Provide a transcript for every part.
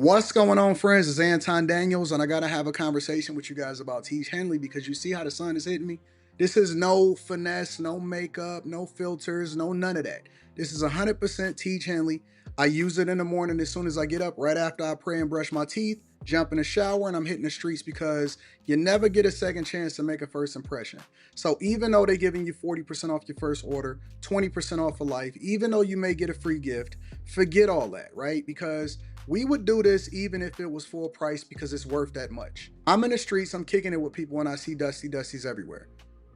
What's going on, friends? It's Anton Daniels, and I gotta have a conversation with you guys about Tiege Hanley because you see how the sun is hitting me? This is no finesse, no makeup, no filters, no none of that. This is 100% Tiege Hanley. I use it in the morning as soon as I get up, right after I pray and brush my teeth, jump in the shower, and I'm hitting the streets because you never get a second chance to make a first impression. So even though they're giving you 40% off your first order, 20% off for life, even though you may get a free gift, forget all that, right? Because we would do this even if it was full price because it's worth that much. I'm in the streets, I'm kicking it with people when I see Dusties everywhere.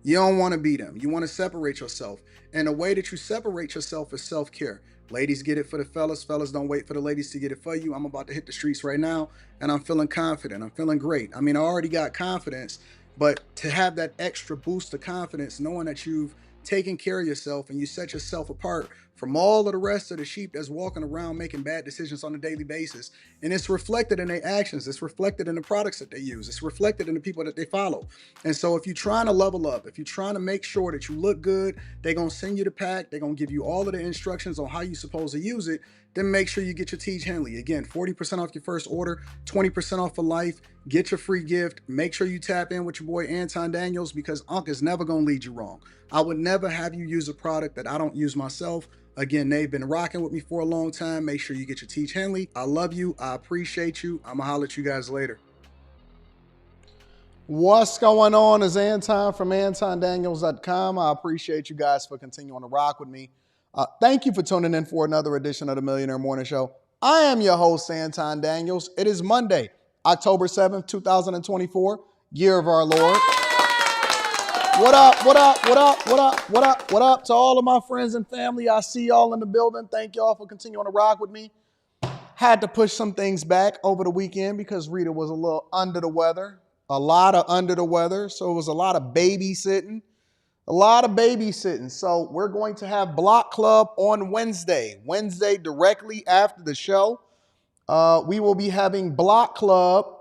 You don't want to be them. You want to separate yourself. And the way that you separate yourself is self-care. Ladies get it for the fellas. Fellas don't wait for the ladies to get it for you. I'm about to hit the streets right now and I'm feeling confident. I'm feeling great. I mean, I already got confidence, but to have that extra boost of confidence, knowing that you've taken care of yourself and you set yourself apart from all of the rest of the sheep that's walking around making bad decisions on a daily basis. And it's reflected in their actions. It's reflected in the products that they use. It's reflected in the people that they follow. And so if you're trying to level up, if you're trying to make sure that you look good, they're going to send you the pack. They're going to give you all of the instructions on how you're supposed to use it. Then make sure you get your Tiege Hanley. Again, 40% off your first order, 20% off for life. Get your free gift. Make sure you tap in with your boy Anton Daniels because Unc is never going to lead you wrong. I would never have you use a product that I don't use myself. Again, they've been rocking with me for a long time. Make sure you get your Tiege Hanley. I love you. I appreciate you. I'm going to holler at you guys later. What's going on? It's Anton from AntonDaniels.com. I appreciate you guys for continuing to rock with me. Thank you for tuning in for another edition of the Millionaire Morning Show. I am your host, Anton Daniels. It is Monday, October 7th, 2024, year of our Lord. What up, what up, what up, what up, what up, what up to all of my friends and family. I see y'all in the building. Thank y'all for continuing to rock with me. Had to push some things back over the weekend because Rita was a little under the weather, a lot of under the weather. So it was a lot of babysitting. So we're going to have Block Club on Wednesday directly after the show. We will be having Block Club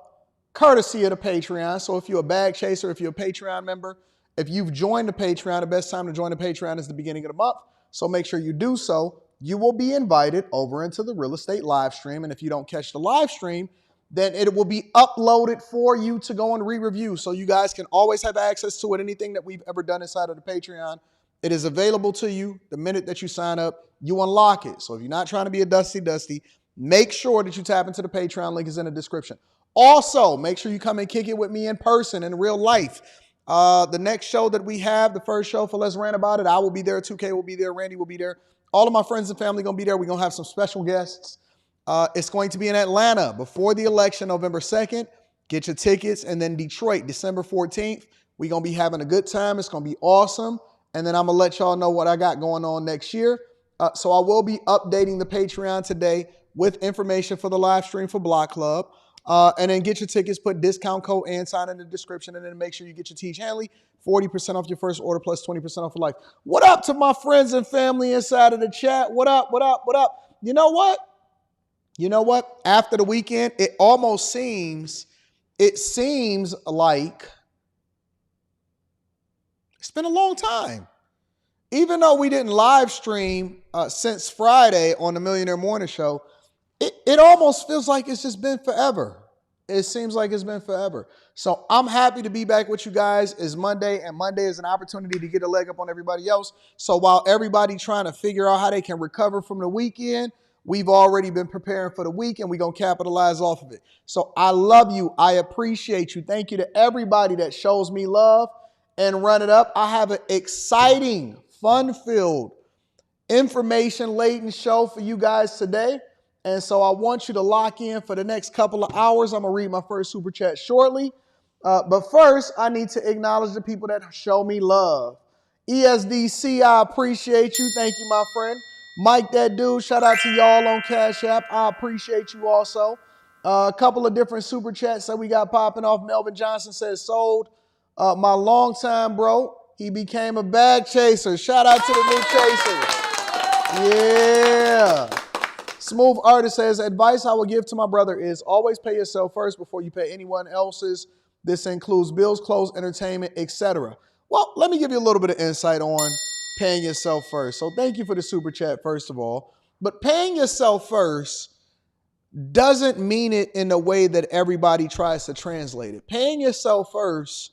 courtesy of the Patreon. So if you're a bag chaser, if you're a Patreon member, if you've joined the Patreon, the best time to join the Patreon is the beginning of the month. So make sure you do so. You will be invited over into the real estate live stream. And if you don't catch the live stream, then it will be uploaded for you to go and re-review. So you guys can always have access to it. Anything that we've ever done inside of the Patreon, it is available to you. The minute that you sign up, you unlock it. So if you're not trying to be a Dusty, make sure that you tap into the Patreon. Link is in the description. Also, make sure you come and kick it with me in person, in real life. The next show that we have, the first show for Let's Rant About It, I will be there. 2K will be there. Randy will be there. All of my friends and family going to be there. We're going to have some special guests. It's going to be in Atlanta before the election, November 2nd. Get your tickets. And then Detroit, December 14th. We're going to be having a good time. It's going to be awesome. And then I'm going to let y'all know what I got going on next year. So I will be updating the Patreon today with information for the live stream for Block Club. And then get your tickets, put discount code Anton in the description, and then make sure you get your Tiege Hanley, 40% off your first order plus 20% off for life. What up to my friends and family inside of the chat? What up, what up, what up? You know what? After the weekend, it seems like it's been a long time. Even though we didn't live stream since Friday on the Millionaire Morning Show, it almost feels like it's just been forever. It seems like it's been forever. So I'm happy to be back with you guys. It's Monday, and Monday is an opportunity to get a leg up on everybody else. So while everybody trying to figure out how they can recover from the weekend, we've already been preparing for the week, and we're going to capitalize off of it. So I love you. I appreciate you. Thank you to everybody that shows me love and run it up. I have an exciting, fun-filled, information-laden show for you guys today. And so I want you to lock in for the next couple of hours. I'm going to read my first super chat shortly. But first, I need to acknowledge the people that show me love. ESDC, I appreciate you. Thank you, my friend. Mike, that dude, shout out to y'all on Cash App. I appreciate you also. A couple of different super chats that we got popping off. Melvin Johnson says, sold my longtime bro. He became a bag chaser. Shout out to the new chaser. Yeah. Smooth Artist says, advice I would give to my brother is always pay yourself first before you pay anyone else's. This includes bills, clothes, entertainment, etc. Well, let me give you a little bit of insight on paying yourself first. So thank you for the super chat, first of all. But paying yourself first doesn't mean it in the way that everybody tries to translate it. Paying yourself first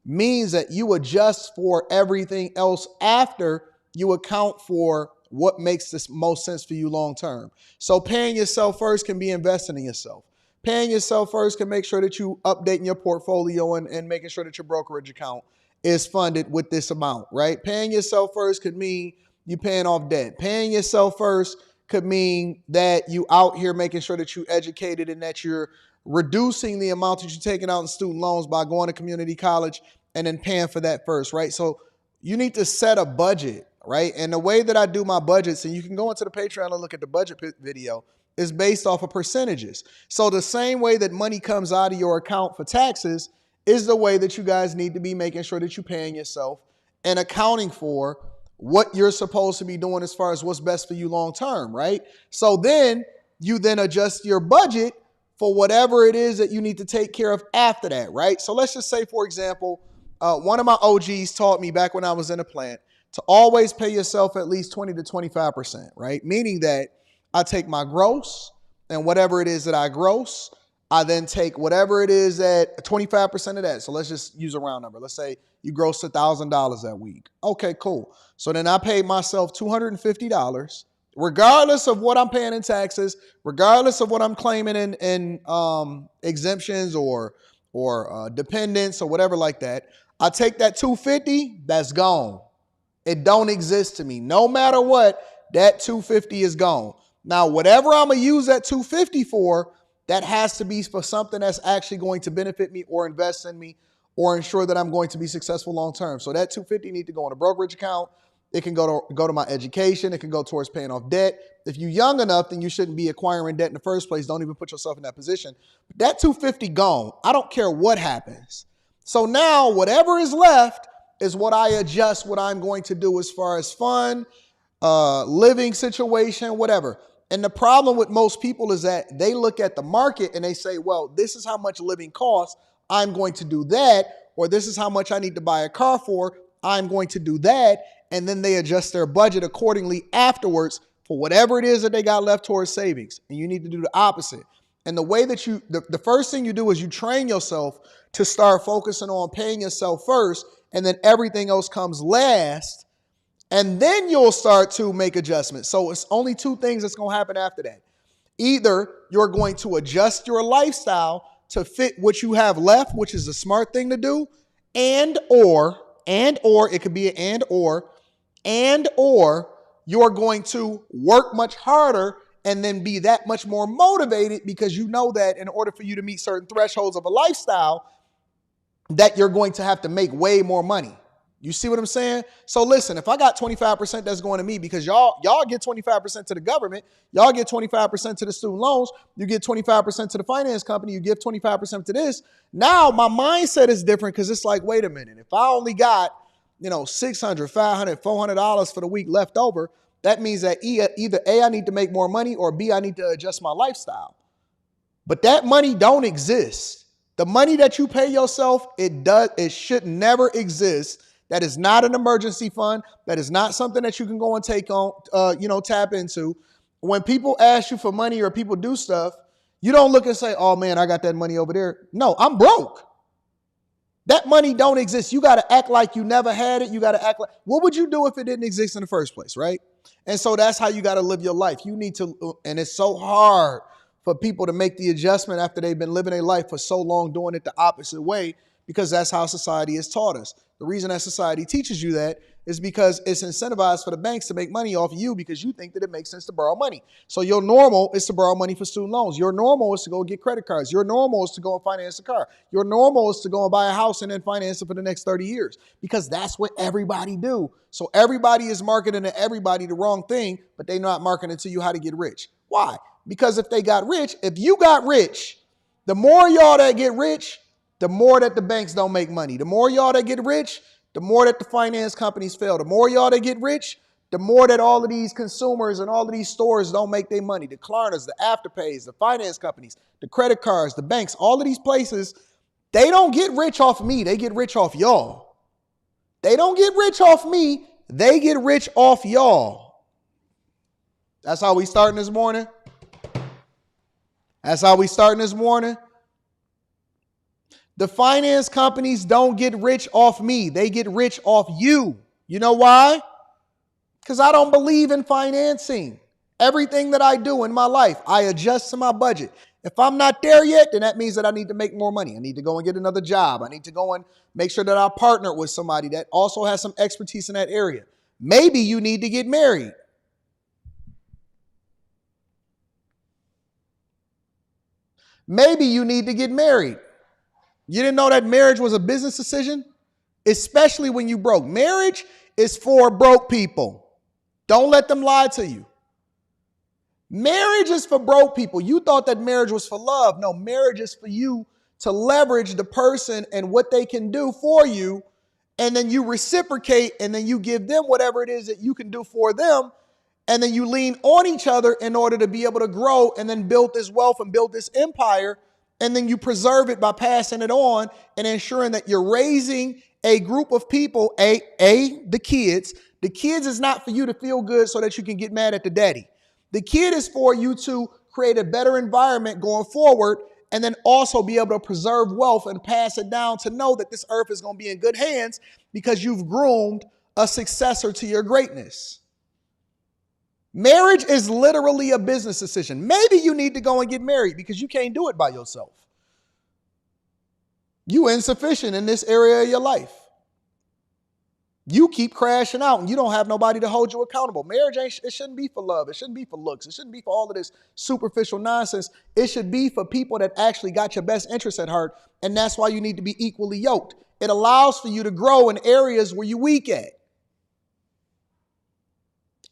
means that you adjust for everything else after you account for what makes the most sense for you long term. So paying yourself first can be investing in yourself. Paying yourself first can make sure that you updating your portfolio and making sure that your brokerage account is funded with this amount, right? Paying yourself first could mean you paying off debt. Paying yourself first could mean that you out here making sure that you educated and that you're reducing the amount that you're taking out in student loans by going to community college and then paying for that first, right? So you need to set a budget, right? And the way that I do my budgets, and you can go into the Patreon and look at the budget video, is based off of percentages. So the same way that money comes out of your account for taxes is the way that you guys need to be making sure that you're paying yourself and accounting for what you're supposed to be doing as far as what's best for you long term, right? So then you then adjust your budget for whatever it is that you need to take care of after that, right? So let's just say, for example, one of my OGs taught me back when I was in a plant to always pay yourself at least 20 to 25%, right? Meaning that I take my gross and whatever it is that I gross, I then take whatever it is that 25% of that. So let's just use a round number. Let's say you gross $1,000 that week. Okay, cool. So then I paid myself $250, regardless of what I'm paying in taxes, regardless of what I'm claiming in exemptions or dependents or whatever like that. I take that $250, that's gone. It don't exist to me. No matter what, that $250 is gone. Now, whatever I'm going to use that $250 for, that has to be for something that's actually going to benefit me or invest in me or ensure that I'm going to be successful long term. So that $250 need to go in a brokerage account. It can go to my education. It can go towards paying off debt. If you're young enough, then you shouldn't be acquiring debt in the first place. Don't even put yourself in that position. But that $250 gone. I don't care what happens. So now whatever is left is what I adjust what I'm going to do as far as fun, living situation, whatever. And the problem with most people is that they look at the market and they say, well, this is how much living costs. I'm going to do that. Or this is how much I need to buy a car for. I'm going to do that. And then they adjust their budget accordingly afterwards for whatever it is that they got left towards savings. And you need to do the opposite. And the way that the first thing you do is you train yourself to start focusing on paying yourself first, and then everything else comes last. And then you'll start to make adjustments. So it's only two things that's going to happen after that. Either you're going to adjust your lifestyle to fit what you have left, which is a smart thing to do, and or it could be an and or you're going to work much harder and then be that much more motivated because you know that in order for you to meet certain thresholds of a lifestyle, that you're going to have to make way more money. You see what I'm saying? So listen, if I got 25% that's going to me because y'all get 25% to the government, y'all get 25% to the student loans, you get 25% to the finance company, you give 25% to this. Now my mindset is different because it's like, wait a minute, if I only got, $600, $500, $400 for the week left over, that means that either A, I need to make more money, or B, I need to adjust my lifestyle. But that money don't exist. The money that you pay yourself, it should never exist. That is not an emergency fund. That is not something that you can go and take on, tap into. When people ask you for money or people do stuff, you don't look and say, oh man, I got that money over there. No, I'm broke. That money don't exist. You got to act like you never had it. You got to act like, what would you do if it didn't exist in the first place, right? And so that's how you got to live your life. You need to, and it's so hard for people to make the adjustment after they've been living their life for so long doing it the opposite way, because that's how society has taught us. The reason that society teaches you that is because it's incentivized for the banks to make money off of you because you think that it makes sense to borrow money. So your normal is to borrow money for student loans. Your normal is to go get credit cards. Your normal is to go and finance a car. Your normal is to go and buy a house and then finance it for the next 30 years because that's what everybody do. So everybody is marketing to everybody the wrong thing, but they're not marketing to you how to get rich. Why? Because if you got rich, the more y'all that get rich, the more that the banks don't make money. The more y'all that get rich, the more that the finance companies fail. The more y'all that get rich, the more that all of these consumers and all of these stores don't make their money. The Klarnas, the Afterpays, the finance companies, the credit cards, the banks, all of these places, they don't get rich off me. They get rich off y'all. They don't get rich off me. They get rich off y'all. That's how we starting this morning. That's how we starting this morning. The finance companies don't get rich off me. They get rich off you. You know why? Because I don't believe in financing. Everything that I do in my life, I adjust to my budget. If I'm not there yet, then that means that I need to make more money. I need to go and get another job. I need to go and make sure that I partner with somebody that also has some expertise in that area. Maybe you need to get married. Maybe you need to get married. You didn't know that marriage was a business decision? Especially when you broke. Marriage is for broke people. Don't let them lie to you. Marriage is for broke people. You thought that marriage was for love. No, marriage is for you to leverage the person and what they can do for you. And then you reciprocate and then you give them whatever it is that you can do for them. And then you lean on each other in order to be able to grow and then build this wealth and build this empire. And then you preserve it by passing it on and ensuring that you're raising a group of people, the kids. The kids is not for you to feel good so that you can get mad at the daddy. The kid is for you to create a better environment going forward and then also be able to preserve wealth and pass it down to know that this earth is going to be in good hands because you've groomed a successor to your greatness. Marriage is literally a business decision. Maybe you need to go and get married because you can't do it by yourself. You insufficient in this area of your life. You keep crashing out and you don't have nobody to hold you accountable. Marriage, it shouldn't be for love. It shouldn't be for looks. It shouldn't be for all of this superficial nonsense. It should be for people that actually got your best interests at heart. And that's why you need to be equally yoked. It allows for you to grow in areas where you're weak at.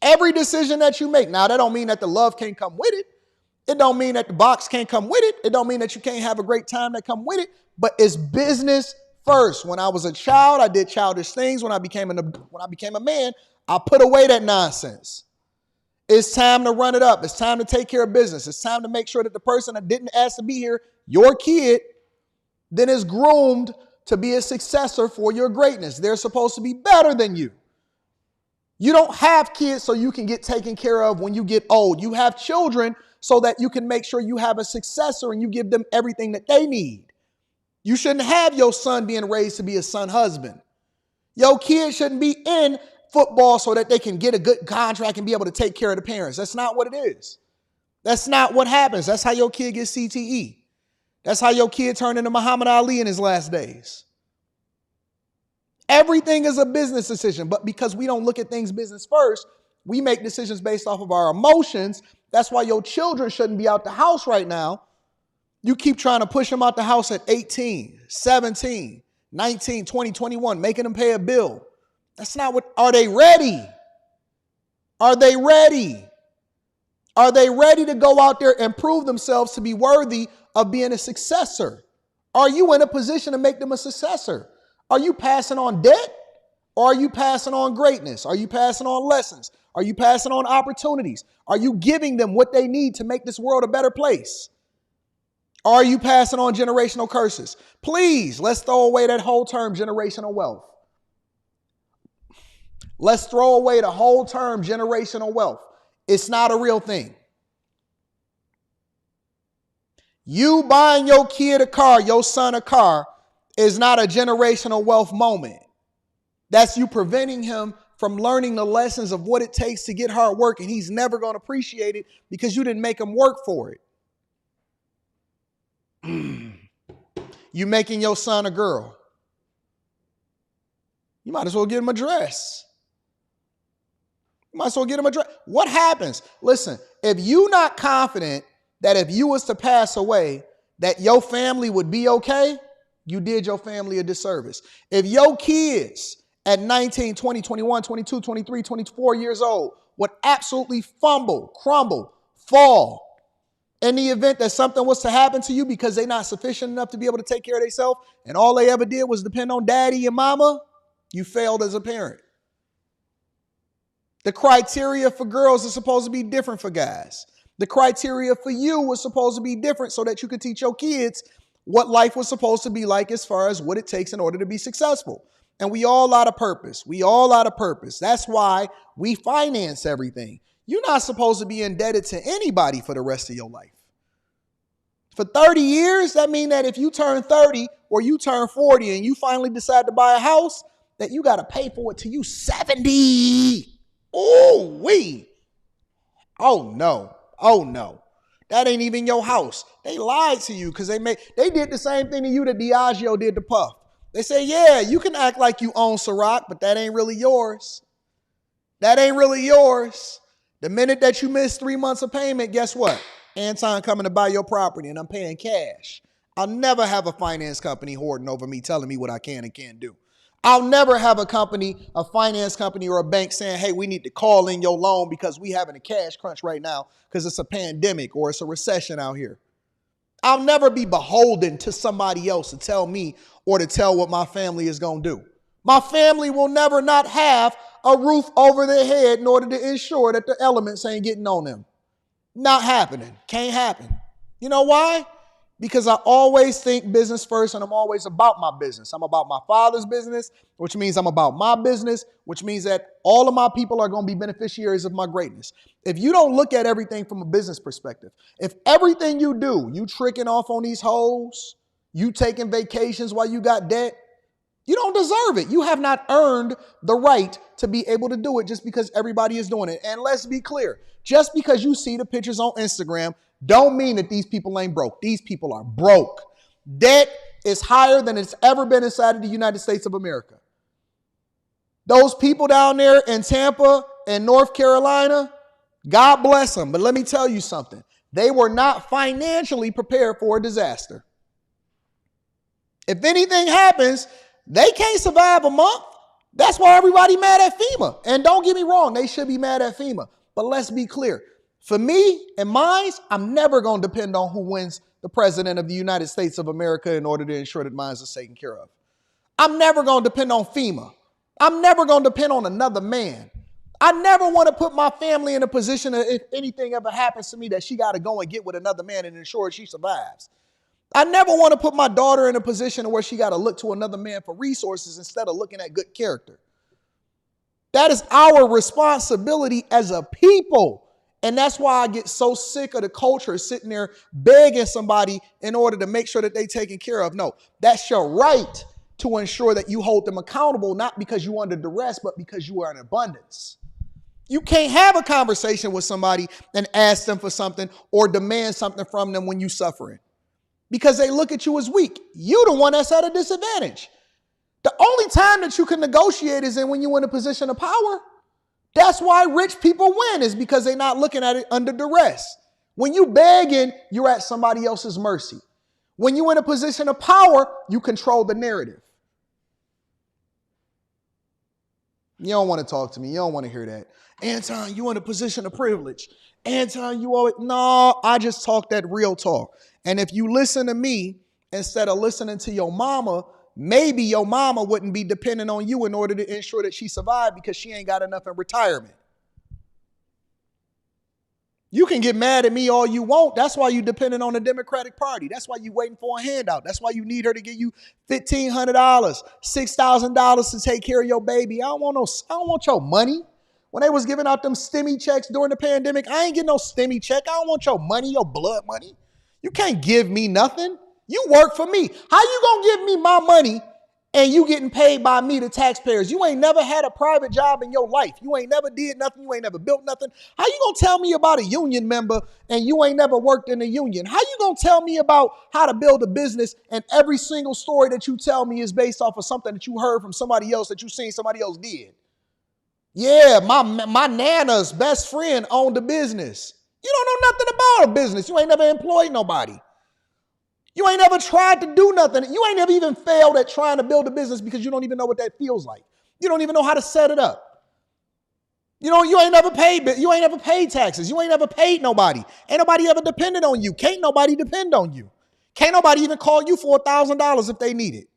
Every decision that you make. Now, that don't mean that the love can't come with it. It don't mean that the box can't come with it. It don't mean that you can't have a great time that come with it. But it's business first. When I was a child, I did childish things. When I became a man, I put away that nonsense. It's time to run it up. It's time to take care of business. It's time to make sure that the person that didn't ask to be here, your kid, then is groomed to be a successor for your greatness. They're supposed to be better than you. You don't have kids so you can get taken care of when you get old. You have children so that you can make sure you have a successor and you give them everything that they need. You shouldn't have your son being raised to be a son husband. Your kid shouldn't be in football so that they can get a good contract and be able to take care of the parents. That's not what it is. That's not what happens. That's how your kid gets CTE. That's how your kid turned into Muhammad Ali in his last days. Everything is a business decision, but because we don't look at things business first, we make decisions based off of our emotions. That's why your children shouldn't be out the house right now. You keep trying to push them out the house at 18, 17, 19, 20, 21, making them pay a bill. That's not what, are they ready? Are they ready? Are they ready to go out there and prove themselves to be worthy of being a successor? Are you in a position to make them a successor? Are you passing on debt or are you passing on greatness? Are you passing on lessons? Are you passing on opportunities? Are you giving them what they need to make this world a better place? Are you passing on generational curses? Please, let's throw away that whole term generational wealth. Let's throw away the whole term generational wealth. It's not a real thing. You buying your kid a car, your son a car, is not a generational wealth moment. That's you preventing him from learning the lessons of what it takes to get hard work, and he's never going to appreciate it because you didn't make him work for it. You making your son a girl. You might as well get him a dress. You might as well get him a dress. What happens? Listen, if you're not confident that if you was to pass away, that your family would be okay, you did your family a disservice. If your kids at 19, 20, 21, 22, 23, 24 years old would absolutely fumble, crumble, fall, in the event that something was to happen to you because they're not sufficient enough to be able to take care of themselves and all they ever did was depend on daddy and mama, you failed as a parent. The criteria for girls is supposed to be different for guys. The criteria for you was supposed to be different so that you could teach your kids what life was supposed to be like as far as what it takes in order to be successful. And we all out of purpose. We all out of purpose. That's why we finance everything. You're not supposed to be indebted to anybody for the rest of your life. For 30 years, that means that if you turn 30 or you turn 40 and you finally decide to buy a house, that you got to pay for it till you 70. Oh, wee. Oh, no. Oh, no. That ain't even your house. They lied to you because they did the same thing to you that Diageo did to Puff. They say, yeah, you can act like you own Ciroc, but that ain't really yours. That ain't really yours. The minute that you miss 3 months of payment, guess what? Anton coming to buy your property and I'm paying cash. I'll never have a finance company hoarding over me, telling me what I can and can't do. I'll never have a finance company or a bank saying, hey, we need to call in your loan because we having a cash crunch right now because it's a pandemic or it's a recession out here. I'll never be beholden to somebody else to tell me or to tell what my family is going to do. My family will never not have a roof over their head in order to ensure that the elements ain't getting on them. Not happening. Can't happen. You know why? Because I always think business first and I'm always about my business. I'm about my father's business, which means I'm about my business, which means that all of my people are going to be beneficiaries of my greatness. If you don't look at everything from a business perspective, if everything you do, you tricking off on these hoes, you taking vacations while you got debt, you don't deserve it. You have not earned the right to be able to do it just because everybody is doing it. And let's be clear, just because you see the pictures on Instagram don't mean that these people ain't broke. These people are broke. Debt is higher than it's ever been inside of the United States of America. Those people down there in Tampa and North Carolina, God bless them. But let me tell you something. They were not financially prepared for a disaster. If anything happens, they can't survive a month. That's why everybody mad at FEMA. And don't get me wrong, they should be mad at FEMA. But let's be clear. For me and mine, I'm never going to depend on who wins the president of the United States of America in order to ensure that mine is taken care of. I'm never going to depend on FEMA. I'm never going to depend on another man. I never want to put my family in a position that if anything ever happens to me that she got to go and get with another man and ensure she survives. I never want to put my daughter in a position where she got to look to another man for resources instead of looking at good character. That is our responsibility as a people. And that's why I get so sick of the culture sitting there begging somebody in order to make sure that they're taken care of. No, that's your right to ensure that you hold them accountable, not because you're under duress, but because you are in abundance. You can't have a conversation with somebody and ask them for something or demand something from them when you're suffering because they look at you as weak. You're the one that's at a disadvantage. The only time that you can negotiate is when you're in a position of power. That's why rich people win, is because they're not looking at it under duress. When you begging, you're at somebody else's mercy. When you're in a position of power, you control the narrative. You don't want to talk to me. You don't want to hear that. Anton, you in a position of privilege. Anton, you always... No, I just talk that real talk. And if you listen to me instead of listening to your mama, maybe your mama wouldn't be dependent on you in order to ensure that she survived because she ain't got enough in retirement. You can get mad at me all you want. That's why you dependent on the Democratic Party. That's why you waiting for a handout. That's why you need her to give you $1,500, $6,000 to take care of your baby. I don't want your money. When they was giving out them STEMI checks during the pandemic, I ain't getting no STEMI check. I don't want your money, your blood money. You can't give me nothing. You work for me. How you gonna give me my money and you getting paid by me, the taxpayers? You ain't never had a private job in your life. You ain't never did nothing. You ain't never built nothing. How you gonna tell me about a union member and you ain't never worked in a union? How you gonna tell me about how to build a business and every single story that you tell me is based off of something that you heard from somebody else that you seen somebody else did? Yeah, my nana's best friend owned a business. You don't know nothing about a business. You ain't never employed nobody. You ain't never tried to do nothing. You ain't never even failed at trying to build a business because you don't even know what that feels like. You don't even know how to set it up. You ain't never paid taxes. You ain't never paid nobody. Ain't nobody ever depended on you. Can't nobody depend on you. Can't nobody even call you for $1,000 if they need it.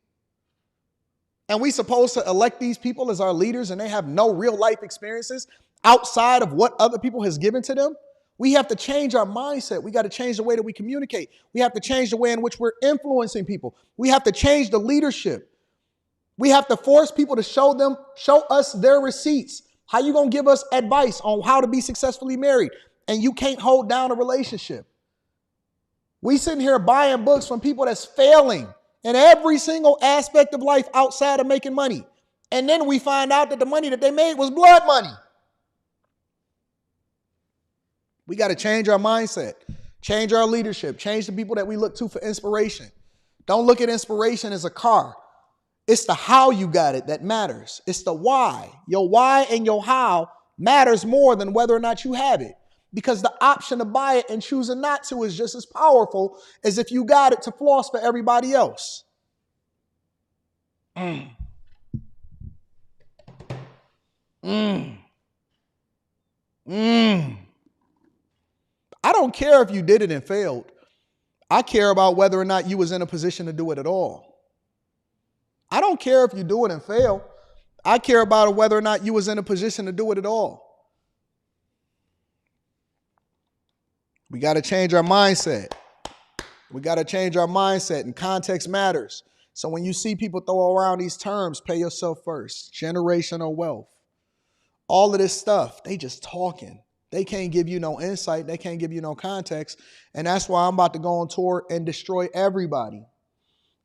And we supposed to elect these people as our leaders and they have no real life experiences outside of what other people has given to them? We have to change our mindset. We got to change the way that we communicate. We have to change the way in which we're influencing people. We have to change the leadership. We have to force people to show us their receipts. How you going to give us advice on how to be successfully married and you can't hold down a relationship? We sitting here buying books from people that's failing in every single aspect of life outside of making money. And then we find out that the money that they made was blood money. We got to change our mindset, change our leadership, change the people that we look to for inspiration. Don't look at inspiration as a car. It's the how you got it that matters. It's the why. Your why and your how matters more than whether or not you have it. Because the option to buy it and choosing not to is just as powerful as if you got it to floss for everybody else. I don't care if you did it and failed. I care about whether or not you was in a position to do it at all. I don't care if you do it and fail. I care about whether or not you was in a position to do it at all. We got to change our mindset. We got to change our mindset, and context matters. So when you see people throw around these terms, pay yourself first, generational wealth, all of this stuff, they just talking. They can't give you no insight. They can't give you no context. And that's why I'm about to go on tour and destroy everybody.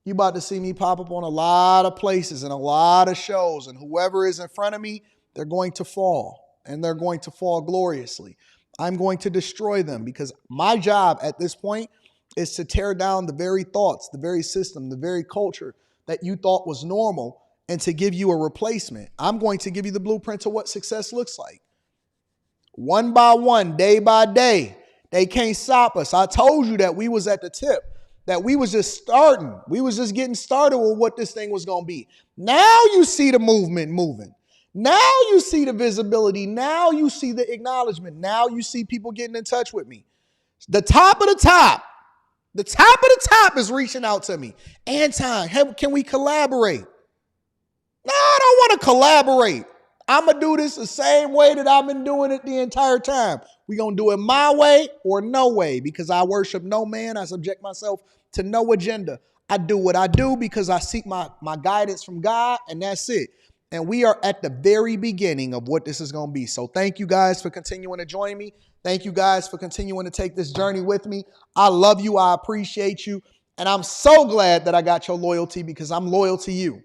You about to see me pop up on a lot of places and a lot of shows, and whoever is in front of me, they're going to fall, and they're going to fall gloriously. I'm going to destroy them because my job at this point is to tear down the very thoughts, the very system, the very culture that you thought was normal, and to give you a replacement. I'm going to give you the blueprint to what success looks like. One by one, day by day. They can't stop us. I told you that we was at the tip, that we was just starting. We was just getting started with what this thing was going to be. Now you see the movement moving. Now you see the visibility. Now you see the acknowledgement. Now you see people getting in touch with me. The top of the top is reaching out to me. Anton, can we collaborate? No, I don't want to collaborate. I'm going to do this the same way that I've been doing it the entire time. We're going to do it my way or no way, because I worship no man. I subject myself to no agenda. I do what I do because I seek my guidance from God, and that's it. And we are at the very beginning of what this is going to be. So thank you guys for continuing to join me. Thank you guys for continuing to take this journey with me. I love you. I appreciate you. And I'm so glad that I got your loyalty, because I'm loyal to you.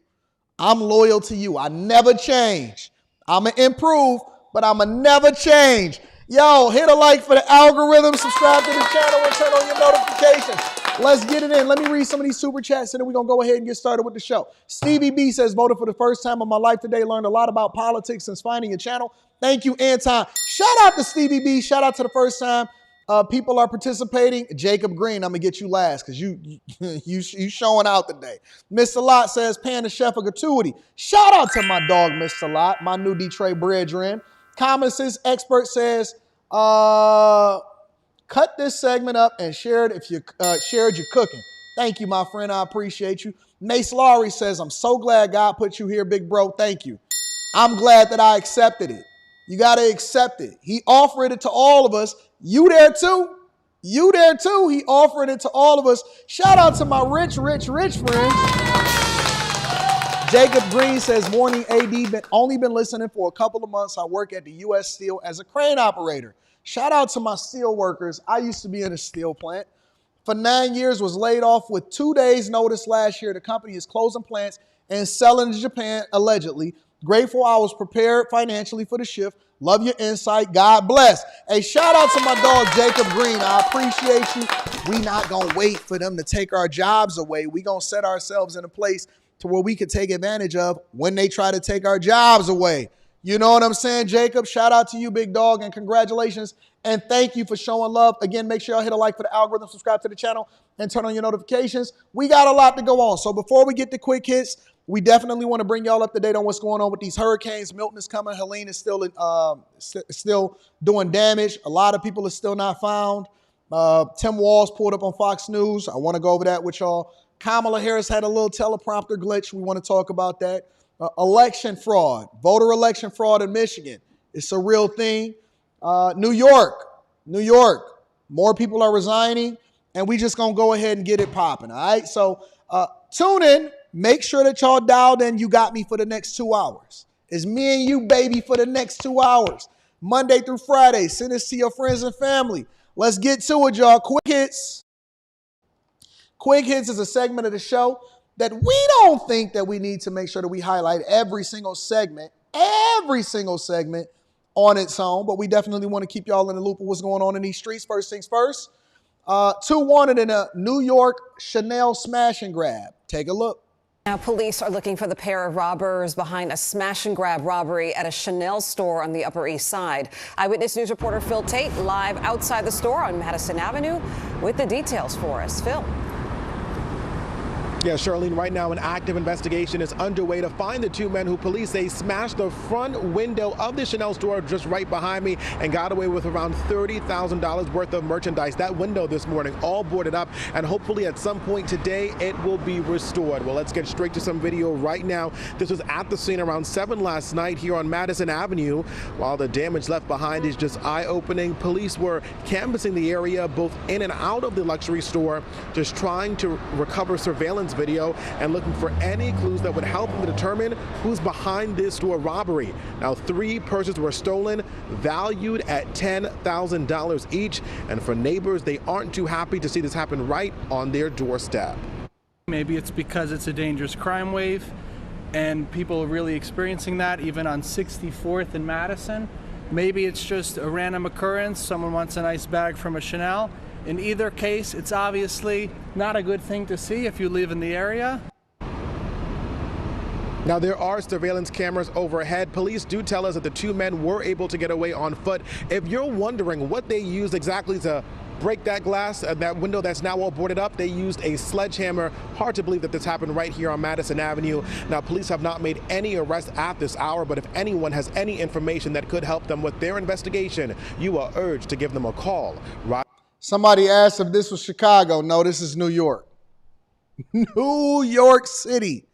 I'm loyal to you. I never change. I'm going to improve, but I'm going to never change. Yo, hit a like for the algorithm, subscribe to the channel, and turn on your notifications. Let's get it in. Let me read some of these super chats, and then we're going to go ahead and get started with the show. Stevie B says, voted for the first time in my life today. Learned a lot about politics since finding your channel. Thank you, Anton. Shout out to Stevie B. Shout out to the first time. People are participating. Jacob Green, I'm going to get you last because you showing out today. Mr. Lot says, paying the chef a gratuity. Shout out to my dog, Mr. Lot, my new Detroit brethren. Common sense expert says, cut this segment up and share it if you shared your cooking. Thank you, my friend. I appreciate you. Mace Lowry says, I'm so glad God put you here, big bro. Thank you. I'm glad that I accepted it. You got to accept it. He offered it to all of us. You there too? You there too? He offered it to all of us. Shout out to my rich friends. Jacob Green says, morning AD, only been listening for a couple of months. I work at the U.S. Steel as a crane operator. Shout out to my steel workers. I used to be in a steel plant. For 9 years, was laid off with 2 days notice last year. The company is closing plants and selling to Japan, allegedly. Grateful I was prepared financially for the shift. Love your insight. God bless. Hey, shout out to my dog, Jacob Green. I appreciate you. We not going to wait for them to take our jobs away. We going to set ourselves in a place to where we can take advantage of when they try to take our jobs away. You know what I'm saying, Jacob? Shout out to you, big dog, and congratulations. And thank you for showing love. Again, make sure y'all hit a like for the algorithm, subscribe to the channel, and turn on your notifications. We got a lot to go on. So before we get to quick hits, we definitely want to bring y'all up to date on what's going on with these hurricanes. Milton is coming. Helene is still doing damage. A lot of people are still not found. Tim Walz pulled up on Fox News. I want to go over that with y'all. Kamala Harris had a little teleprompter glitch. We want to talk about that. Election fraud, voter election fraud in Michigan. It's a real thing. New York, more people are resigning, and we just going to go ahead and get it popping, all right? So tune in. Make sure that y'all dialed in. You got me for the next 2 hours. It's me and you, baby, for the next 2 hours. Monday through Friday. Send this to your friends and family. Let's get to it, y'all. Quick hits. Quick Hits is a segment of the show that we don't think that we need to make sure that we highlight every single segment on its own, but we definitely want to keep y'all in the loop of what's going on in these streets. First things first, two wanted in a New York Chanel smash and grab. Take a look. Now, police are looking for the pair of robbers behind a smash and grab robbery at a Chanel store on the Upper East Side. Eyewitness News reporter Phil Tate live outside the store on Madison Avenue with the details for us. Phil. Yeah, Charlene, right now an active investigation is underway to find the two men who police say smashed the front window of the Chanel store just right behind me and got away with around $30,000 worth of merchandise. That window this morning all boarded up, and hopefully at some point today it will be restored. Well, let's get straight to some video right now. This was at the scene around 7 last night here on Madison Avenue. While the damage left behind is just eye-opening, police were canvassing the area both in and out of the luxury store, just trying to recover surveillance video and looking for any clues that would help them to determine who's behind this store robbery. Now, 3 purses were stolen, valued at $10,000 each, and for neighbors, they aren't too happy to see this happen right on their doorstep. Maybe it's because it's a dangerous crime wave and people are really experiencing that even on 64th and Madison. Maybe it's just a random occurrence. Someone wants a nice bag from a Chanel. In either case, it's obviously not a good thing to see if you live in the area. Now, there are surveillance cameras overhead. Police do tell us that the two men were able to get away on foot. If you're wondering what they used exactly to break that glass, that window that's now all boarded up, they used a sledgehammer. Hard to believe that this happened right here on Madison Avenue. Now, police have not made any arrests at this hour, but if anyone has any information that could help them with their investigation, you are urged to give them a call. Somebody asked if this was Chicago. No, this is New York. New York City.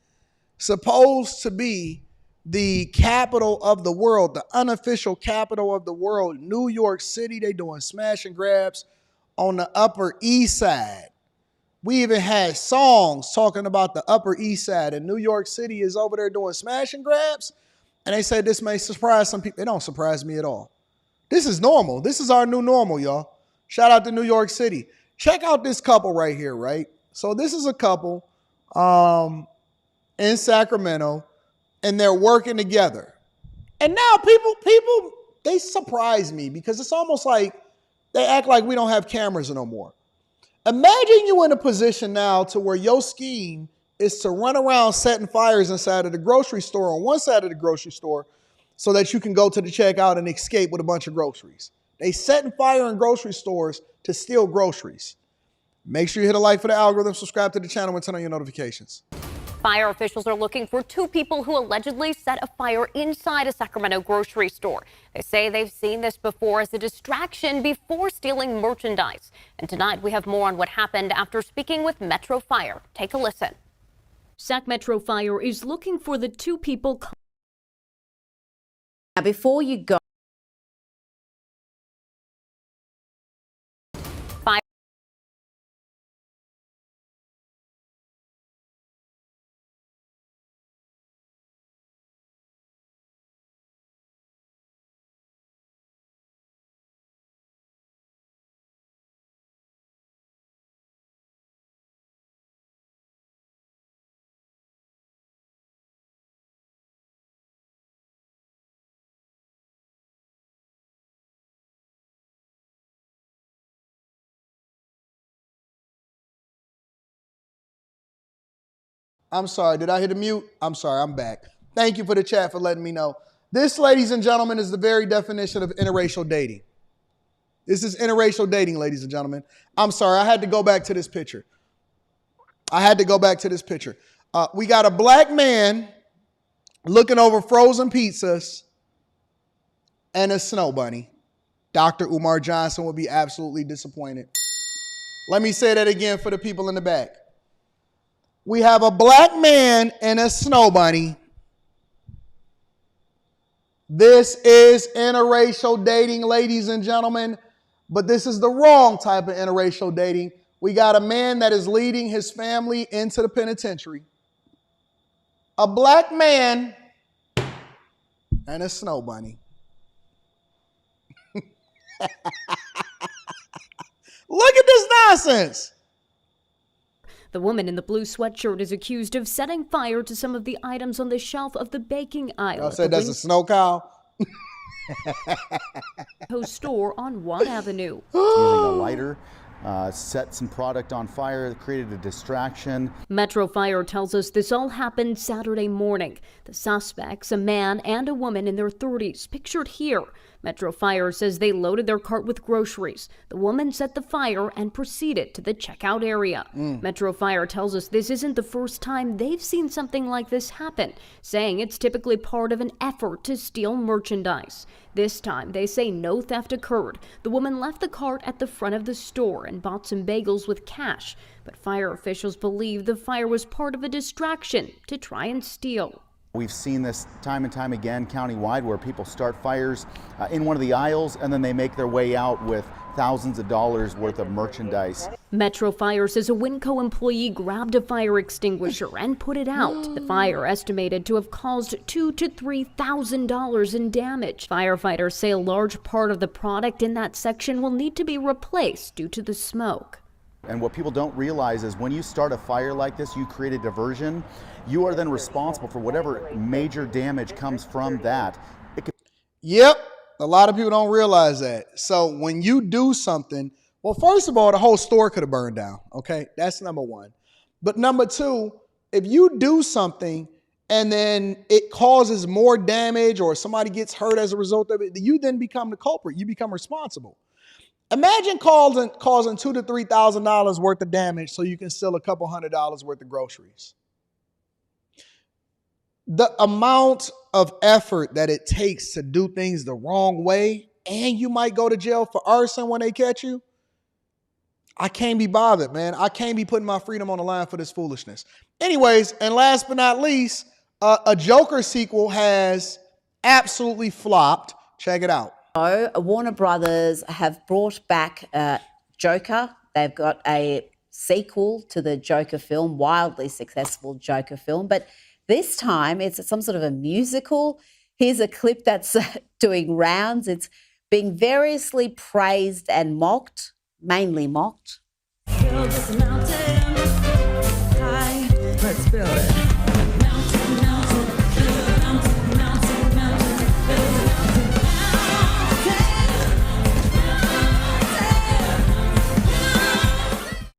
Supposed to be the capital of the world, the unofficial capital of the world. New York City, they doing smash and grabs on the Upper East Side. We even had songs talking about the Upper East Side, and New York City is over there doing smash and grabs. And they said this may surprise some people. It don't surprise me at all. This is normal. This is our new normal, y'all. Shout out to New York City. Check out this couple right here, right? So this is a couple in Sacramento, and they're working together. And now people, they surprise me because it's almost like they act like we don't have cameras no more. Imagine you in a position now to where your scheme is to run around setting fires inside of the grocery store on one side of the grocery store so that you can go to the checkout and escape with a bunch of groceries. They setting fire in grocery stores to steal groceries. Make sure you hit a like for the algorithm, subscribe to the channel, and turn on your notifications. Fire officials are looking for 2 people who allegedly set a fire inside a Sacramento grocery store. They say they've seen this before as a distraction before stealing merchandise. And tonight we have more on what happened after speaking with Metro Fire. Take a listen. Sac Metro Fire is looking for the 2 people. Now, before you go, I'm sorry, did I hit a mute? I'm sorry, I'm back. Thank you for the chat for letting me know. This, ladies and gentlemen, is the very definition of interracial dating. This is interracial dating, ladies and gentlemen. I'm sorry, I had to go back to this picture. We got a black man looking over frozen pizzas and a snow bunny. Dr. Umar Johnson would be absolutely disappointed. Let me say that again for the people in the back. We have a black man and a snow bunny. This is interracial dating, ladies and gentlemen, but this is the wrong type of interracial dating. We got a man that is leading his family into the penitentiary. A black man and a snow bunny. Look at this nonsense. The woman in the blue sweatshirt is accused of setting fire to some of the items on the shelf of the baking aisle. I said that's a snow cow. Store on Watt Avenue. Using a lighter, set some product on fire, created a distraction. Metro Fire tells us this all happened Saturday morning. The suspects, a man and a woman in their 30s, pictured here. Metro Fire says they loaded their cart with groceries. The woman set the fire and proceeded to the checkout area. Metro Fire tells us this isn't the first time they've seen something like this happen, saying it's typically part of an effort to steal merchandise. This time, they say no theft occurred. The woman left the cart at the front of the store and bought some bagels with cash. But fire officials believe the fire was part of a distraction to try and steal. We've seen this time and time again countywide where people start fires in one of the aisles and then they make their way out with thousands of dollars worth of merchandise. Metro Fire says a Winco employee grabbed a fire extinguisher and put it out. The fire estimated to have caused $2,000 to $3,000 in damage. Firefighters say a large part of the product in that section will need to be replaced due to the smoke. And what people don't realize is when you start a fire like this, you create a diversion. You are then responsible for whatever major damage comes from that. Yep, a lot of people don't realize that. So when you do something, well, first of all, the whole store could have burned down, okay? That's number one. But number two, if you do something and then it causes more damage or somebody gets hurt as a result of it, you then become the culprit. You become responsible. Imagine causing $2,000 to $3,000 worth of damage so you can steal a couple $100 worth of groceries. The amount of effort that it takes to do things the wrong way, and you might go to jail for arson when they catch you. I can't be bothered, man. I can't be putting my freedom on the line for this foolishness. Anyways, and last but not least, a Joker sequel has absolutely flopped. Check it out. Warner Brothers have brought back Joker. They've got a sequel to the Joker film, wildly successful Joker film, but this time it's some sort of a musical. Here's a clip that's doing rounds. It's being variously praised and mocked, mainly mocked. Build this mountain high, let's build it. Mountain, mountain, build a mountain, mountain, mountain, build a mountain, mountain.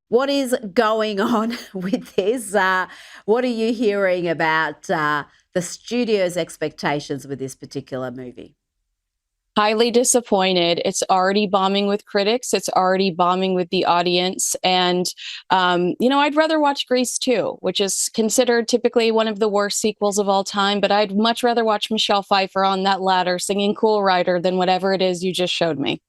What is going on with this? What are you hearing about the studio's expectations with this particular movie? Highly disappointed. It's already bombing with critics. It's already bombing with the audience. And, I'd rather watch Grease 2, which is considered typically one of the worst sequels of all time. But I'd much rather watch Michelle Pfeiffer on that ladder singing Cool Rider than whatever it is you just showed me.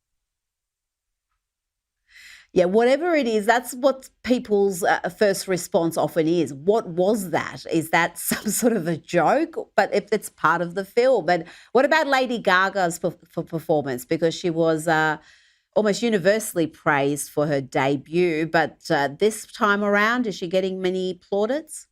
Yeah, whatever it is, that's what people's first response often is. What was that? Is that some sort of a joke? But if it's part of the film. But what about Lady Gaga's performance? Because she was almost universally praised for her debut. But this time around, is she getting many plaudits?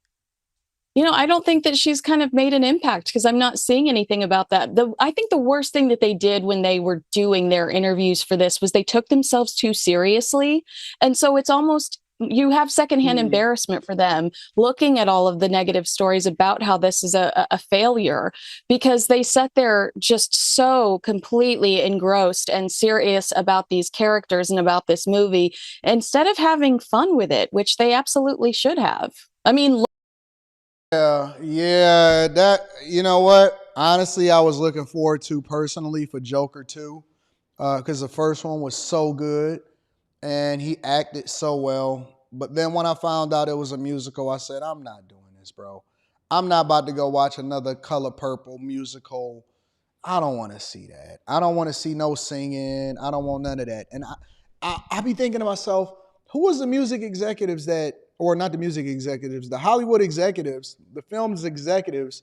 I don't think that she's kind of made an impact because I'm not seeing anything about that. I think the worst thing that they did when they were doing their interviews for this was they took themselves too seriously. And so it's almost, you have secondhand embarrassment for them looking at all of the negative stories about how this is a failure because they sat there just so completely engrossed and serious about these characters and about this movie instead of having fun with it, which they absolutely should have. I mean, Yeah, that, you know what? Honestly, I was looking forward to personally for Joker 2 because the first one was so good and he acted so well. But then when I found out it was a musical, I said, I'm not doing this, bro. I'm not about to go watch another Color Purple musical. I don't want to see that. I don't want to see no singing. I don't want none of that. And I be thinking to myself, who was the music executives that, or not the music executives, the Hollywood executives, the film's executives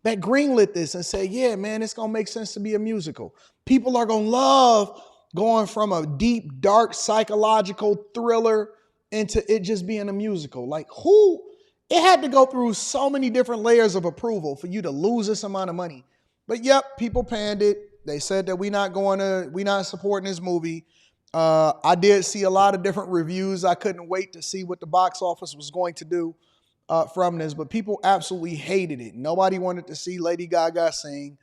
that greenlit this and say, yeah, man, it's going to make sense to be a musical. People are going to love going from a deep, dark, psychological thriller into it just being a musical. Like who? It had to go through so many different layers of approval for you to lose this amount of money. But yep, people panned it. They said that we're not supporting this movie. I did see a lot of different reviews. I couldn't wait to see what the box office was going to do from this, but people absolutely hated it. Nobody wanted to see Lady Gaga sing.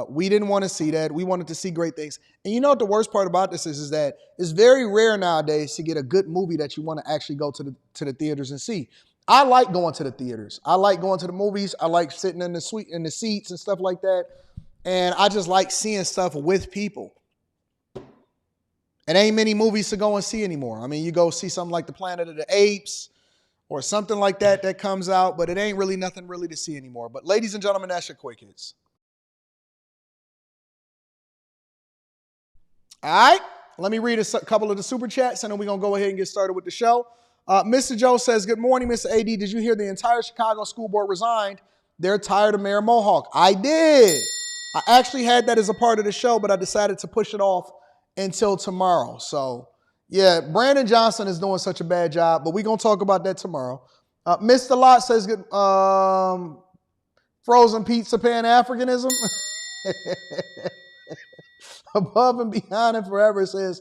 We didn't want to see that. We wanted to see great things. And you know what the worst part about this is that it's very rare nowadays to get a good movie that you want to actually go to the theaters and see. I like going to the theaters. I like going to the movies. I like sitting in the seats and stuff like that. And I just like seeing stuff with people. It ain't many movies to go and see anymore. I mean, you go see something like The Planet of the Apes or something like that comes out, but it ain't really nothing really to see anymore. But ladies and gentlemen, that's your quick hits. All right, let me read a couple of the super chats, and then we're going to go ahead and get started with the show. Mr. Joe says, good morning, Mr. AD. Did you hear the entire Chicago school board resigned? They're tired of Mayor Mohawk. I did. I actually had that as a part of the show, but I decided to push it off until tomorrow. So, yeah, Brandon Johnson is doing such a bad job, but we're going to talk about that tomorrow. Mr. Lott says, good, frozen pizza Pan-Africanism. Above and beyond and forever says,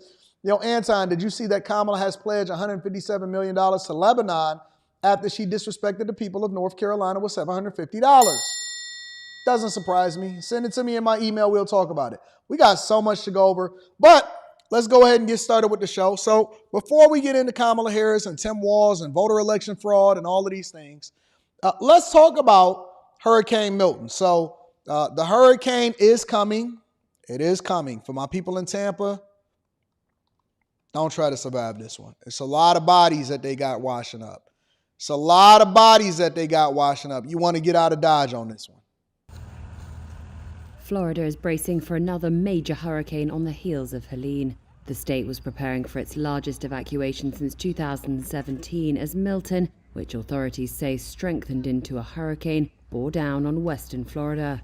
Anton, did you see that Kamala has pledged $157 million to Lebanon after she disrespected the people of North Carolina with $750? Doesn't surprise me. Send it to me in my email. We'll talk about it. We got so much to go over, but let's go ahead and get started with the show. So before we get into Kamala Harris and Tim Walz and voter election fraud and all of these things, let's talk about Hurricane Milton. So the hurricane is coming. It is coming. For my people in Tampa, don't try to survive this one. It's a lot of bodies that they got washing up. It's a lot of bodies that they got washing up. You want to get out of Dodge on this one. Florida is bracing for another major hurricane on the heels of Helene. The state was preparing for its largest evacuation since 2017 as Milton, which authorities say strengthened into a hurricane, bore down on western Florida.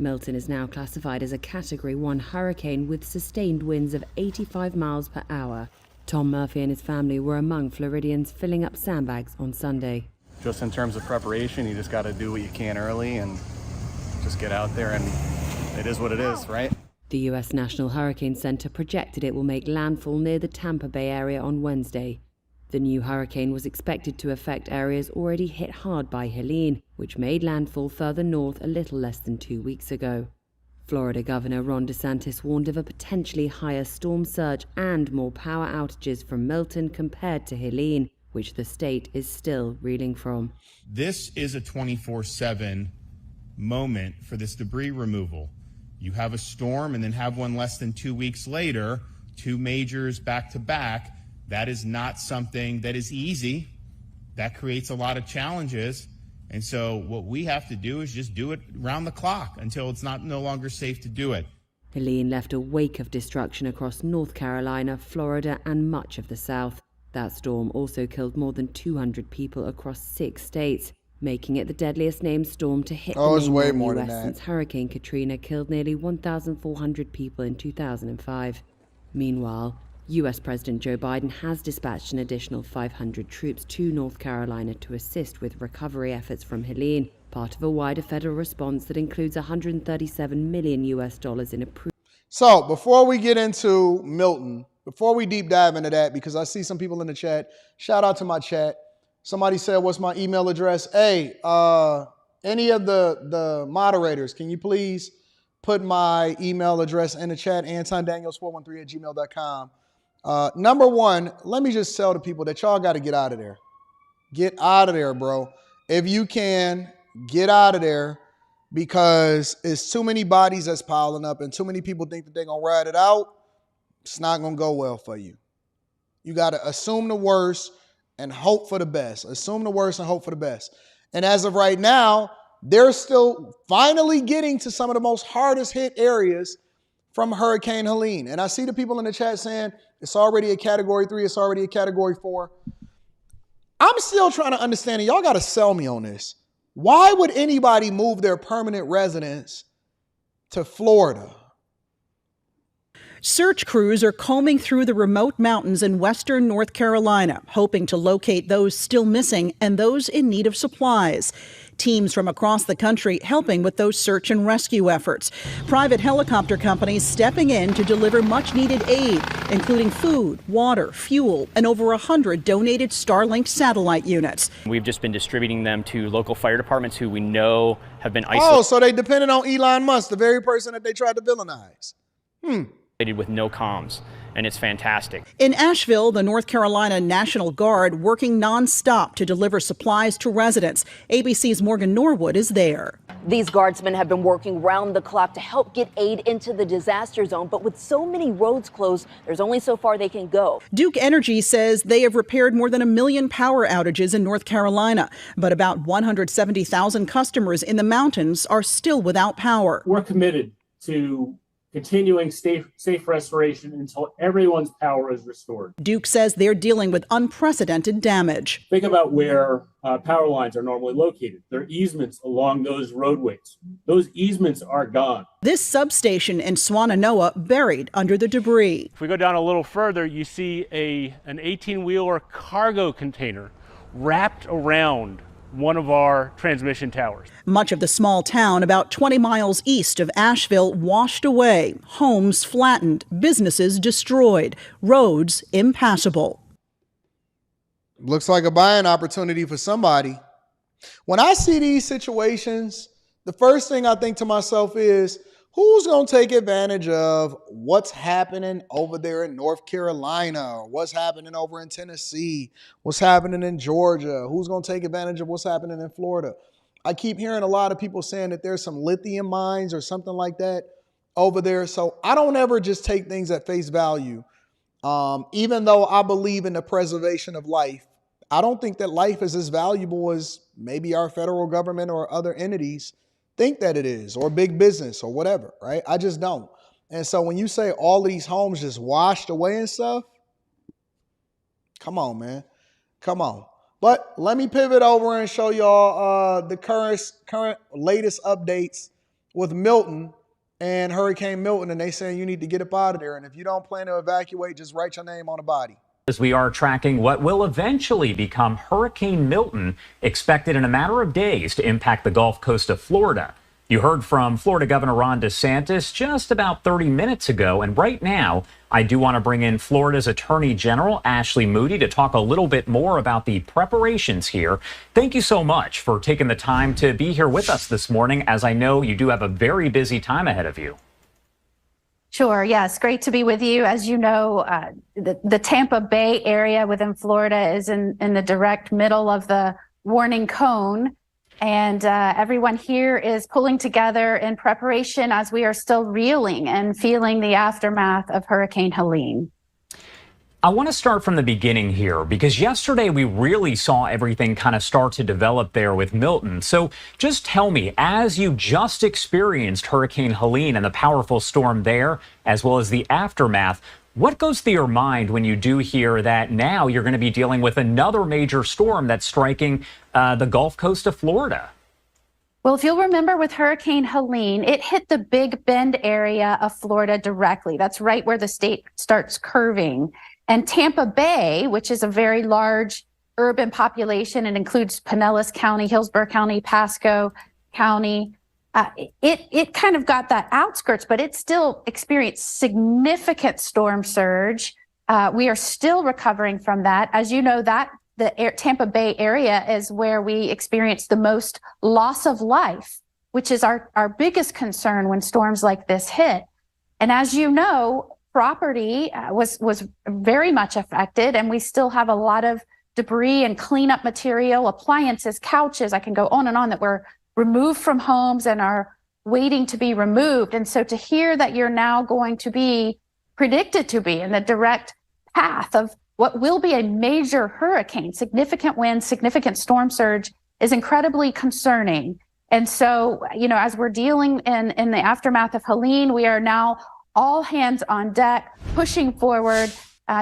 Milton is now classified as a Category 1 hurricane with sustained winds of 85 miles per hour. Tom Murphy and his family were among Floridians filling up sandbags on Sunday. Just in terms of preparation, you just got to do what you can early and just get out there, and it is what it is, right? The U.S. National Hurricane Center projected it will make landfall near the Tampa Bay area on Wednesday. The new hurricane was expected to affect areas already hit hard by Helene, which made landfall further north a little less than 2 weeks ago. Florida Governor Ron DeSantis warned of a potentially higher storm surge and more power outages from Milton compared to Helene, which the state is still reeling from. This is a 24/7 moment for this debris removal. You have a storm and then have one less than 2 weeks later, 2 majors back to back. That is not something that is easy. That creates a lot of challenges. And so what we have to do is just do it round the clock until it's no longer safe to do it. Helene left a wake of destruction across North Carolina, Florida, and much of the South. That storm also killed more than 200 people across 6 states, making it the deadliest named storm to hit the mainland U.S. since Hurricane Katrina killed nearly 1,400 people in 2005. Meanwhile, U.S. President Joe Biden has dispatched an additional 500 troops to North Carolina to assist with recovery efforts from Helene, part of a wider federal response that includes $137 million in approved. So before we get into Milton, before we deep dive into that, because I see some people in the chat, shout out to my chat. Somebody said, what's my email address? Hey, any of the moderators, can you please put my email address in the chat, antondaniels413@gmail.com. Number one, let me just tell the people that y'all got to get out of there. Get out of there, bro. If you can, get out of there, because it's too many bodies that's piling up and too many people think that they're going to ride it out. It's not going to go well for you. You got to assume the worst and hope for the best. Assume the worst and hope for the best. And as of right now, they're still finally getting to some of the most hardest hit areas from Hurricane Helene. And I see the people in the chat saying it's already a Category 3, it's already a Category 4. I'm still trying to understand, and y'all got to sell me on this. Why would anybody move their permanent residence to Florida? Search crews are combing through the remote mountains in western North Carolina, hoping to locate those still missing and those in need of supplies. Teams from across the country helping with those search and rescue efforts. Private helicopter companies stepping in to deliver much-needed aid, including food, water, fuel, and over 100 donated Starlink satellite units. We've just been distributing them to local fire departments who we know have been isolated. Oh, so they depended on Elon Musk, the very person that they tried to villainize. With no comms, and it's fantastic. In Asheville, the North Carolina National Guard working nonstop to deliver supplies to residents. ABC's Morgan Norwood is there. These guardsmen have been working round the clock to help get aid into the disaster zone, but with so many roads closed, there's only so far they can go. Duke Energy says they have repaired more than 1 million power outages in North Carolina, but about 170,000 customers in the mountains are still without power. We're committed to continuing safe restoration until everyone's power is restored. Duke says they're dealing with unprecedented damage. Think about where power lines are normally located. There are easements along those roadways. Those easements are gone. This substation in Swannanoa buried under the debris. If we go down a little further, you see an 18-wheeler cargo container wrapped around one of our transmission towers. Much of the small town, about 20 miles east of Asheville, washed away, homes flattened, businesses destroyed, roads impassable. Looks like a buying opportunity for somebody. When I see these situations, the first thing I think to myself is, who's going to take advantage of what's happening over there in North Carolina, or what's happening over in Tennessee, what's happening in Georgia? Who's going to take advantage of what's happening in Florida? I keep hearing a lot of people saying that there's some lithium mines or something like that over there. So I don't ever just take things at face value. Even though I believe in the preservation of life, I don't think that life is as valuable as maybe our federal government or other entities think that it is, or big business or whatever, right? I just don't. And so when you say all of these homes just washed away and stuff, come on, man. Come on. But let me pivot over and show y'all the current latest updates with Milton and Hurricane Milton. And they saying you need to get up out of there. And if you don't plan to evacuate, just write your name on a body. As we are tracking what will eventually become Hurricane Milton, expected in a matter of days to impact the Gulf Coast of Florida. You heard from Florida Governor Ron DeSantis just about 30 minutes ago. And right now, I do want to bring in Florida's Attorney General, Ashley Moody, to talk a little bit more about the preparations here. Thank you so much for taking the time to be here with us this morning, as I know you do have a very busy time ahead of you. Sure. Yes. Great to be with you. As you know, the Tampa Bay area within Florida is in the direct middle of the warning cone. And everyone here is pulling together in preparation as we are still reeling and feeling the aftermath of Hurricane Helene. I want to start from the beginning here, because yesterday we really saw everything kind of start to develop there with Milton. So just tell me, as you just experienced Hurricane Helene and the powerful storm there, as well as the aftermath, what goes through your mind when you do hear that now you're going to be dealing with another major storm that's striking the Gulf Coast of Florida? Well, if you'll remember with Hurricane Helene, it hit the Big Bend area of Florida directly. That's right where the state starts curving. And Tampa Bay, which is a very large urban population and includes Pinellas County, Hillsborough County, Pasco County, it kind of got that outskirts, but it still experienced significant storm surge. We are still recovering from that. As you know, the Tampa Bay area is where we experience the most loss of life, which is our biggest concern when storms like this hit. And as you know, property was very much affected, and we still have a lot of debris and cleanup material, appliances, couches, I can go on and on, that were removed from homes and are waiting to be removed. And so to hear that you're now going to be predicted to be in the direct path of what will be a major hurricane, significant winds, significant storm surge, is incredibly concerning. And so, you know, as we're dealing in the aftermath of Helene, we are now all hands on deck, pushing forward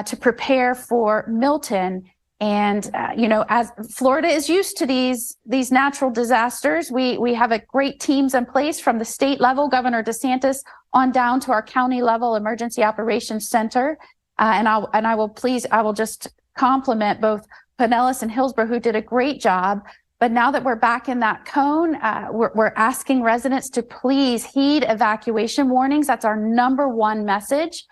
to prepare for Milton. And, you know, as Florida is used to these natural disasters, we have a great teams in place from the state level, Governor DeSantis, on down to our county level emergency operations center. And I will just compliment both Pinellas and Hillsborough, who did a great job But now that we're back in that cone, we're asking residents to please heed evacuation warnings. That's our number one message.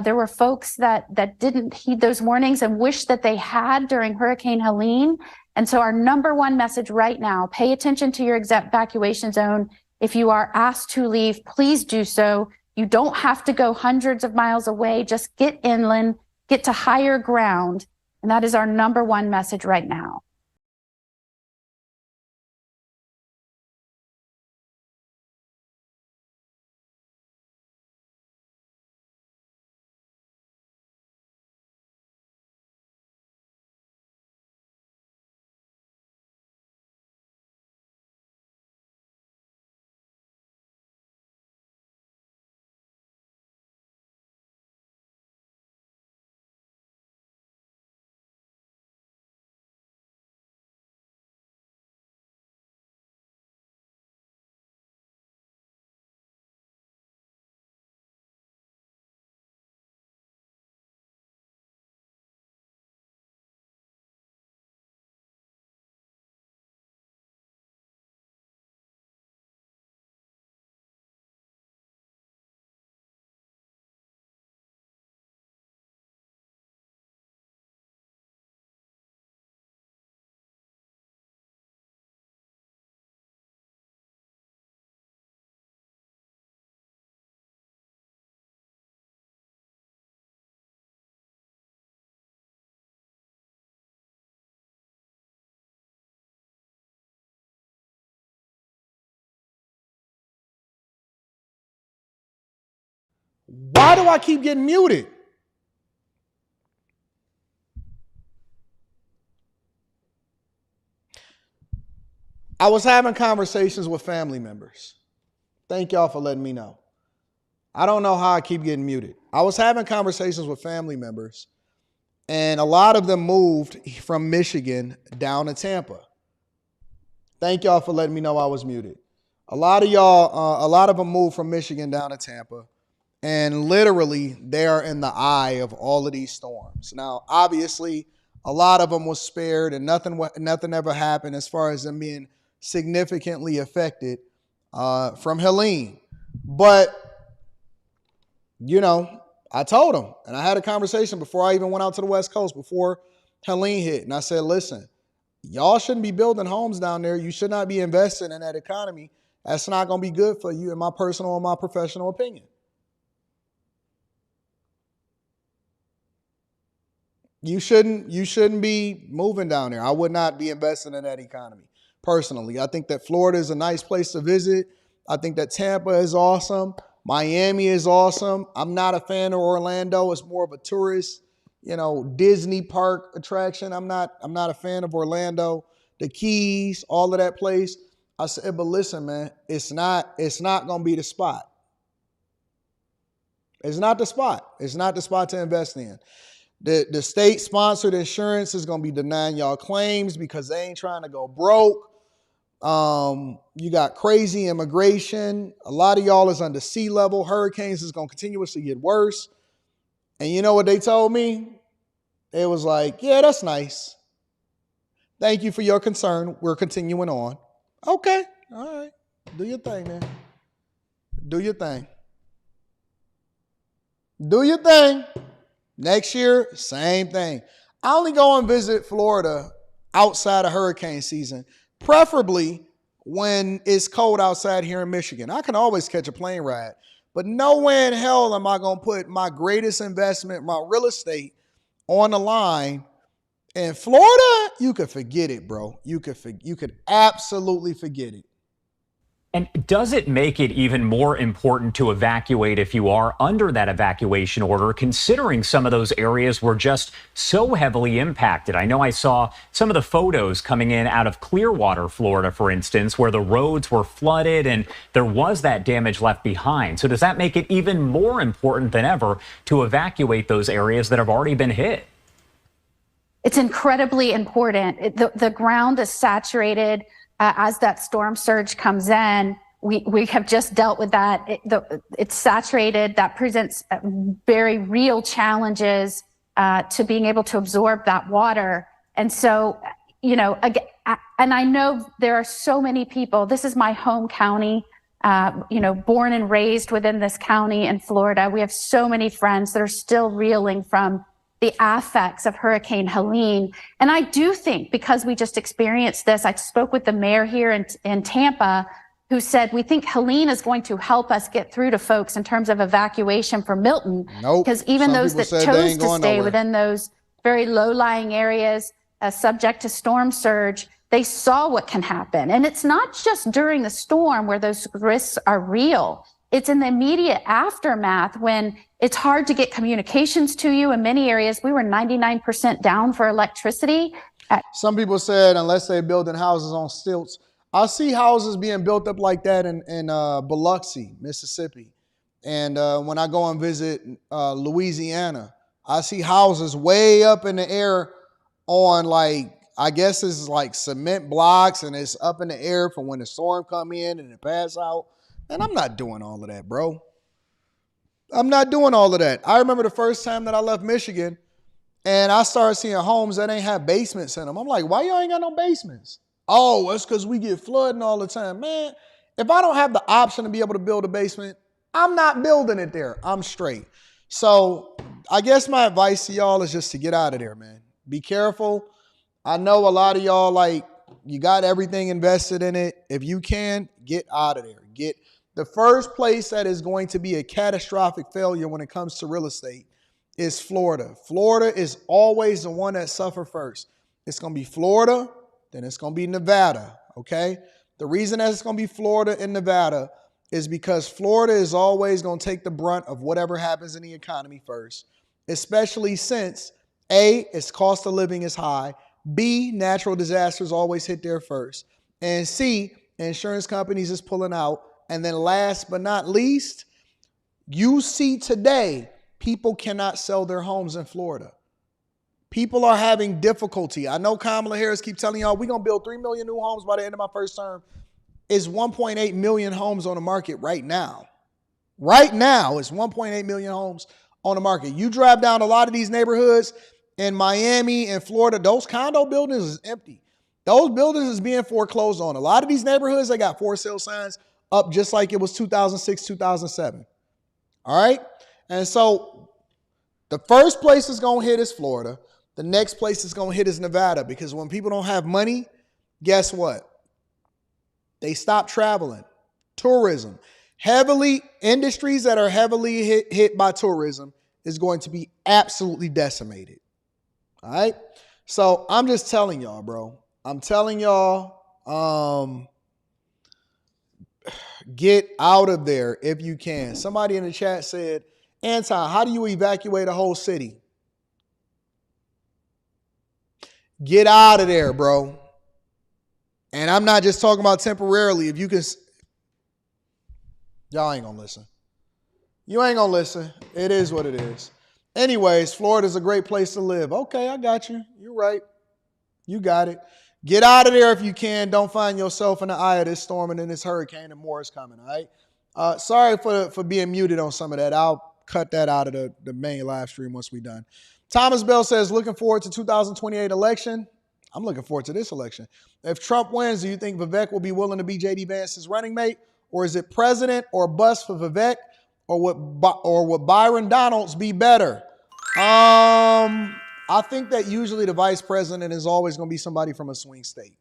There were folks that didn't heed those warnings and wish that they had during Hurricane Helene. And so our number one message right now, pay attention to your evacuation zone. If you are asked to leave, please do so. You don't have to go hundreds of miles away. Just get inland, get to higher ground. And that is our number one message right now. Why do I keep getting muted? I was having conversations with family members. Thank y'all for letting me know. I don't know how I keep getting muted. I was having conversations with family members, and a lot of them moved from Michigan down to Tampa. Thank y'all for letting me know I was muted. A lot of them moved from Michigan down to Tampa. And literally, they are in the eye of all of these storms. Now, obviously, a lot of them was spared and nothing ever happened as far as them being significantly affected from Helene. But, you know, I told them, and I had a conversation before I even went out to the West Coast, before Helene hit. And I said, listen, y'all shouldn't be building homes down there. You should not be investing in that economy. That's not going to be good for you, in my personal and my professional opinion. You shouldn't be moving down there. I would not be investing in that economy personally. I think that Florida is a nice place to visit. I think that Tampa is awesome. Miami is awesome. I'm not a fan of Orlando. It's more of a tourist, Disney park attraction. I'm not a fan of Orlando. The Keys, all of that place. I said, but listen, man, it's not going to be the spot. It's not the spot. It's not the spot to invest in. The state-sponsored insurance is going to be denying y'all claims because they ain't trying to go broke. You got crazy immigration. A lot of y'all is under sea level. Hurricanes is going to continuously get worse. And you know what they told me? It was like, yeah, that's nice. Thank you for your concern. We're continuing on. Okay. All right. Do your thing, man. Do your thing. Do your thing. Next year, same thing. I only go and visit Florida outside of hurricane season, preferably when it's cold outside here in Michigan. I can always catch a plane ride, but nowhere in hell am I going to put my greatest investment, my real estate, on the line. In Florida, you could forget it, bro. You could absolutely forget it. And does it make it even more important to evacuate if you are under that evacuation order, considering some of those areas were just so heavily impacted? I know I saw some of the photos coming in out of Clearwater, Florida, for instance, where the roads were flooded and there was that damage left behind. So does that make it even more important than ever to evacuate those areas that have already been hit? It's incredibly important. The ground is saturated. As that storm surge comes in, we have just dealt with that. It's saturated. That presents very real challenges to being able to absorb that water. And so, again, and I know there are so many people. This is my home county, born and raised within this county in Florida. We have so many friends that are still reeling from the affects of Hurricane Helene. And I do think, because we just experienced this, I spoke with the mayor here in Tampa, who said, we think Helene is going to help us get through to folks in terms of evacuation for Milton. Nope. Because even Some those people that said they chose ain't to going stay nowhere. within those very low-lying areas, subject to storm surge, they saw what can happen. And it's not just during the storm where those risks are real. It's in the immediate aftermath when it's hard to get communications to you. In many areas, we were 99% down for electricity. Some people said unless they're building houses on stilts. I see houses being built up like that in Biloxi, Mississippi. And when I go and visit Louisiana, I see houses way up in the air on, like, I guess it's like cement blocks, and it's up in the air for when the storm come in and it pass out. And I'm not doing all of that, bro. I'm not doing all of that. I remember the first time that I left Michigan and I started seeing homes that ain't have basements in them. I'm like, why y'all ain't got no basements? Oh, it's because we get flooding all the time. Man, if I don't have the option to be able to build a basement, I'm not building it there. I'm straight. So I guess my advice to y'all is just to get out of there, man. Be careful. I know a lot of y'all, like, you got everything invested in it. If you can, get out of there. Get the first place that is going to be a catastrophic failure when it comes to real estate is Florida. Florida is always the one that suffers first. It's going to be Florida, then it's going to be Nevada, okay? The reason that it's going to be Florida and Nevada is because Florida is always going to take the brunt of whatever happens in the economy first, especially since A, its cost of living is high, B, natural disasters always hit there first, and C, insurance companies is pulling out. And then last but not least, you see today, people cannot sell their homes in Florida. People are having difficulty. I know Kamala Harris keep telling y'all, we're going to build 3 million new homes by the end of my first term. It's 1.8 million homes on the market right now. Right now, it's 1.8 million homes on the market. You drive down a lot of these neighborhoods in Miami and Florida, those condo buildings is empty. Those buildings is being foreclosed on. A lot of these neighborhoods, they got for sale signs up just like it was 2006, 2007. All right? And so the first place it's going to hit is Florida. The next place it's going to hit is Nevada, because when people don't have money, guess what? They stop traveling. Tourism. Industries that are heavily hit by tourism is going to be absolutely decimated. All right? So I'm just telling y'all, bro. I'm telling y'all, get out of there if you can. Somebody in the chat said, Anton, how do you evacuate a whole city? Get out of there, bro. And I'm not just talking about temporarily. If you can, y'all ain't gonna listen. You ain't gonna listen. It is what it is. Anyways, Florida's a great place to live. Okay, I got you. You're right. You got it. Get out of there if you can. Don't find yourself in the eye of this storm and then this hurricane and more is coming, all right? Sorry for being muted on some of that. I'll cut that out of the main live stream once we're done. Thomas Bell says, looking forward to 2028 election. I'm looking forward to this election. If Trump wins, do you think Vivek will be willing to be J.D. Vance's running mate? Or is it president or bust for Vivek? Or would Byron Donalds be better? I think that usually the vice president is always going to be somebody from a swing state.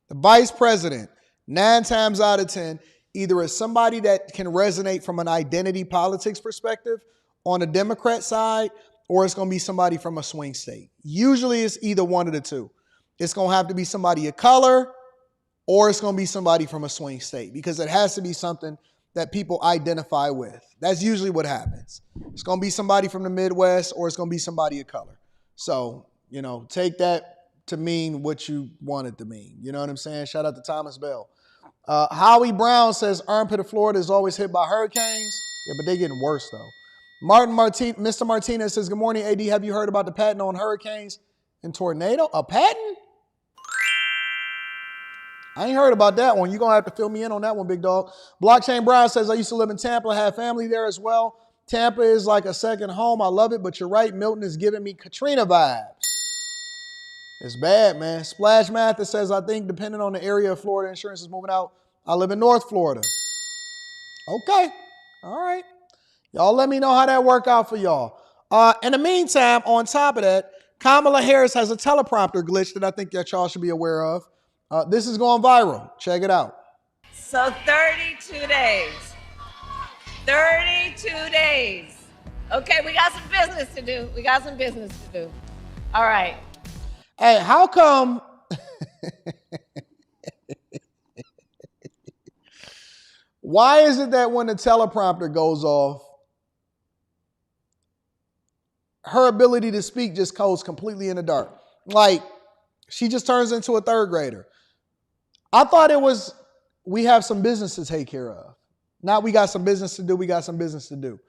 The vice president, 9 times out of 10, either is somebody that can resonate from an identity politics perspective on the Democrat side, or it's going to be somebody from a swing state. Usually it's either one of the two. It's going to have to be somebody of color, or it's going to be somebody from a swing state, because it has to be something that people identify with. That's usually what happens. It's going to be somebody from the Midwest, or it's going to be somebody of color. So, take that to mean what you want it to mean. You know what I'm saying? Shout out to Thomas Bell. Howie Brown says armpit of Florida is always hit by hurricanes. Yeah, but they're getting worse, though. Mr. Martinez says, good morning, AD. Have you heard about the patent on hurricanes and tornado? A patent? I ain't heard about that one. You're going to have to fill me in on that one, big dog. Blockchain Brian says, I used to live in Tampa. I have family there as well. Tampa is like a second home. I love it, but you're right. Milton is giving me Katrina vibes. It's bad, man. Splash Math, it says, I think depending on the area of Florida, insurance is moving out. I live in North Florida. Okay. All right. Y'all let me know how that work out for y'all. In the meantime, on top of that, Kamala Harris has a teleprompter glitch that I think that y'all should be aware of. This is going viral. Check it out. So 32 days. 32 days. Okay, we got some business to do. We got some business to do. All right. Hey, how come? Why is it that when the teleprompter goes off, her ability to speak just goes completely in the dark? Like, she just turns into a third grader. I thought it was, we have some business to take care of. Not we got some business to do, we got some business to do.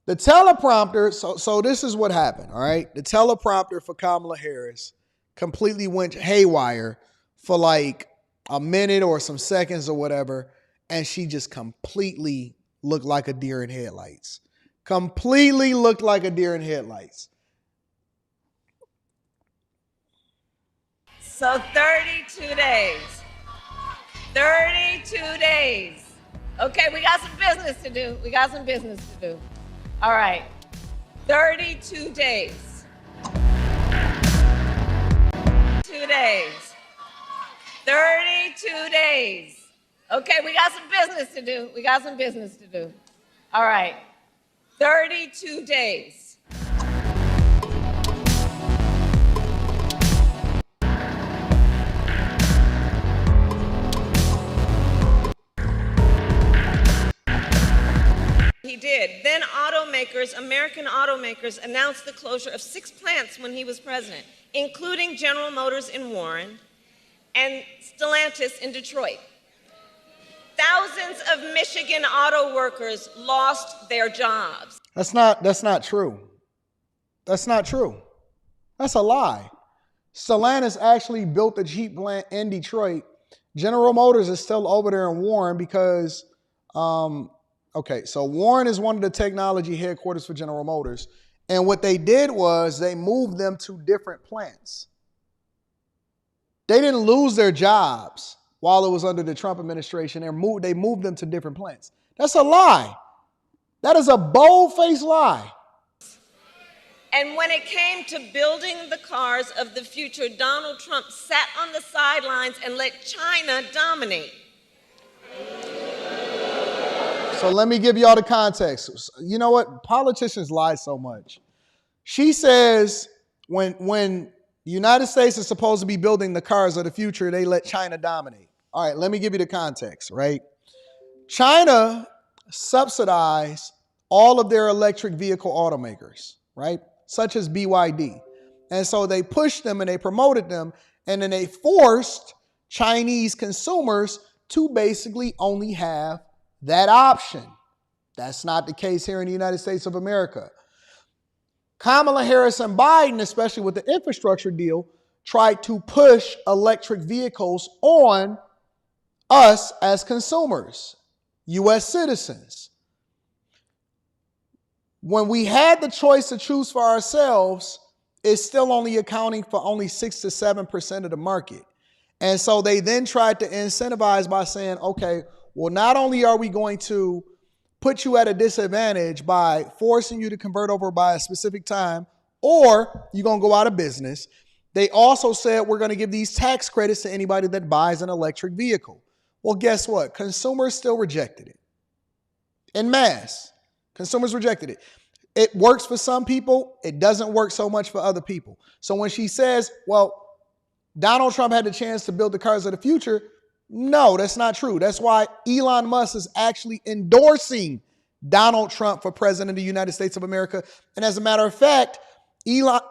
The teleprompter, so this is what happened, all right? The teleprompter for Kamala Harris completely went haywire for like a minute or some seconds or whatever, and she just completely looked like a deer in headlights. Completely looked like a deer in headlights. So 32 days. 32 days. Okay, we got some business to do. We got some business to do. All right. 32 days. 2 days. 32 days. Okay, we got some business to do. We got some business to do. All right. 32 days. He did. Then American automakers announced the closure of 6 plants when he was president, including General Motors in Warren and Stellantis in Detroit. Thousands of Michigan auto workers lost their jobs. That's not true. That's not true. That's a lie. Stellantis actually built the Jeep plant in Detroit. General Motors is still over there in Warren because, okay, so Warren is one of the technology headquarters for General Motors. And what they did was they moved them to different plants. They didn't lose their jobs while it was under the Trump administration. They moved them to different plants. That's a lie. That is a bold-faced lie. And when it came to building the cars of the future, Donald Trump sat on the sidelines and let China dominate. So let me give y'all the context. You know what? Politicians lie so much. She says when the United States is supposed to be building the cars of the future, they let China dominate. All right, let me give you the context, right? China subsidized all of their electric vehicle automakers, right? Such as BYD. And so they pushed them and they promoted them, and then they forced Chinese consumers to basically only have that option. That's not the case here in the United States of America. Kamala Harris and Biden, especially with the infrastructure deal, tried to push electric vehicles on us as consumers, U.S. citizens. When we had the choice to choose for ourselves, it's still only accounting for only 6 to 7% of the market. And so they then tried to incentivize by saying, okay, well, not only are we going to put you at a disadvantage by forcing you to convert over by a specific time, or you're going to go out of business, they also said we're going to give these tax credits to anybody that buys an electric vehicle. Well, guess what? Consumers still rejected it. En masse. Consumers rejected it. It works for some people. It doesn't work so much for other people. So when she says, well, Donald Trump had the chance to build the cars of the future, no, that's not true. That's why Elon Musk is actually endorsing Donald Trump for president of the United States of America. And as a matter of fact,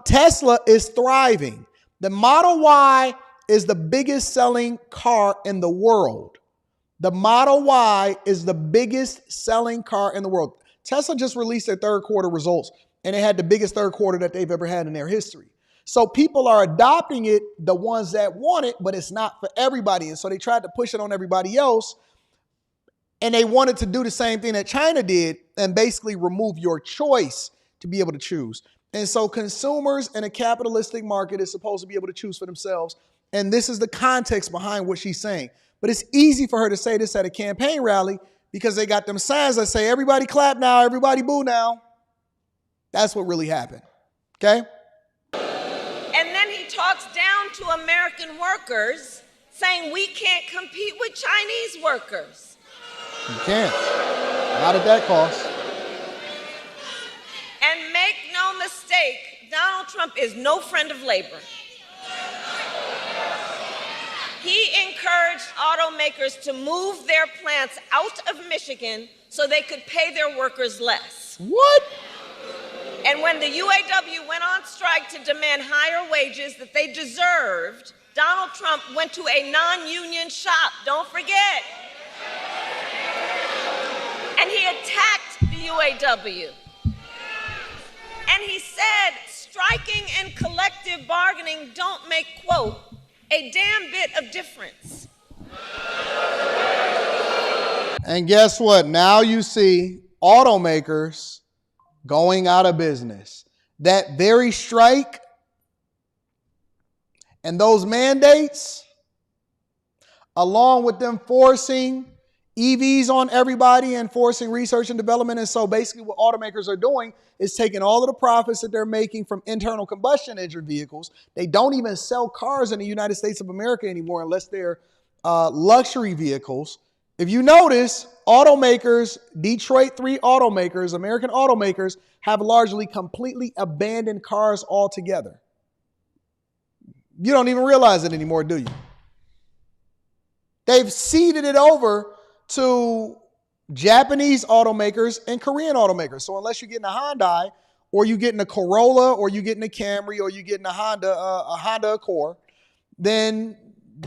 Tesla is thriving. The Model Y is the biggest selling car in the world. The Model Y is the biggest selling car in the world. Tesla just released their third quarter results, and they had the biggest third quarter that they've ever had in their history. So people are adopting it, the ones that want it, but it's not for everybody. And so they tried to push it on everybody else. And they wanted to do the same thing that China did and basically remove your choice to be able to choose. And so consumers in a capitalistic market is supposed to be able to choose for themselves. And this is the context behind what she's saying. But it's easy for her to say this at a campaign rally because they got them signs that say, everybody clap now, everybody boo now. That's what really happened. Okay? And then he talks down to American workers, saying we can't compete with Chinese workers. You can't. How did that cost? And make no mistake, Donald Trump is no friend of labor. He encouraged automakers to move their plants out of Michigan so they could pay their workers less. What? And when the UAW went on strike to demand higher wages that they deserved, Donald Trump went to a non-union shop, don't forget. And he attacked the UAW. And he said, striking and collective bargaining don't make, quote, a damn bit of difference. And guess what? Now you see automakers going out of business. That very strike and those mandates, along with them forcing EVs on everybody and forcing research and development. And so basically what automakers are doing is taking all of the profits that they're making from internal combustion engine vehicles. They don't even sell cars in the United States of America anymore unless they're luxury vehicles. If you notice, automakers, Detroit 3 automakers, American automakers, have largely completely abandoned cars altogether. You don't even realize it anymore, do you? They've ceded it over to Japanese automakers and Korean automakers. So unless you're getting a Hyundai, or you're getting a Corolla, or you're getting a Camry, or you're getting a Honda Accord, then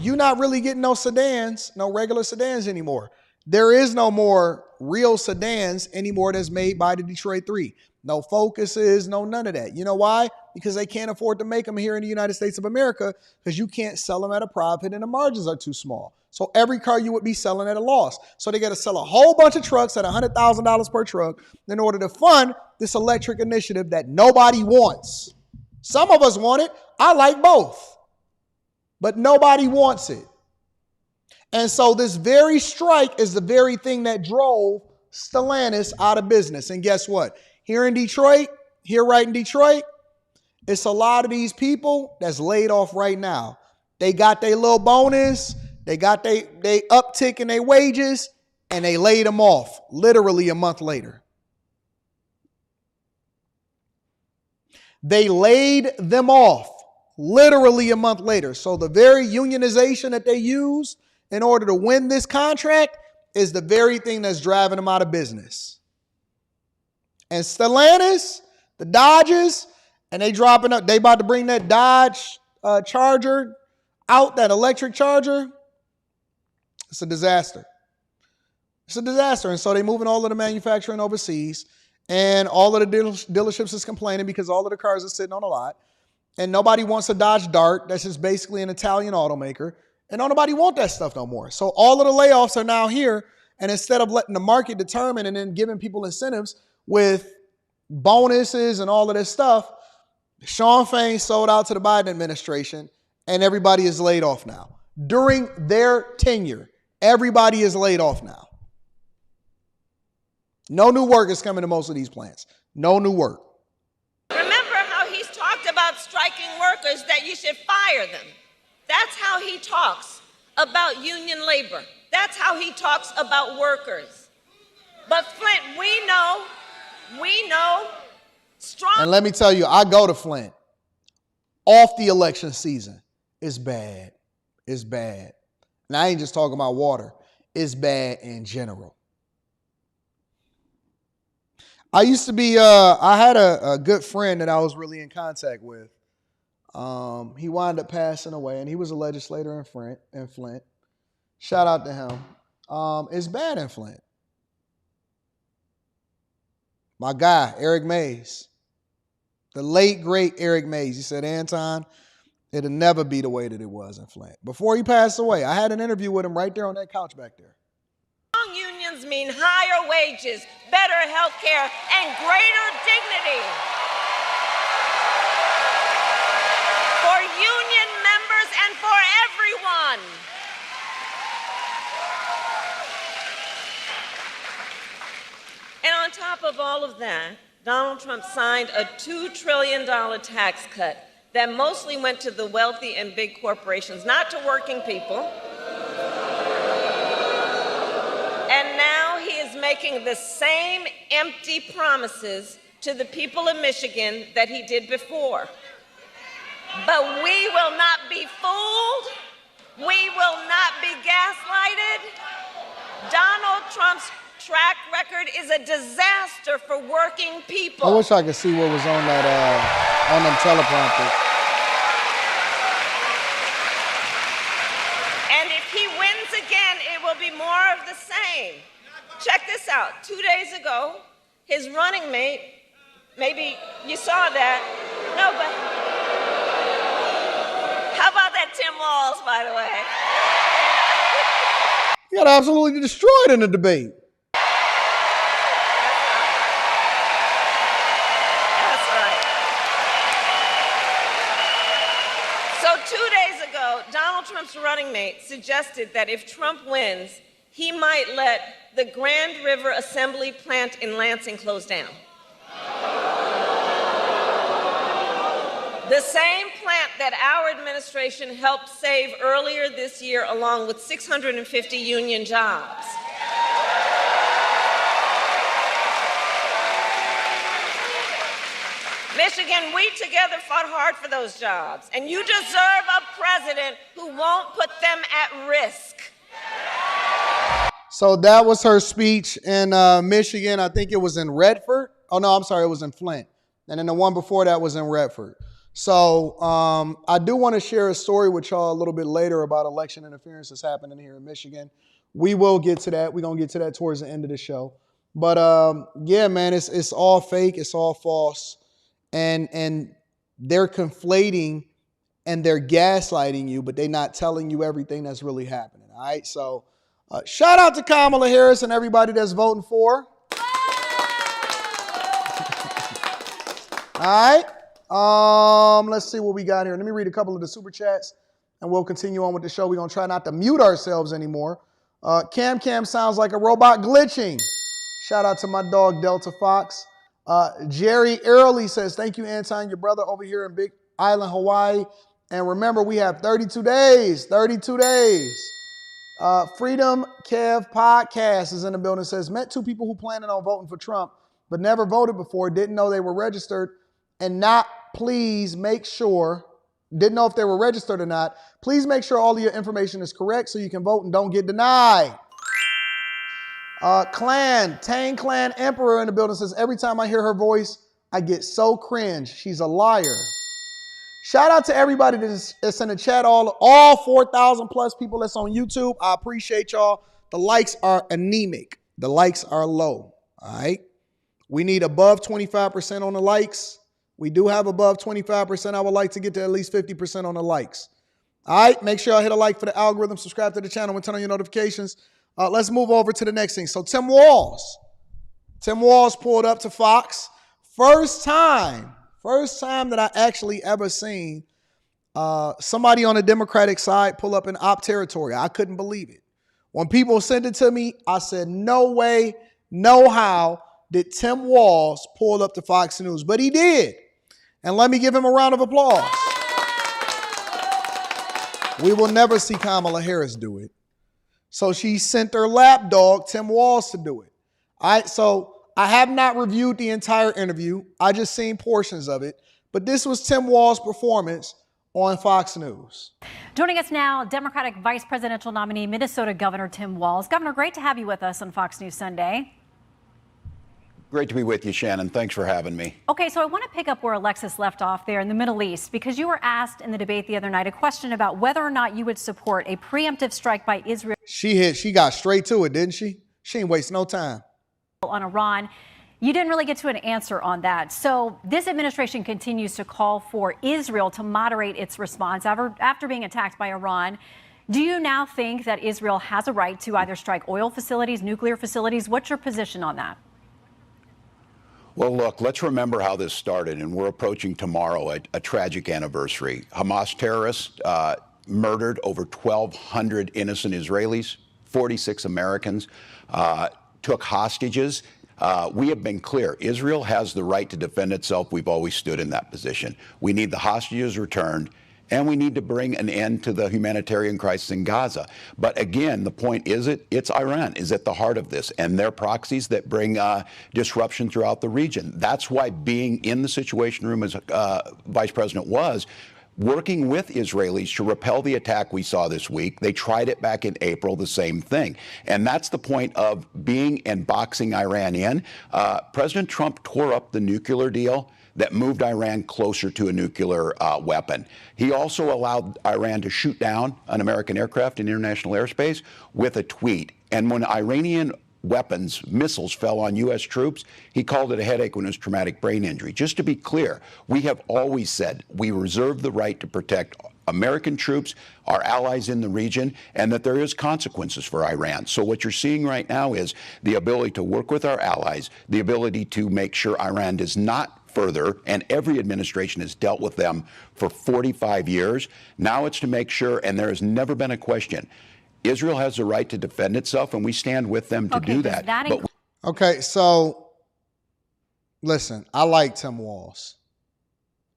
you're not really getting no sedans, no regular sedans anymore. There is no more real sedans anymore that's made by the Detroit 3. No Focuses, no none of that. You know why? Because they can't afford to make them here in the United States of America because you can't sell them at a profit and the margins are too small. So every car you would be selling at a loss. So they got to sell a whole bunch of trucks at $100,000 per truck in order to fund this electric initiative that nobody wants. Some of us want it. I like both. But nobody wants it. And so this very strike is the very thing that drove Stellantis out of business. And guess what? Here in Detroit, it's a lot of these people that's laid off right now. They got their little bonus, they got they uptick in their wages, and they laid them off literally a month later. They laid them off literally a month later. So the very unionization that they use in order to win this contract is the very thing that's driving them out of business. And Stellantis, the Dodges, and they dropping up. They about to bring that Dodge Charger out, that electric Charger. It's a disaster. It's a disaster. And so they're moving all of the manufacturing overseas. And all of the dealerships is complaining because all of the cars are sitting on a lot. And nobody wants a Dodge Dart. That's just basically an Italian automaker. And don't nobody want that stuff no more. So all of the layoffs are now here. And instead of letting the market determine and then giving people incentives with bonuses and all of this stuff, Sean Fain sold out to the Biden administration and everybody is laid off now. During their tenure, everybody is laid off now. No new work is coming to most of these plants. No new work. Remember how he's talked about striking workers, that you should fire them. That's how he talks about union labor. That's how he talks about workers. But Flint, we know, strong. And let me tell you, I go to Flint off the election season. It's bad. It's bad. And I ain't just talking about water. It's bad in general. I used to be, I had a good friend that I was really in contact with. He wound up passing away, and he was a legislator in Flint. Shout out to him. It's bad in Flint. My guy, Eric Mays, the late, great Eric Mays. He said, Anton, it'll never be the way that it was in Flint. Before he passed away, I had an interview with him right there on that couch back there. Strong unions mean higher wages, better health care, and greater dignity. None. And on top of all of that, Donald Trump signed a $2 trillion tax cut that mostly went to the wealthy and big corporations, not to working people. And now he is making the same empty promises to the people of Michigan that he did before. But we will not be fooled. We will not be gaslighted. Donald Trump's track record is a disaster for working people. I wish I could see what was on that on them teleprompters. And if he wins again, it will be more of the same. Check this out. 2 days ago, his running mate, maybe you saw that. No, but how about that Tim Walz, by the way? He got absolutely destroyed in the debate. That's right. So 2 days ago, Donald Trump's running mate suggested that if Trump wins, he might let the Grand River Assembly plant in Lansing close down. The same plant that our administration helped save earlier this year, along with 650 union jobs. Michigan, we together fought hard for those jobs, and you deserve a president who won't put them at risk. So that was her speech in Michigan. I think it was in Redford. Oh, no, I'm sorry. It was in Flint. And then the one before that was in Redford. So I do want to share a story with y'all a little bit later about election interference that's happening here in Michigan. We will get to that. We're going to get to that towards the end of the show. But yeah, man, it's all fake. It's all false. And they're conflating and they're gaslighting you, but they're not telling you everything that's really happening. All right. So shout out to Kamala Harris and everybody that's voting for. All right. Let's see what we got here. Let me read a couple of the super chats and we'll continue on with the show. We're going to try not to mute ourselves anymore. Cam sounds like a robot glitching. Shout out to my dog, Delta Fox. Jerry Early says, thank you, Anton, your brother over here in Big Island, Hawaii. And remember, we have 32 days, 32 days. Freedom Kev Podcast is in the building. Says, met two people who planning on voting for Trump, but never voted before, didn't know they were registered. And please make sure, didn't know if they were registered or not. Please make sure all of your information is correct so you can vote and don't get denied. Tang Clan Emperor in the building says, every time I hear her voice, I get so cringe. She's a liar. Shout out to everybody that's in the chat, all 4,000 plus people that's on YouTube. I appreciate y'all. The likes are anemic. The likes are low. All right. We need above 25% on the likes. We do have above 25%. I would like to get to at least 50% on the likes. All right. Make sure y'all hit a like for the algorithm, subscribe to the channel, and turn on your notifications. Let's move over to the next thing. So Tim Walz pulled up to Fox. First time that I actually ever seen somebody on the Democratic side pull up in op territory. I couldn't believe it. When people sent it to me, I said, no way, no how did Tim Walz pull up to Fox News. But he did. And let me give him a round of applause. We will never see Kamala Harris do it. So she sent her lapdog, Tim Walz, to do it. All right, so I have not reviewed the entire interview. I just seen portions of it. But this was Tim Walz's performance on Fox News. Joining us now, Democratic Vice Presidential nominee, Minnesota Governor Tim Walz. Governor, great to have you with us on Fox News Sunday. Great to be with you, Shannon. Thanks for having me. Okay, so I want to pick up where Alexis left off there in the Middle East, because you were asked in the debate the other night a question about whether or not you would support a preemptive strike by Israel. She got straight to it, didn't she? She ain't waste no time. On Iran. You didn't really get to an answer on that. So this administration continues to call for Israel to moderate its response after being attacked by Iran. Do you now think that Israel has a right to either strike oil facilities, nuclear facilities? What's your position on that? Well, look, let's remember how this started, and we're approaching tomorrow a tragic anniversary. Hamas terrorists murdered over 1,200 innocent Israelis, 46 Americans, took hostages. We have been clear. Israel has the right to defend itself. We've always stood in that position. We need the hostages returned, and we need to bring an end to the humanitarian crisis in Gaza. But again, the point is it's Iran is at the heart of this, and their proxies that bring disruption throughout the region. That's why being in the Situation Room as Vice President was, working with Israelis to repel the attack we saw this week. They tried it back in April, the same thing. And that's the point of being and boxing Iran in. President Trump tore up the nuclear deal that moved Iran closer to a nuclear weapon. He also allowed Iran to shoot down an American aircraft in international airspace with a tweet. And when Iranian missiles fell on U.S. troops, he called it a headache when it was traumatic brain injury. Just to be clear, we have always said we reserve the right to protect American troops, our allies in the region, and that there is consequences for Iran. So what you're seeing right now is the ability to work with our allies, the ability to make sure Iran does not further, and every administration has dealt with them for 45 years. Now it's to make sure, and there has never been a question, Israel has the right to defend itself, and we stand with them to do that. Okay, so listen, I like Tim Walz.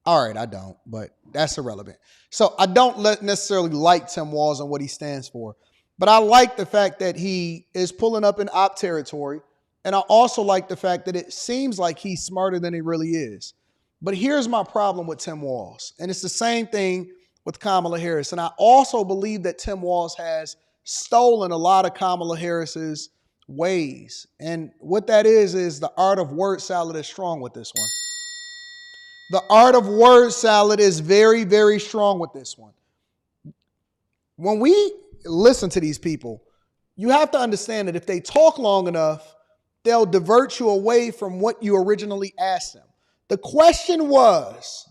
All right, I don't, but that's irrelevant. So I don't necessarily like Tim Walz and what he stands for, but I like the fact that he is pulling up in op territory, and I also like the fact that it seems like he's smarter than he really is. But here's my problem with Tim Walz, and it's the same thing with Kamala Harris, and I also believe that Tim Walz has stolen a lot of Kamala Harris's ways. And what that is the art of word salad is strong with this one. The art of word salad is very, very strong with this one. When we listen to these people, you have to understand that if they talk long enough, they'll divert you away from what you originally asked them. The question was,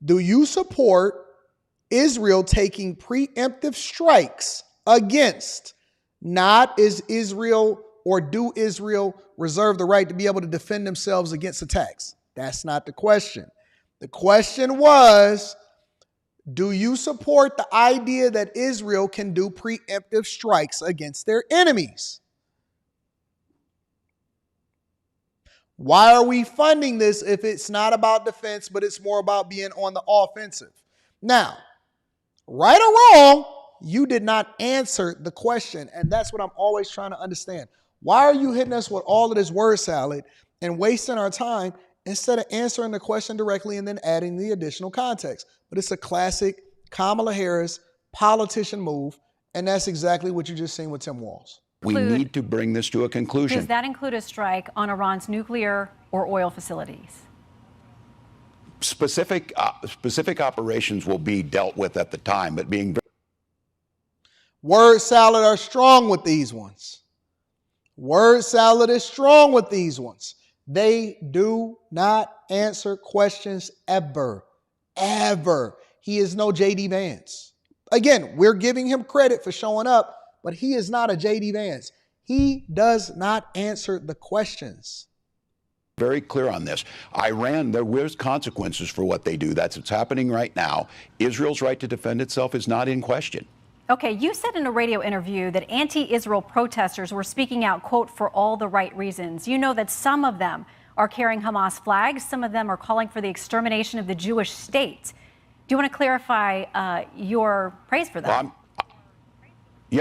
do you support Israel taking preemptive strikes against, not is Israel or do Israel reserve the right to be able to defend themselves against attacks? That's not the question. The question was, do you support the idea that Israel can do preemptive strikes against their enemies? Why are we funding this if it's not about defense, but it's more about being on the offensive? Now, right or wrong, you did not answer the question, and that's what I'm always trying to understand. Why are you hitting us with all of this word salad and wasting our time instead of answering the question directly and then adding the additional context? But it's a classic Kamala Harris politician move, and that's exactly what you just seen with Tim Walz. We need to bring this to a conclusion. Does that include a strike on Iran's nuclear or oil facilities? Specific operations will be dealt with at the time, but being word salad are strong with these ones. Word salad is strong with these ones. They do not answer questions ever, ever. He is no J.D. Vance. Again, we're giving him credit for showing up, but he is not a J.D. Vance. He does not answer the questions. Very clear on this. Iran, there was consequences for what they do. That's what's happening right now. Israel's right to defend itself is not in question. Okay, you said in a radio interview that anti-Israel protesters were speaking out, quote, for all the right reasons. You know that some of them are carrying Hamas flags. Some of them are calling for the extermination of the Jewish state. Do you want to clarify your praise for that? Well,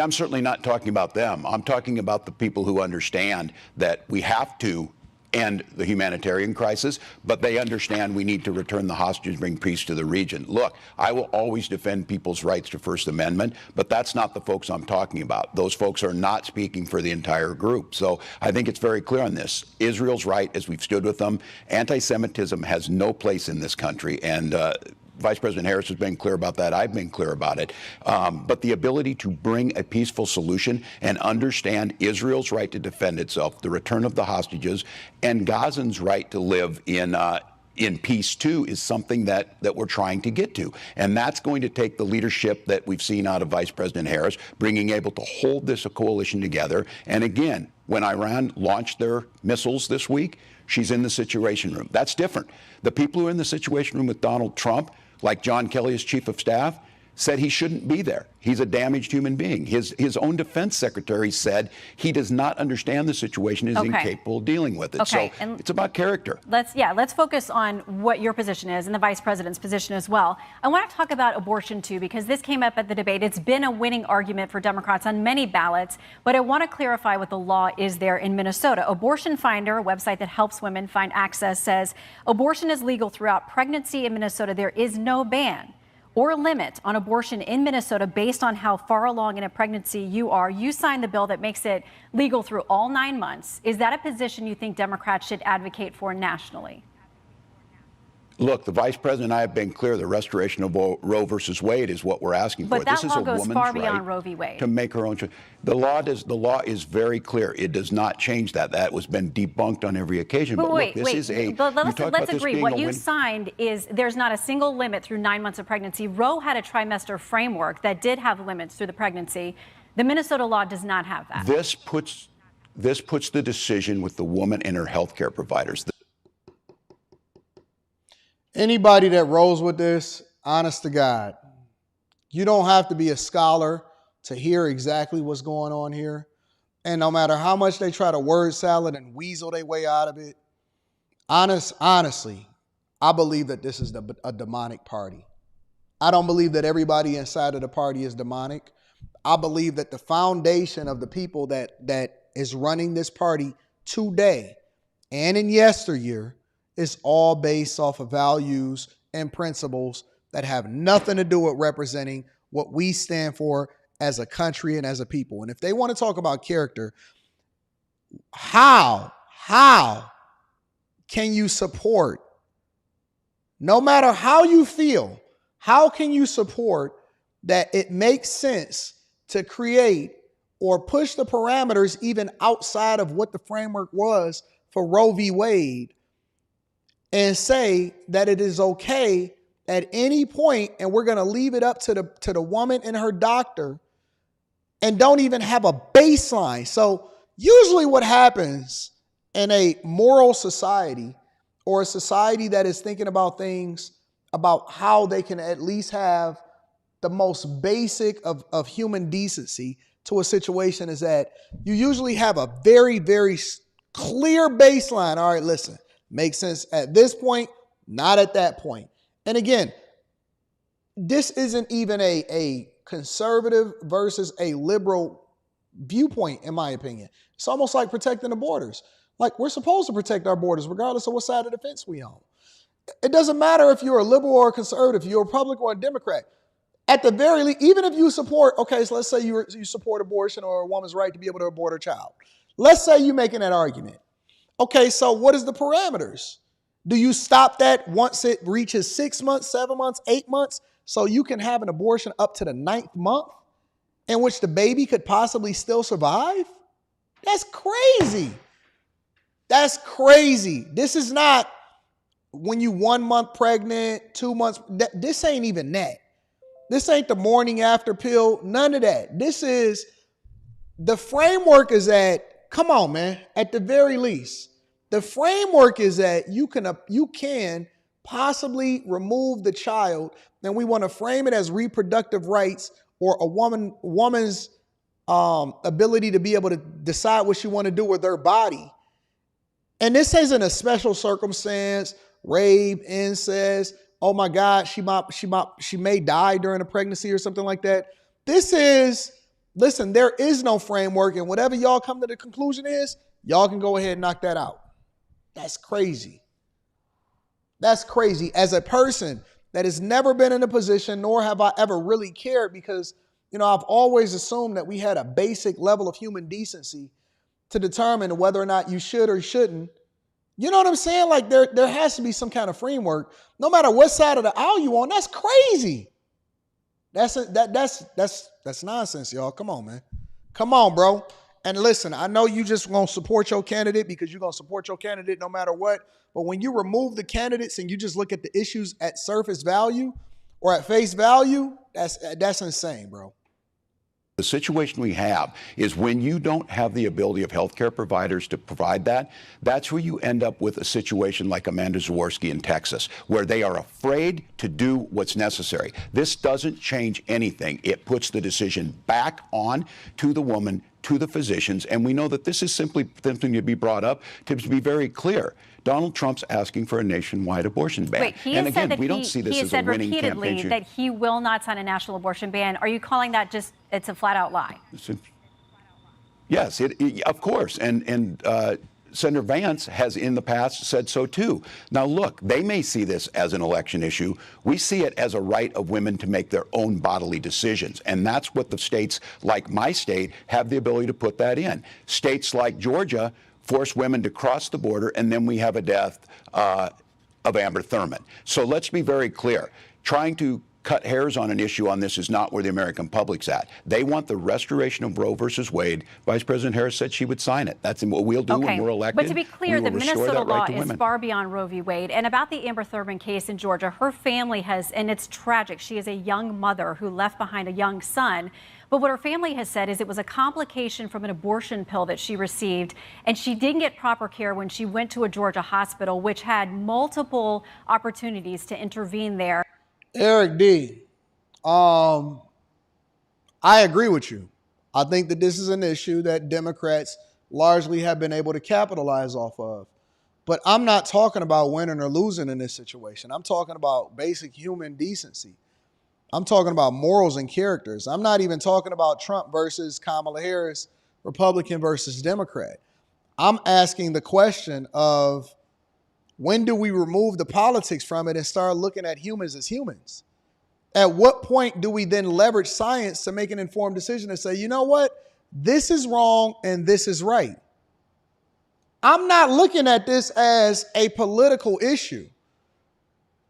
I'm certainly not talking about them. I'm talking about the people who understand that we have to end the humanitarian crisis, but they understand we need to return the hostages, bring peace to the region. Look, I will always defend people's rights to First Amendment, but that's not the folks I'm talking about. Those folks are not speaking for the entire group. So I think it's very clear on this. Israel's right, as we've stood with them. Anti-Semitism has no place in this country, and Vice President Harris has been clear about that. I've been clear about it. But the ability to bring a peaceful solution and understand Israel's right to defend itself, the return of the hostages, and Gazans' right to live in peace too is something that we're trying to get to. And that's going to take the leadership that we've seen out of Vice President Harris, being able to hold this coalition together. And again, when Iran launched their missiles this week, she's in the Situation Room. That's different. The people who are in the Situation Room with Donald Trump like John Kelly, as chief of staff, said he shouldn't be there. He's a damaged human being. His own defense secretary said he does not understand the situation, is incapable of dealing with it. Okay. So And it's about character. Let's focus on what your position is and the vice president's position as well. I want to talk about abortion too, because this came up at the debate. It's been a winning argument for Democrats on many ballots, but I want to clarify what the law is there in Minnesota. Abortion Finder, a website that helps women find access, says abortion is legal throughout pregnancy in Minnesota. There is no ban or limit on abortion in Minnesota based on how far along in a pregnancy you are. You signed the bill that makes it legal through all 9 months. Is that a position you think Democrats should advocate for nationally? Look, the vice president and I have been clear. The restoration of Roe versus Wade is what we're asking for. But that This is law a goes woman's far beyond right Roe v. Wade. to make her own choice. The law is very clear. It does not change that. That was been debunked on every occasion. But But wait, look, this is a. but you talk about let's this agree. being What a you win- signed is there's not a single limit through 9 months of pregnancy. Roe had a trimester framework that did have limits through the pregnancy. The Minnesota law does not have that. This puts the decision with the woman and her health care providers. Anybody that rolls with this, honest to God, you don't have to be a scholar to hear exactly what's going on here. And no matter how much they try to word salad and weasel their way out of it, honestly, I believe that this is a demonic party. I don't believe that everybody inside of the party is demonic. I believe that the foundation of the people that is running this party today and in yesteryear is all based off of values and principles that have nothing to do with representing what we stand for as a country and as a people. And if they want to talk about character, how can you support, no matter how you feel, how can you support that it makes sense to create or push the parameters even outside of what the framework was for Roe v. Wade and say that it is okay at any point, and we're going to leave it up to the woman and her doctor, and don't even have a baseline? So usually what happens in a moral society, or a society that is thinking about things about how they can at least have the most basic of human decency to a situation, is that you usually have a very, very clear baseline. All right, listen, makes sense at this point, not at that point. And again, this isn't even a conservative versus a liberal viewpoint, in my opinion. It's almost like protecting the borders. Like, we're supposed to protect our borders regardless of what side of the fence we on. It doesn't matter if you're a liberal or a conservative, you're a Republican or a Democrat. At the very least, even if you support, okay, so let's say you support abortion or a woman's right to be able to abort her child. Let's say you're making that argument. Okay, so what is the parameters? Do you stop that once it reaches 6 months, 7 months, 8 months, so you can have an abortion up to the 9th month in which the baby could possibly still survive? That's crazy. That's crazy. This is not when you 1 month pregnant, 2 months. This ain't even that. This ain't the morning after pill. None of that. This is, the framework is that, come on, man, at the very least, the framework is that you can possibly remove the child, and we want to frame it as reproductive rights, or a woman's ability to be able to decide what she want to do with her body. And this isn't a special circumstance, rape, incest. Oh my God, she may die during a pregnancy or something like that. This is, listen, there is no framework, and whatever y'all come to the conclusion is, y'all can go ahead and knock that out. That's crazy. That's crazy. As a person that has never been in a position, nor have I ever really cared, because, you know, I've always assumed that we had a basic level of human decency to determine whether or not you should or shouldn't. You know what I'm saying? Like, there has to be some kind of framework, no matter what side of the aisle you on. That's crazy. That's nonsense, y'all. Come on, man. Come on, bro. And listen, I know you just gonna support your candidate because you're gonna support your candidate no matter what. But when you remove the candidates and you just look at the issues at surface value or at face value, that's insane, bro. The situation we have is when you don't have the ability of healthcare providers to provide that, that's where you end up with a situation like Amanda Zaworski in Texas, where they are afraid to do what's necessary. This doesn't change anything. It puts the decision back on to the woman, to the physicians, and we know that this is simply something to be brought up to be very clear. Donald Trump's asking for a nationwide abortion ban. Wait, he and has again, said that we don't see this he has as a said winning repeatedly campaign. that he will not sign a national abortion ban. Are you calling that just, it's a flat out lie? Yes, of course. And Senator Vance has in the past said so too. Now look, they may see this as an election issue. We see it as a right of women to make their own bodily decisions. And that's what the states like my state have the ability to put that in. States like Georgia force women to cross the border, and then we have a death of Amber Thurman. So let's be very clear. Trying to cut hairs on an issue on this is not where the American public's at. They want the restoration of Roe versus Wade. Vice President Harris said she would sign it. That's what we'll do when we're elected. But to be clear, the Minnesota law is women. far beyond Roe v. Wade. And about the Amber Thurman case in Georgia, her family has, and it's tragic, she is a young mother who left behind a young son. But what her family has said is it was a complication from an abortion pill that she received, and she didn't get proper care when she went to a Georgia hospital, which had multiple opportunities to intervene there. Eric D., I agree with you. I think that this is an issue that Democrats largely have been able to capitalize off of. But I'm not talking about winning or losing in this situation. I'm talking about basic human decency. I'm talking about morals and characters. I'm not even talking about Trump versus Kamala Harris, Republican versus Democrat. I'm asking the question of when do we remove the politics from it and start looking at humans as humans? At what point do we then leverage science to make an informed decision and say, you know what? This is wrong and this is right. I'm not looking at this as a political issue.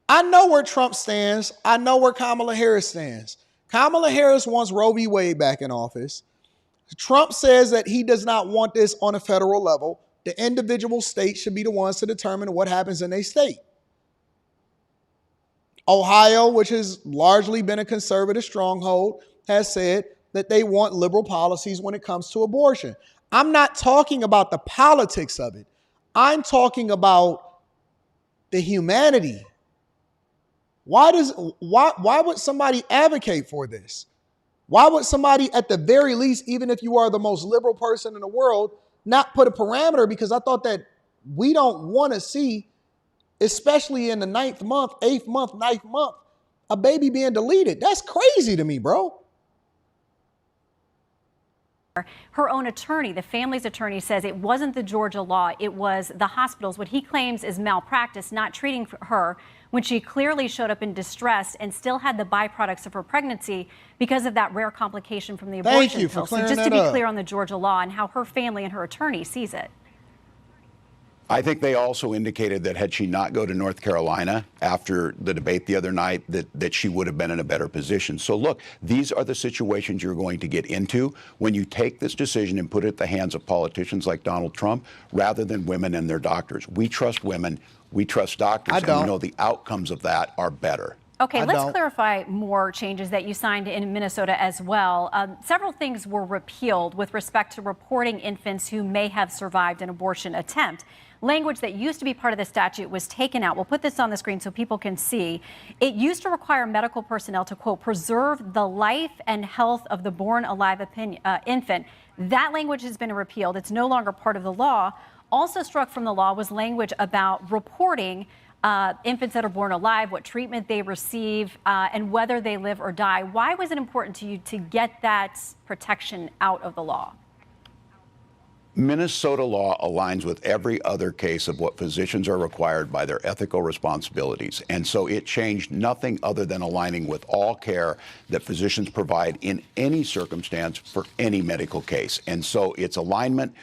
I know where Trump stands. I know where Kamala Harris stands. Kamala Harris wants Roe v. Wade back in office. Trump says that he does not want this on a federal level. The individual states should be the ones to determine what happens in their state. Ohio, which has largely been a conservative stronghold, has said that they want liberal policies when it comes to abortion. I'm not talking about the politics of it. I'm talking about the humanity. Why would somebody advocate for this? Why would somebody, at the very least, even if you are the most liberal person in the world, not put a parameter? Because I thought that we don't want to see, especially in the 9th month, 8th month, 9th month, a baby being deleted. That's crazy to me, bro. Her own attorney, the family's attorney, says it wasn't the Georgia law, it was the hospitals, what he claims is malpractice, not treating her when she clearly showed up in distress and still had the byproducts of her pregnancy because of that rare complication from the abortion Thank you for pill. So clearing just to that be up. clear on the Georgia law and how her family and her attorney sees it. I think they also indicated that had she not go to North Carolina after the debate the other night, that she would have been in a better position. So look, these are the situations you're going to get into when you take this decision and put it in the hands of politicians like Donald Trump rather than women and their doctors. We trust women, we trust doctors, and we know the outcomes of that are better. Okay, let's clarify more changes that you signed in Minnesota as well. Several things were repealed with respect to reporting infants who may have survived an abortion attempt. Language that used to be part of the statute was taken out. We'll put this on the screen so people can see. It used to require medical personnel to, quote, preserve the life and health of the born alive infant. That language has been repealed. It's no longer part of the law. Also struck from the law was language about reporting infants that are born alive, what treatment they receive, and whether they live or die. Why was it important to you to get that protection out of the law? Minnesota law aligns with every other case of what physicians are required by their ethical responsibilities. And so it changed nothing other than aligning with all care that physicians provide in any circumstance for any medical case. And so it's alignment,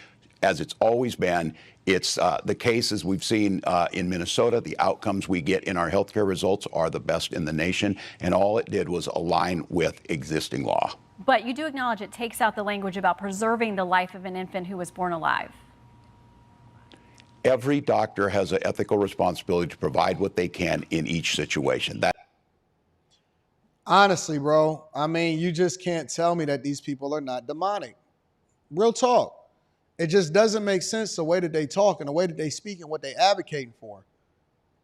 as it's always been. It's the cases we've seen in Minnesota, the outcomes we get in our healthcare results are the best in the nation. And all it did was align with existing law. But you do acknowledge it takes out the language about preserving the life of an infant who was born alive. Every doctor has an ethical responsibility to provide what they can in each situation. Honestly, bro, I mean, you just can't tell me that these people are not demonic. Real talk. It just doesn't make sense the way that they talk and the way that they speak and what they advocating for.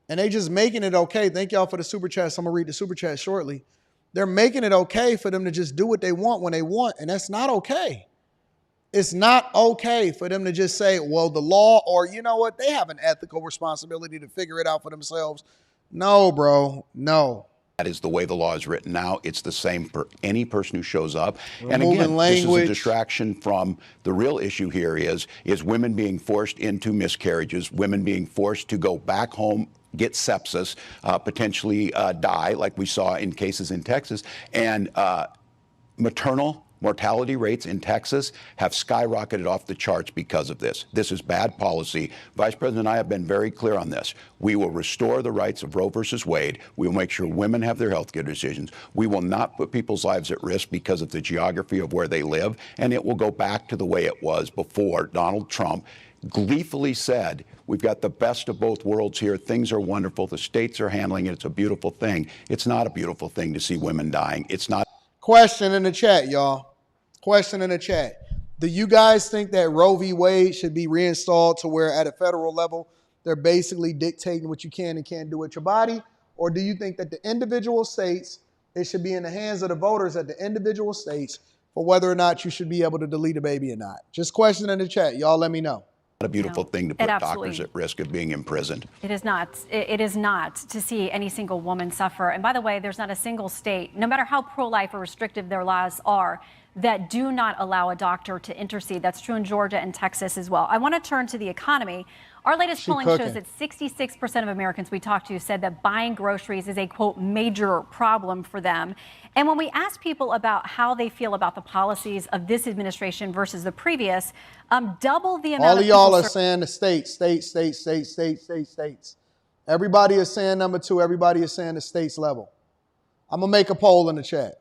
And they just making it okay. Thank y'all for the super chats. I'm going to read the super chat shortly. They're making it okay for them to just do what they want when they want, and that's not okay. It's not okay for them to just say, well, the law, or you know what, they have an ethical responsibility to figure it out for themselves. No, bro, no. That is the way the law is written now. It's the same for any person who shows up. And Removing again, this is language. a distraction from the real issue here is women being forced into miscarriages, women being forced to go back home, get sepsis, potentially die, like we saw in cases in Texas, and maternal mortality rates in Texas have skyrocketed off the charts because of this. This is bad policy. Vice President and I have been very clear on this. We will restore the rights of Roe versus Wade. We will make sure women have their health care decisions. We will not put people's lives at risk because of the geography of where they live, and it will go back to the way it was before Donald Trump gleefully said, we've got the best of both worlds here. Things are wonderful. The states are handling it. It's a beautiful thing. It's not a beautiful thing to see women dying. It's not. Question in the chat, y'all. Question in the chat. Do you guys think that Roe v. Wade should be reinstalled to where at a federal level, they're basically dictating what you can and can't do with your body? Or do you think that the individual states, it should be in the hands of the voters at the individual states for whether or not you should be able to delete a baby or not? Just question in the chat. Y'all let me know. A beautiful thing to put doctors at risk of being imprisoned. It is not. It is not to see any single woman suffer. And by the way, there's not a single state, no matter how pro-life or restrictive their laws are, that do not allow a doctor to intercede. That's true in Georgia and Texas as well. I want to turn to the economy. Our latest polling shows that 66% of Americans we talked to said that buying groceries is a, quote, major problem for them. And when we ask people about how they feel about the policies of this administration versus the previous, double the amount all of y'all are saying the states. Everybody is saying number two. Everybody is saying the states level. I'm going to make a poll in the chat.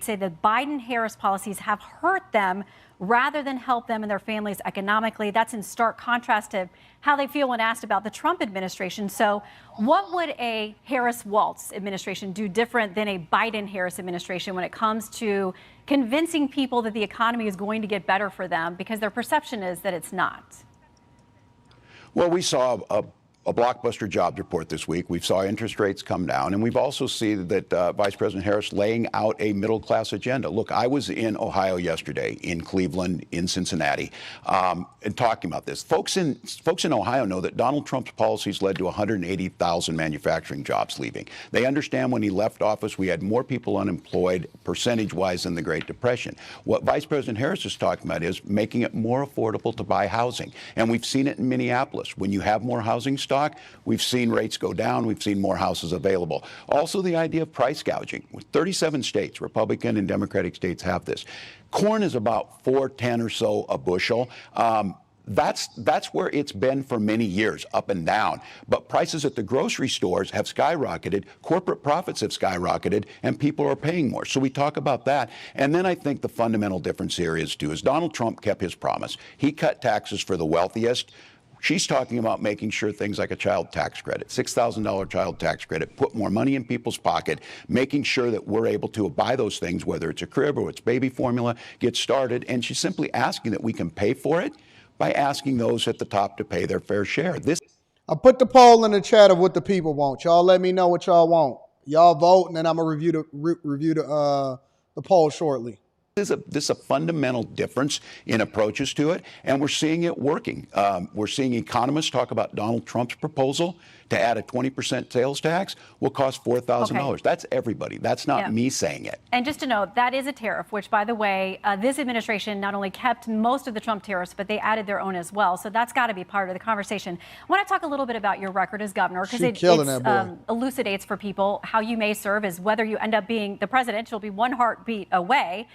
Say that Biden-Harris policies have hurt them rather than help them and their families economically. That's in stark contrast to how they feel when asked about the Trump administration. So what would a Harris-Walz administration do different than a Biden-Harris administration when it comes to convincing people that the economy is going to get better for them because their perception is that it's not? Well, we saw a blockbuster jobs report this week. We saw interest rates come down, and we've also seen that Vice President Harris laying out a middle-class agenda. Look, I was in Ohio yesterday, in Cleveland, in Cincinnati, and talking about this. Folks in Ohio know that Donald Trump's policies led to 180,000 manufacturing jobs leaving. They understand when he left office, we had more people unemployed percentage-wise than the Great Depression. What Vice President Harris is talking about is making it more affordable to buy housing, and we've seen it in Minneapolis. When you have more housing stock, we've seen rates go down. We've seen more houses available. Also, the idea of price gouging. 37 states, Republican and Democratic states, have this. Corn is about $4.10 or so a bushel. That's where it's been for many years, up and down. But prices at the grocery stores have skyrocketed, corporate profits have skyrocketed, and people are paying more. So we talk about that. And then I think the fundamental difference here is Donald Trump kept his promise. He cut taxes for the wealthiest. She's talking about making sure things like a child tax credit, $6,000 child tax credit, put more money in people's pocket, making sure that we're able to buy those things, whether it's a crib or it's baby formula, get started. And she's simply asking that we can pay for it by asking those at the top to pay their fair share. I put the poll in the chat of what the people want. Y'all let me know what y'all want. Y'all vote, and then I'm going to review the poll shortly. This is a fundamental difference in approaches to it, and we're seeing it working. We're seeing economists talk about Donald Trump's proposal to add a 20% sales tax will cost $4,000. Okay. That's everybody. That's not me saying it. And just to note, that is a tariff, which, by the way, this administration not only kept most of the Trump tariffs, but they added their own as well. So that's got to be part of the conversation. I want to talk a little bit about your record as governor, because it elucidates for people how you may serve as whether you end up being the president. You'll be one heartbeat away.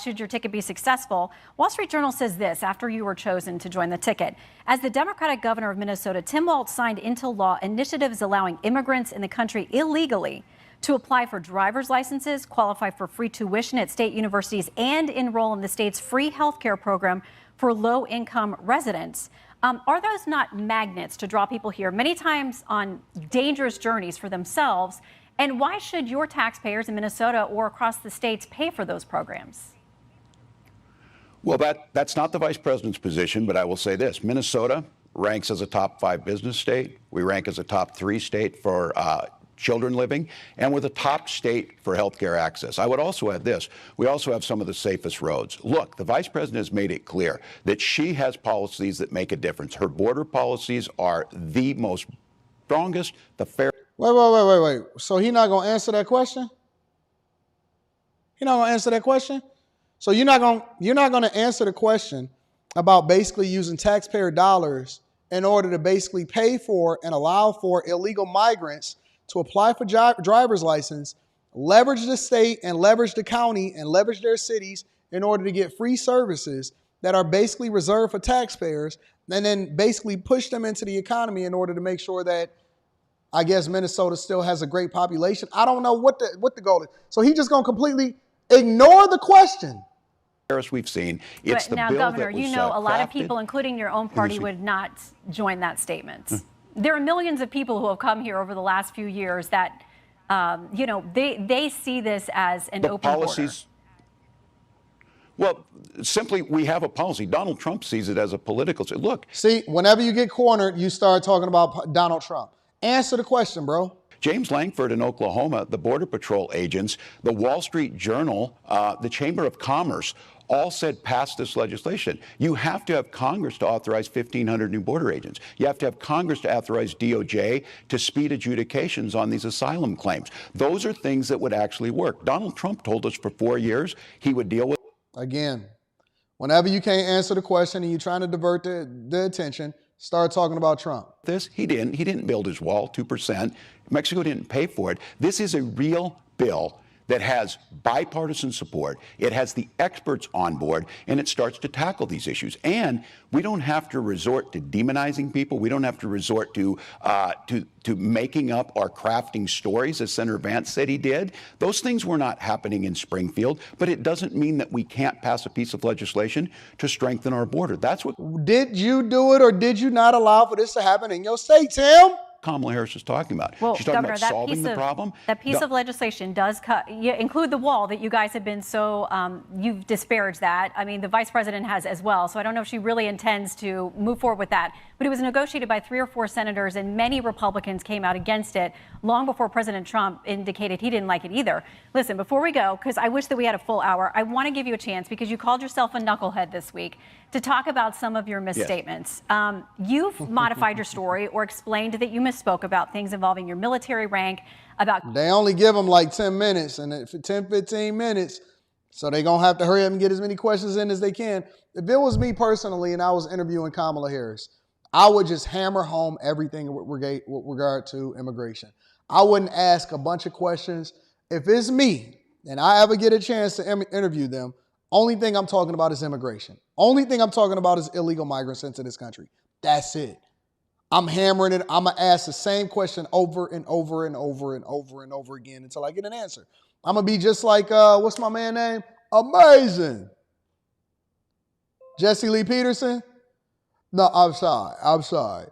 Should your ticket be successful. Wall Street Journal says this after you were chosen to join the ticket. As the Democratic governor of Minnesota, Tim Walz signed into law initiatives allowing immigrants in the country illegally to apply for driver's licenses, qualify for free tuition at state universities, and enroll in the state's free health care program for low-income residents. Are those not magnets to draw people here, many times on dangerous journeys for themselves And why should your taxpayers in Minnesota or across the states pay for those programs? Well, that's not the vice president's position, but I will say this. Minnesota ranks as a top 5 business state. We rank as a top 3 state for children living, and we're the top state for healthcare access. I would also add this. We also have some of the safest roads. Look, the vice president has made it clear that she has policies that make a difference. Her border policies are the most strongest, the fair. Wait. So he's not going to answer that question? He's not going to answer that question? So you're not going to answer the question about basically using taxpayer dollars in order to basically pay for and allow for illegal migrants to apply for driver's license, leverage the state and leverage the county and leverage their cities in order to get free services that are basically reserved for taxpayers, and then basically push them into the economy in order to make sure that, I guess, Minnesota still has a great population. I don't know what the goal is. So he's just going to completely ignore the question. We've seen. It's but now, Governor, you know, a lot of people, including your own party, would not join that statement. There are millions of people who have come here over the last few years that, they see this as an open policies. Border. Well, simply, we have a policy. Donald Trump sees it as a political. Look. See, whenever you get cornered, you start talking about Donald Trump. Answer the question, bro. James Langford in Oklahoma, the Border Patrol agents, the Wall Street Journal, the Chamber of Commerce, all said pass this legislation. You have to have Congress to authorize 1,500 new border agents. You have to have Congress to authorize DOJ to speed adjudications on these asylum claims. Those are things that would actually work. Donald Trump told us for 4 years he would deal with. Again, whenever you can't answer the question and you're trying to divert the attention, start talking about Trump. He didn't build his wall, 2%. Mexico didn't pay for it. This is a real bill that has bipartisan support. It has the experts on board, and it starts to tackle these issues. And we don't have to resort to demonizing people. We don't have to resort to making up or crafting stories, as Senator Vance said he did. Those things were not happening in Springfield, but it doesn't mean that we can't pass a piece of legislation to strengthen our border. That's what. Did you do it or did you not allow for this to happen in your state, Tim? Kamala Harris is talking about. Well, She's talking Governor, about solving the problem. That piece of legislation does include the wall that you guys have been so, you've disparaged that. I mean, the vice president has as well. So I don't know if she really intends to move forward with that. But it was negotiated by 3 or 4 senators, and many Republicans came out against it long before President Trump indicated he didn't like it either. Listen, before we go, because I wish that we had a full hour, I want to give you a chance, because you called yourself a knucklehead this week, to talk about some of your misstatements. Yes. You've modified your story or explained that you misspoke about things involving your military rank, about... They only give them like 10 minutes, and for 10, 15 minutes, so they're going to have to hurry up and get as many questions in as they can. If it was me personally and I was interviewing Kamala Harris, I would just hammer home everything with regard to immigration. I wouldn't ask a bunch of questions. If it's me and I ever get a chance to interview them, only thing I'm talking about is immigration. Only thing I'm talking about is illegal migrants into this country. That's it. I'm hammering it. I'm going to ask the same question over and over and over and over and over again until I get an answer. I'm going to be just like, what's my man's name? Amazing. Jesse Lee Peterson? No, I'm sorry.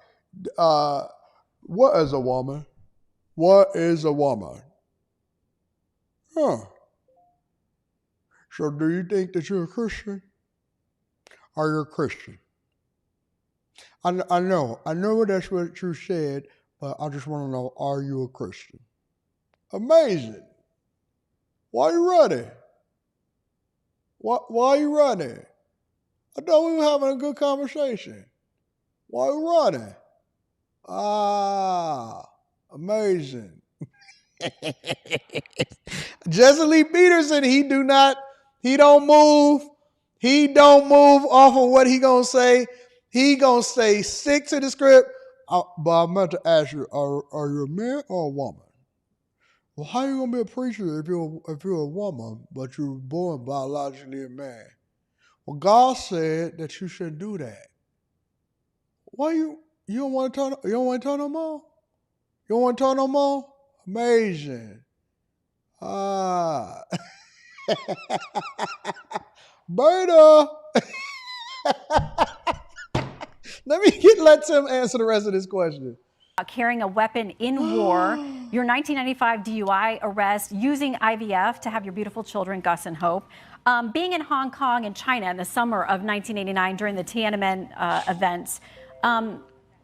What is a woman? What is a woman? Huh. So do you think that you're a Christian? Are you a Christian? I know that's what you said, but I just want to know, are you a Christian? Amazing. Why are you running? Why are you running? I thought we were having a good conversation. Why are you running? Amazing. Jesse Lee Peterson, he don't move off of what he gonna say. He gonna stay stick to the script. But I meant to ask you, are you a man or a woman? Well, how you gonna be a preacher if you're a woman, but you were born biologically a man? Well, God said that you shouldn't do that. Why you don't want to talk? You don't want to talk no more? You don't want to talk no more? Amazing. Berta. Let Tim answer the rest of this question. Carrying a weapon in war. your 1995 DUI arrest, using IVF to have your beautiful children, Gus and Hope, being in Hong Kong and China in the summer of 1989 during the Tiananmen events.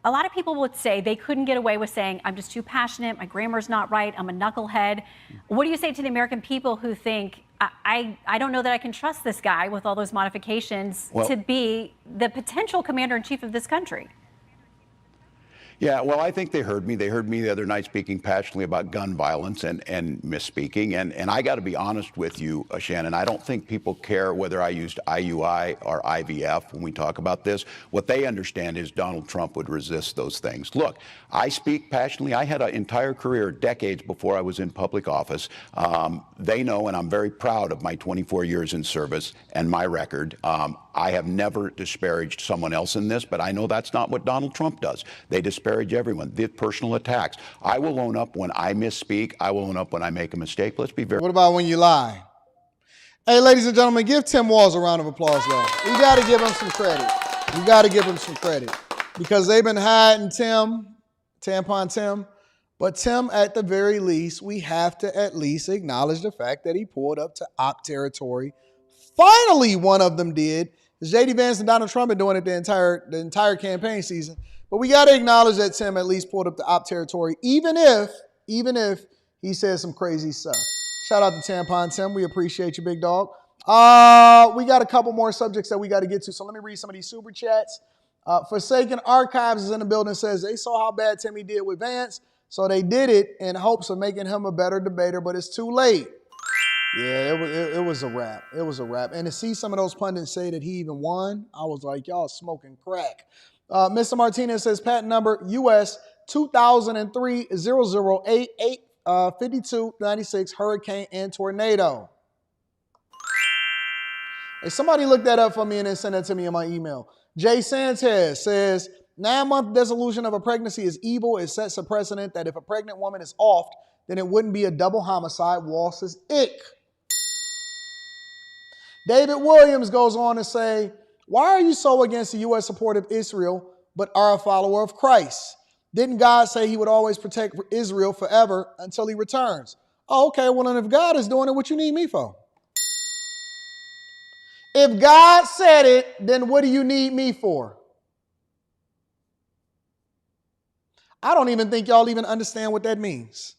A lot of people would say they couldn't get away with saying, I'm just too passionate, my grammar's not right, I'm a knucklehead. What do you say to the American people who think, I don't know that I can trust this guy with all those modifications to be the potential commander-in-chief of this country? Yeah, well, I think they heard me. They heard me the other night speaking passionately about gun violence and misspeaking. And I got to be honest with you, Shannon, I don't think people care whether I used IUI or IVF when we talk about this. What they understand is Donald Trump would resist those things. Look, I speak passionately. I had an entire career, decades before I was in public office. They know, and I'm very proud of my 24 years in service and my record. I have never disparaged someone else in this, but I know that's not what Donald Trump does. They disparage everyone, the personal attacks. I will own up when I misspeak. I will own up when I make a mistake. Let's be very. What about when you lie? Hey, ladies and gentlemen, give Tim Walz a round of applause, though. You got to give him some credit. You got to give him some credit because they've been hiding Tampon Tim. But Tim, at the very least, we have to at least acknowledge the fact that he pulled up to op territory. Finally, one of them did. J.D. Vance and Donald Trump been doing it the entire campaign season. But we got to acknowledge that Tim at least pulled up to op territory, even if he says some crazy stuff. Shout out to Tampon Tim. We appreciate you, big dog. We got a couple more subjects that we got to get to. So let me read some of these super chats. Forsaken Archives is in the building, says they saw how bad Timmy did with Vance, so they did it in hopes of making him a better debater, but it's too late. Yeah, it was a wrap. It was a wrap. And to see some of those pundits say that he even won, I was like, y'all smoking crack. Mr. Martinez says patent number US 2003-0088-5296 Hurricane and Tornado. Hey, somebody look that up for me and then send that to me in my email. Jay Sanchez says 9-month dissolution of a pregnancy is evil. It sets a precedent that if a pregnant woman is offed, then it wouldn't be a double homicide. Walz says ick. David Williams goes on to say, why are you so against the U.S. support of Israel, but are a follower of Christ? Didn't God say he would always protect Israel forever until he returns? Oh, okay, well, then if God is doing it, what you need me for? If God said it, then what do you need me for? I don't even think y'all even understand what that means.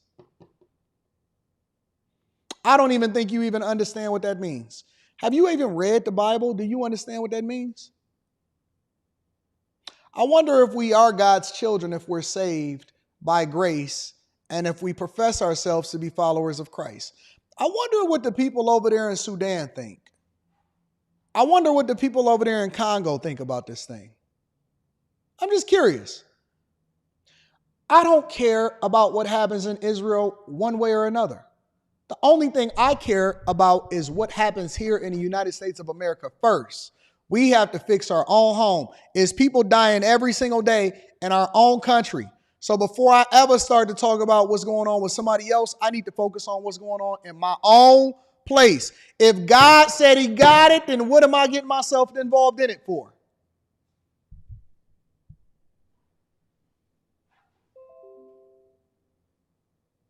I don't even think you even understand what that means. Have you even read the Bible? Do you understand what that means? I wonder if we are God's children, if we're saved by grace, and if we profess ourselves to be followers of Christ. I wonder what the people over there in Sudan think. I wonder what the people over there in Congo think about this thing. I'm just curious. I don't care about what happens in Israel one way or another. The only thing I care about is what happens here in the United States of America first. We have to fix our own home. It's people dying every single day in our own country. So before I ever start to talk about what's going on with somebody else, I need to focus on what's going on in my own place. If God said he got it, then what am I getting myself involved in it for?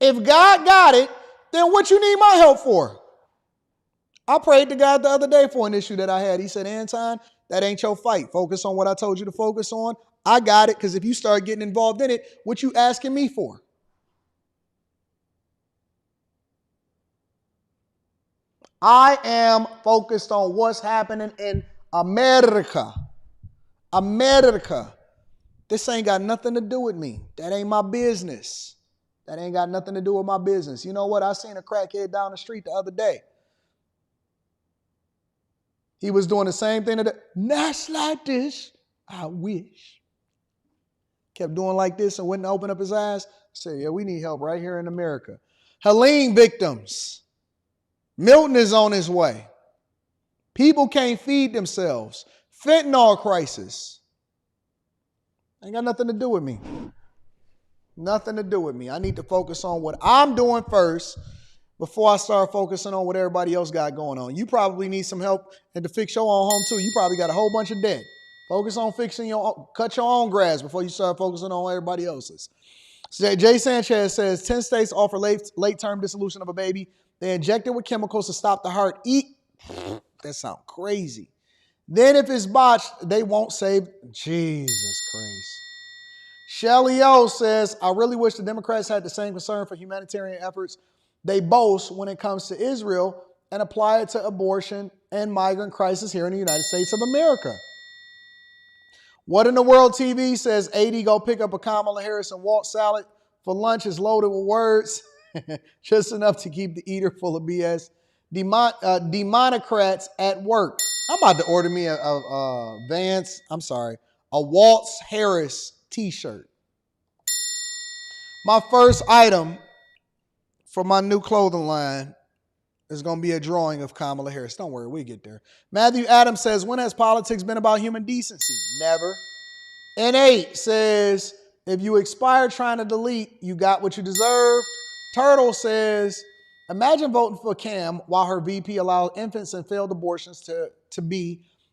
If God got it, then what you need my help for? I prayed to God the other day for an issue that I had. He said, Anton, that ain't your fight. Focus on what I told you to focus on. I got it, because if you start getting involved in it, what you asking me for? I am focused on what's happening in America. America. This ain't got nothing to do with me. That ain't my business. That ain't got nothing to do with my business. You know what? I seen a crackhead down the street the other day. He was doing the same thing. Not like this. I wish. Kept doing like this and wouldn't open up his eyes. Said, yeah, we need help right here in America. Helene victims. Milton is on his way. People can't feed themselves. Fentanyl crisis. Ain't got nothing to do with me. Nothing to do with me. I need to focus on what I'm doing first before I start focusing on what everybody else got going on. You probably need some help and to fix your own home too. You probably got a whole bunch of debt. Focus on fixing cut your own grass before you start focusing on everybody else's. Jay Sanchez says 10 states offer late-term dissolution of a baby. They inject it with chemicals to stop the heart. That sounds crazy. Then if it's botched, they won't save. Jesus Christ. Shelly O says, I really wish the Democrats had the same concern for humanitarian efforts they boast when it comes to Israel and apply it to abortion and migrant crisis here in the United States of America. What in the World TV says 80 go pick up a Kamala Harris and Walz salad for lunch is loaded with words. Just enough to keep the eater full of BS. Demonocrats at work. I'm about to order me a Walz Harris t-shirt. My first item for my new clothing line is going to be a drawing of Kamala Harris. Don't worry, we get there. Matthew Adams says, when has politics been about human decency? Never. N8 says, if you expire trying to delete, you got what you deserved. Turtle says, imagine voting for Cam while her VP allowed infants and failed abortions to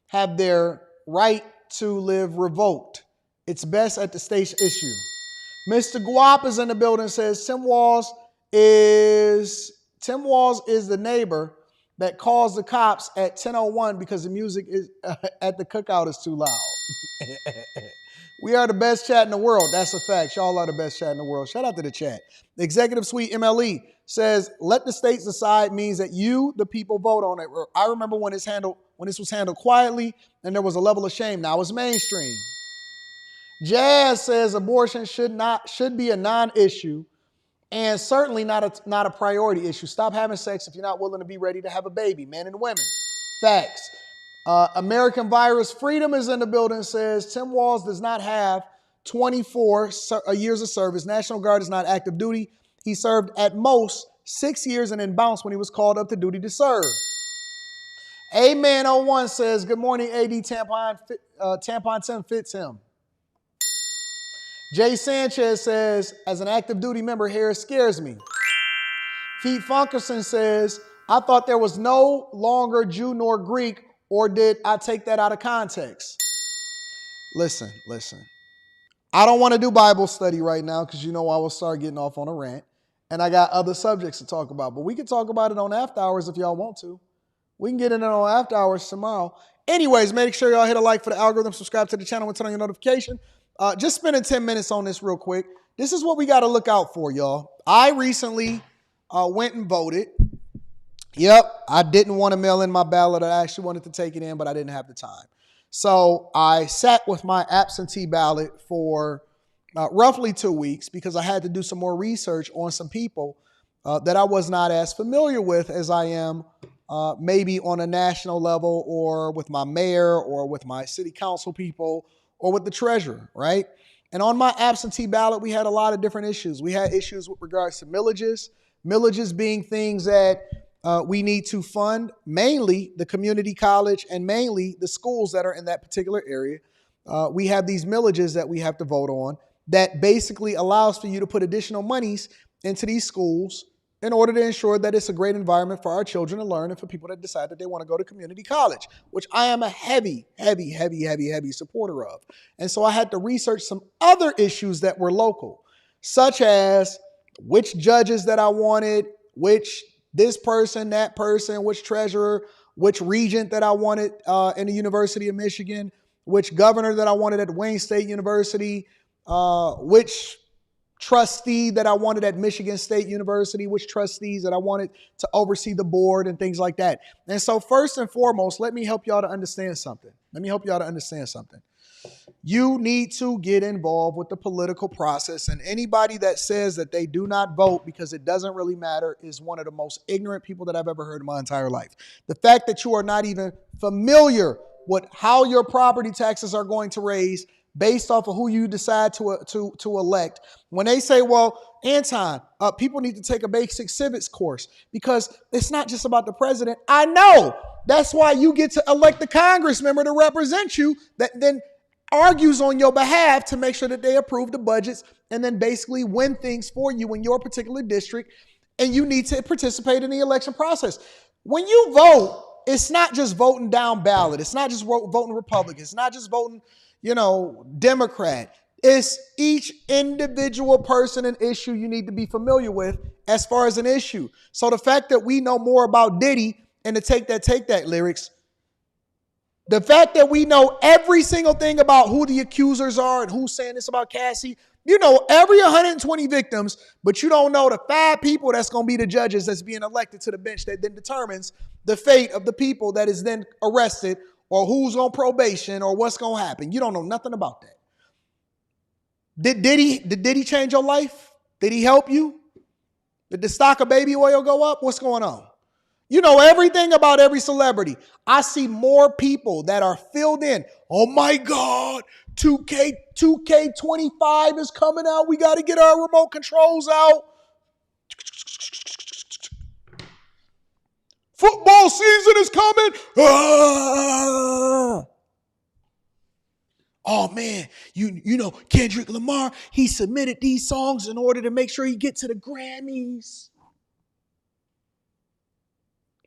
have their right to live revoked. It's best at the state issue. Mr. Guap is in the building, says Tim Walz is the neighbor that calls the cops at 10:01 because the music is at the cookout is too loud. We are the best chat in the world. That's a fact. Y'all are the best chat in the world. Shout out to the chat. The Executive Suite MLE says, let the states decide means that you, the people, vote on it. I remember when this was handled quietly and there was a level of shame. Now it's mainstream. Jazz says abortion should be a non-issue and certainly not a priority issue. Stop having sex if you're not willing to be ready to have a baby, men and women. Facts. American Virus Freedom is in the building, says Tim Walz does not have 24 years of service. National Guard is not active duty. He served at most 6 years and then bounced when he was called up to duty to serve. Amen01 says, good morning, AD Tampon Tim fits him. Jay Sanchez says, as an active duty member, Harris scares me. Pete Funkerson says, I thought there was no longer Jew nor Greek, or did I take that out of context? Listen. I don't want to do Bible study right now because you know I will start getting off on a rant. And I got other subjects to talk about. But we can talk about it on After Hours if y'all want to. We can get in it on After Hours tomorrow. Anyways, make sure y'all hit a like for the algorithm, subscribe to the channel, and turn on your notification. Just spending 10 minutes on this real quick. This is what we got to look out for, y'all. I recently went and voted. Yep, I didn't want to mail in my ballot. I actually wanted to take it in, but I didn't have the time. So I sat with my absentee ballot for roughly 2 weeks because I had to do some more research on some people that I was not as familiar with as I am maybe on a national level or with my mayor or with my city council people or with the treasurer, right? And on my absentee ballot, we had a lot of different issues. We had issues with regards to millages being things that we need to fund, mainly the community college and mainly the schools that are in that particular area. We have these millages that we have to vote on that basically allows for you to put additional monies into these schools in order to ensure that it's a great environment for our children to learn and for people that decide that they want to go to community college, which I am a heavy supporter of. And so I had to research some other issues that were local, such as which judges that I wanted, which this person, that person, which treasurer, which regent that I wanted in the University of Michigan, which governor that I wanted at Wayne State University, which trustee that I wanted at Michigan State University, which trustees that I wanted to oversee the board and things like that. And so first and foremost, let me help y'all to understand something. You need to get involved with the political process, and anybody that says that they do not vote because it doesn't really matter is one of the most ignorant people that I've ever heard in my entire life. The fact that you are not even familiar with how your property taxes are going to raise based off of who you decide to elect. When they say, well, Anton, people need to take a basic civics course because it's not just about the president. I know. That's why you get to elect the Congress member to represent you that then argues on your behalf to make sure that they approve the budgets and then basically win things for you in your particular district. And you need to participate in the election process. When you vote, it's not just voting down ballot. It's not just voting Republican. It's not just voting, Democrat. It's each individual person and issue you need to be familiar with as far as an issue. So the fact that we know more about Diddy and the Take That lyrics, the fact that we know every single thing about who the accusers are and who's saying this about Cassie, you know every 120 victims, but you don't know the 5 people that's going to be the judges that's being elected to the bench that then determines the fate of the people that is then arrested or who's on probation or what's going to happen. You don't know nothing about that. Did Diddy change your life? Did he help you? Did the stock of baby oil go up? What's going on? You know everything about every celebrity. I see more people that are filled in. Oh my God, 2K25 is coming out. We got to get our remote controls out. Football season is coming. Ah! Oh man, you know Kendrick Lamar, he submitted these songs in order to make sure he get to the Grammys.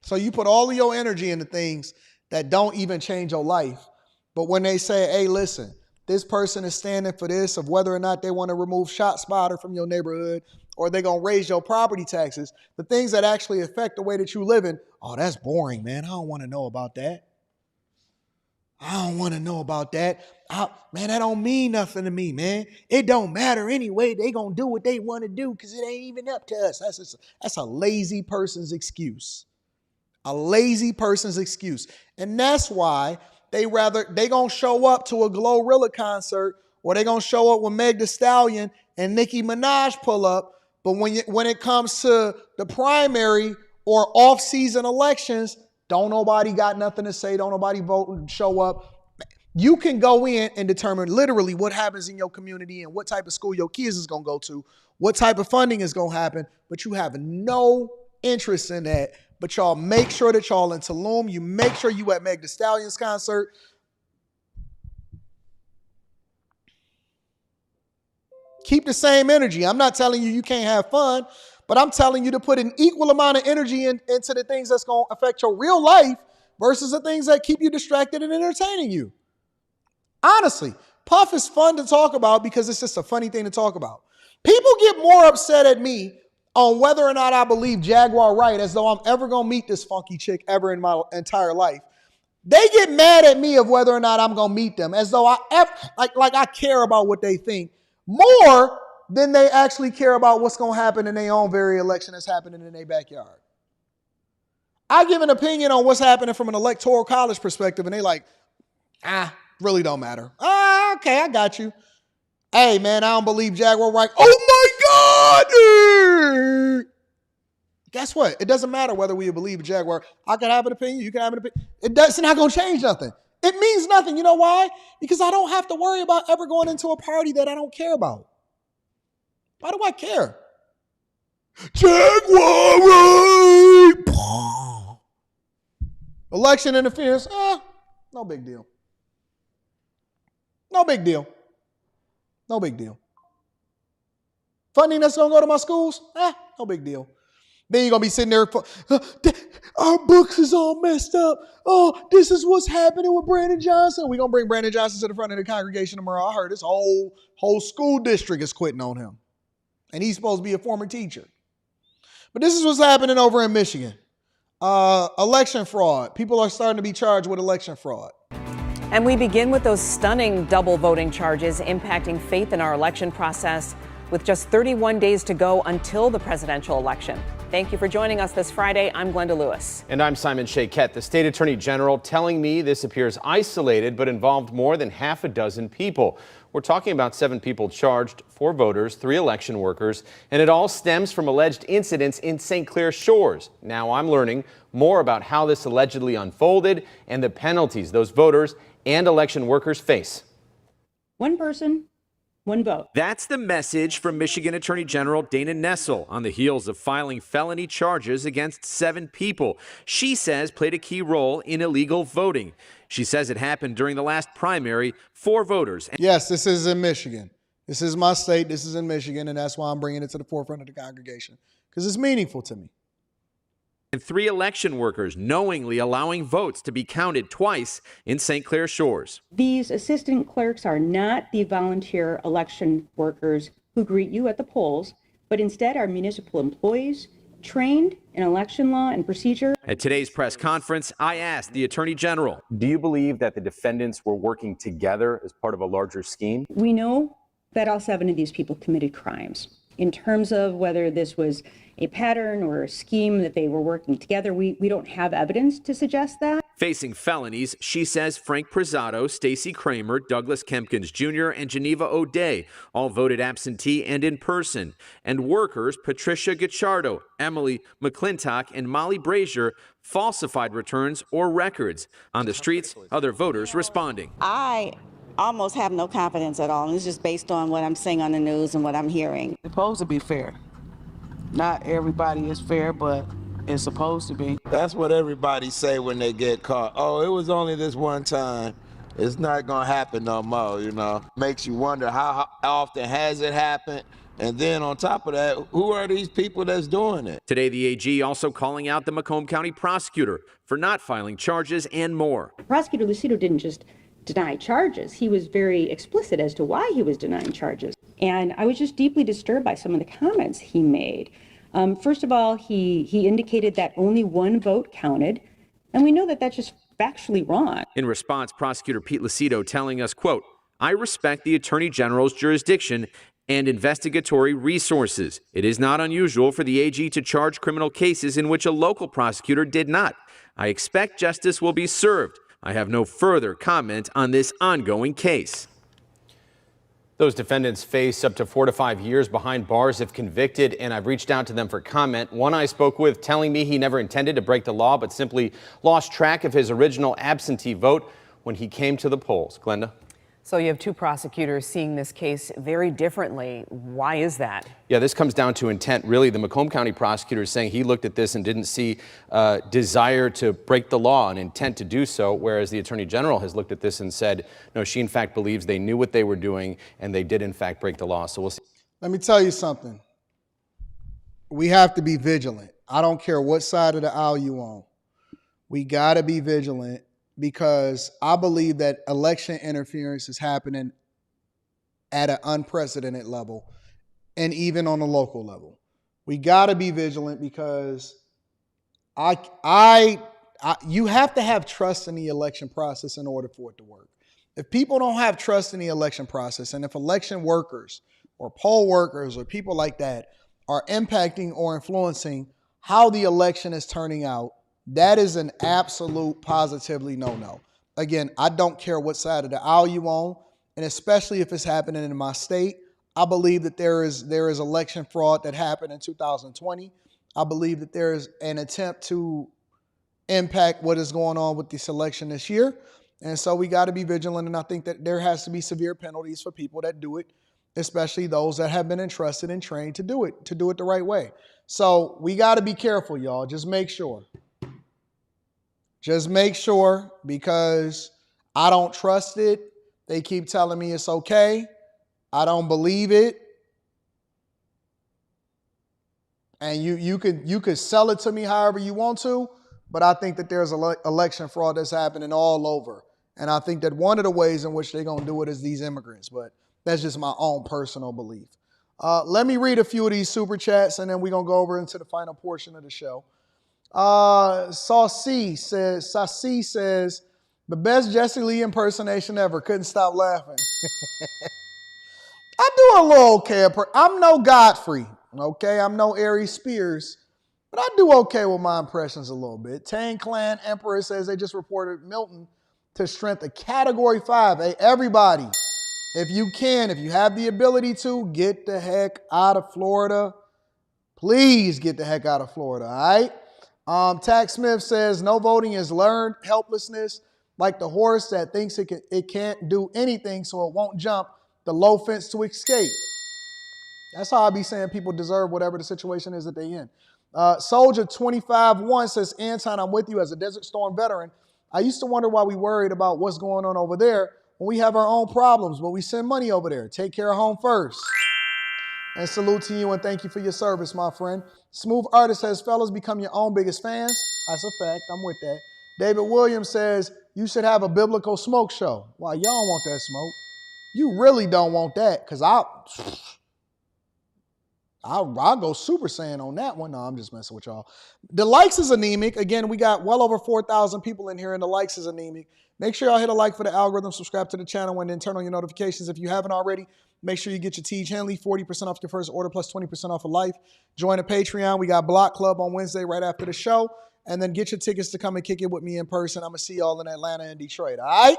So you put all of your energy into things that don't even change your life. But when they say, hey, listen, this person is standing for this, of whether or not they want to remove ShotSpotter from your neighborhood or they're going to raise your property taxes, the things that actually affect the way that you live in, oh, that's boring, man. I don't want to know about that. I don't want to know about that. Man, that don't mean nothing to me, man. It don't matter anyway. They going to do what they want to do because it ain't even up to us. That's a lazy person's excuse. A lazy person's excuse. And that's why they going to show up to a Glorilla concert or they going to show up when Meg Thee Stallion and Nicki Minaj pull up. But when it comes to the primary or off-season elections, don't nobody got nothing to say. Don't nobody vote and show up. You can go in and determine literally what happens in your community and what type of school your kids is going to go to, what type of funding is going to happen, but you have no interest in that. But y'all make sure that y'all in Tulum. You make sure you at Meg Thee Stallion's concert. Keep the same energy. I'm not telling you can't have fun, but I'm telling you to put an equal amount of energy into the things that's going to affect your real life versus the things that keep you distracted and entertaining you. Honestly, Puff is fun to talk about because it's just a funny thing to talk about. People get more upset at me on whether or not I believe Jaguar Wright as though I'm ever going to meet this funky chick ever in my entire life. They get mad at me of whether or not I'm going to meet them as though I care about what they think more than they actually care about what's going to happen in their own very election that's happening in their backyard. I give an opinion on what's happening from an electoral college perspective and they like, really don't matter. Okay, I got you. Hey, man, I don't believe Jaguar Wright. Oh, my God! Guess what? It doesn't matter whether we believe Jaguar. I can have an opinion. You can have an opinion. It's not going to change nothing. It means nothing. You know why? Because I don't have to worry about ever going into a party that I don't care about. Why do I care? Jaguar Wright! Election interference. No big deal. No big deal. No big deal. Funding that's going to go to my schools? No big deal. Then you're going to be sitting there, our books is all messed up. Oh, this is what's happening with Brandon Johnson. We're going to bring Brandon Johnson to the front of the congregation tomorrow. I heard this whole school district is quitting on him. And he's supposed to be a former teacher. But this is what's happening over in Michigan. Election fraud. People are starting to be charged with election fraud. And we begin with those stunning double voting charges impacting faith in our election process with just 31 days to go until the presidential election. Thank you for joining us this Friday. I'm Glenda Lewis. And I'm Simon Shakett. The state attorney general telling me this appears isolated but involved more than half a dozen people. We're talking about 7 people charged, 4 voters, 3 election workers, and it all stems from alleged incidents in St. Clair Shores. Now I'm learning more about how this allegedly unfolded and the penalties those voters and election workers face. One person, one vote. That's the message from Michigan Attorney General Dana Nessel on the heels of filing felony charges against 7 people she says played a key role in illegal voting. She says it happened during the last primary for voters. Yes, this is in Michigan. This is my state. This is in Michigan, and that's why I'm bringing it to the forefront of the congregation, because it's meaningful to me. And 3 election workers knowingly allowing votes to be counted twice in St. Clair Shores. These assistant clerks are not the volunteer election workers who greet you at the polls, but instead are municipal employees trained in election law and procedure. At today's press conference, I asked the Attorney General, do you believe that the defendants were working together as part of a larger scheme? We know that all 7 of these people committed crimes. In terms of whether this was a pattern or a scheme that they were working together, we don't have evidence to suggest that. Facing felonies, she says Frank Prezzato, Stacey Kramer, Douglas Kempkins Jr., and Geneva O'Day all voted absentee and in person. And workers Patricia Gacciardo, Emily McClintock, and Molly Brazier falsified returns or records. On the streets, other voters responding. I almost have no confidence at all. And it's just based on what I'm seeing on the news and what I'm hearing. It's supposed to be fair. Not everybody is fair, but it's supposed to be. That's what everybody say when they get caught. Oh, it was only this one time. It's not gonna happen no more, you know. Makes you wonder how often has it happened? And then on top of that, who are these people that's doing it? Today, the AG also calling out the Macomb County prosecutor for not filing charges and more. Prosecutor Lucido didn't just deny charges. He was very explicit as to why he was denying charges. And I was just deeply disturbed by some of the comments he made. First of all, he indicated that only 1 vote counted. And we know that that's just factually wrong. In response, Prosecutor Pete Lucido telling us, quote, I respect the Attorney General's jurisdiction and investigatory resources. It is not unusual for the AG to charge criminal cases in which a local prosecutor did not. I expect justice will be served. I have no further comment on this ongoing case. Those defendants face up to 4 to 5 years behind bars if convicted, and I've reached out to them for comment. One I spoke with telling me he never intended to break the law, but simply lost track of his original absentee vote when he came to the polls. Glenda? So you have 2 prosecutors seeing this case very differently. Why is that? Yeah, this comes down to intent. Really, the Macomb County prosecutor is saying he looked at this and didn't see desire to break the law and intent to do so, whereas the Attorney General has looked at this and said, no, she in fact believes they knew what they were doing and they did in fact break the law. So we'll see. Let me tell you something. We have to be vigilant. I don't care what side of the aisle you on. We got to be vigilant, because I believe that election interference is happening at an unprecedented level and even on a local level. We got to be vigilant because you have to have trust in the election process in order for it to work. If people don't have trust in the election process, and if election workers or poll workers or people like that are impacting or influencing how the election is turning out, that is an absolute positively no-no. Again, I don't care what side of the aisle you on, and especially if it's happening in my state. I believe that there is election fraud that happened in 2020. I believe that there is an attempt to impact what is going on with this election this year. And so we got to be vigilant, and I think that there has to be severe penalties for people that do it, especially those that have been entrusted and trained to do it the right way. So we got to be careful, y'all. Just make sure. Just make sure, because I don't trust it. They keep telling me it's okay. I don't believe it. And you could sell it to me however you want to, but I think that there's election fraud that's happening all over. And I think that one of the ways in which they're going to do it is these immigrants, but that's just my own personal belief. Let me read a few of these super chats, and then we're going to go over into the final portion of the show. Saucy says, the best Jesse Lee impersonation ever. Couldn't stop laughing. I do a little okay. I'm no Godfrey, okay? I'm no Aries Spears, but I do okay with my impressions a little bit. Tang Clan Emperor says they just reported Milton to strength of Category 5. Hey, everybody, if you have the ability to, get the heck out of Florida. Please get the heck out of Florida, all right? Tax Smith says no voting is learned helplessness, like the horse that thinks it can't do anything, so it won't jump the low fence to escape. That's how I be saying people deserve whatever the situation is that they in. Soldier 25-1 says, Anton, I'm with you as a Desert Storm veteran. I used to wonder why we worried about what's going on over there when we have our own problems, but we send money over there. Take care of home first. And salute to you and thank you for your service, my friend. Smooth Artist says, fellas, become your own biggest fans. That's a fact. I'm with that. David Williams says, you should have a biblical smoke show. Well, y'all don't want that smoke. You really don't want that, because I'll go Super Saiyan on that one. No, I'm just messing with y'all. The likes is anemic. Again, we got well over 4,000 people in here, and the likes is anemic. Make sure y'all hit a like for the algorithm, subscribe to the channel, and then turn on your notifications if you haven't already. Make sure you get your Tiege Hanley, 40% off your first order plus 20% off of life. Join the Patreon. We got Block Club on Wednesday right after the show. And then get your tickets to come and kick it with me in person. I'm going to see y'all in Atlanta and Detroit, all right?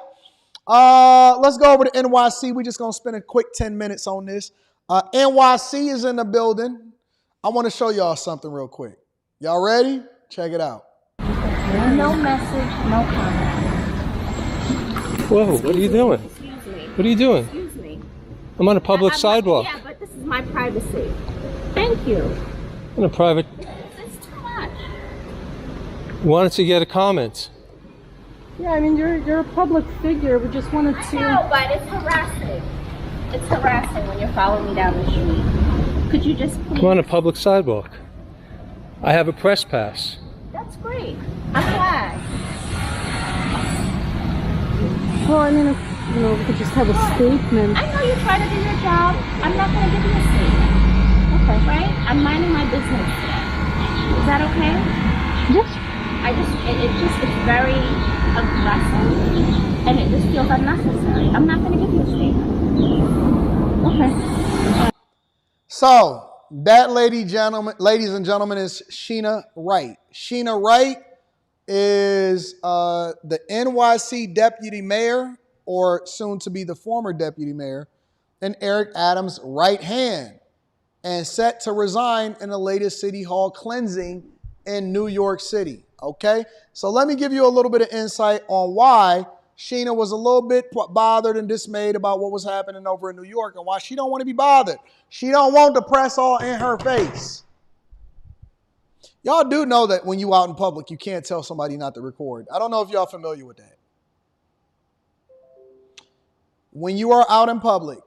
Let's go over to NYC. We're just going to spend a quick 10 minutes on this. NYC is in the building. I want to show y'all something real quick. Y'all ready? Check it out. No message, no comment. Whoa, what are you doing? Excuse me. What are you doing? Excuse me. I'm on a public sidewalk. Yeah, but this is my privacy. Thank you. On a private... It's too much. Wanted to get a comment. Yeah, I mean, you're a public figure. We just wanted to... No, but it's harassing. It's harassing when you're following me down the street. Could you just please... I'm on a public sidewalk. I have a press pass. That's great. I'm glad. Well, I mean, if, we could just have a statement. I know you're trying to do your job. I'm not going to give you a statement. Okay. Right? I'm minding my business today. Is that okay? Yes. It's very aggressive, and it just feels unnecessary. I'm not going to give you a statement. Okay. So, that ladies and gentlemen, is Sheena Wright. Sheena Wright is the NYC Deputy Mayor, or soon to be the former Deputy Mayor, and Eric Adams' right hand, and set to resign in the latest City Hall cleansing in New York City. Okay, so let me give you a little bit of insight on why Sheena was a little bit bothered and dismayed about what was happening over in New York, and why she don't want to be bothered. She don't want the press all in her face. Y'all do know that when you out in public, you can't tell somebody not to record. I don't know if y'all familiar with that. When you are out in public,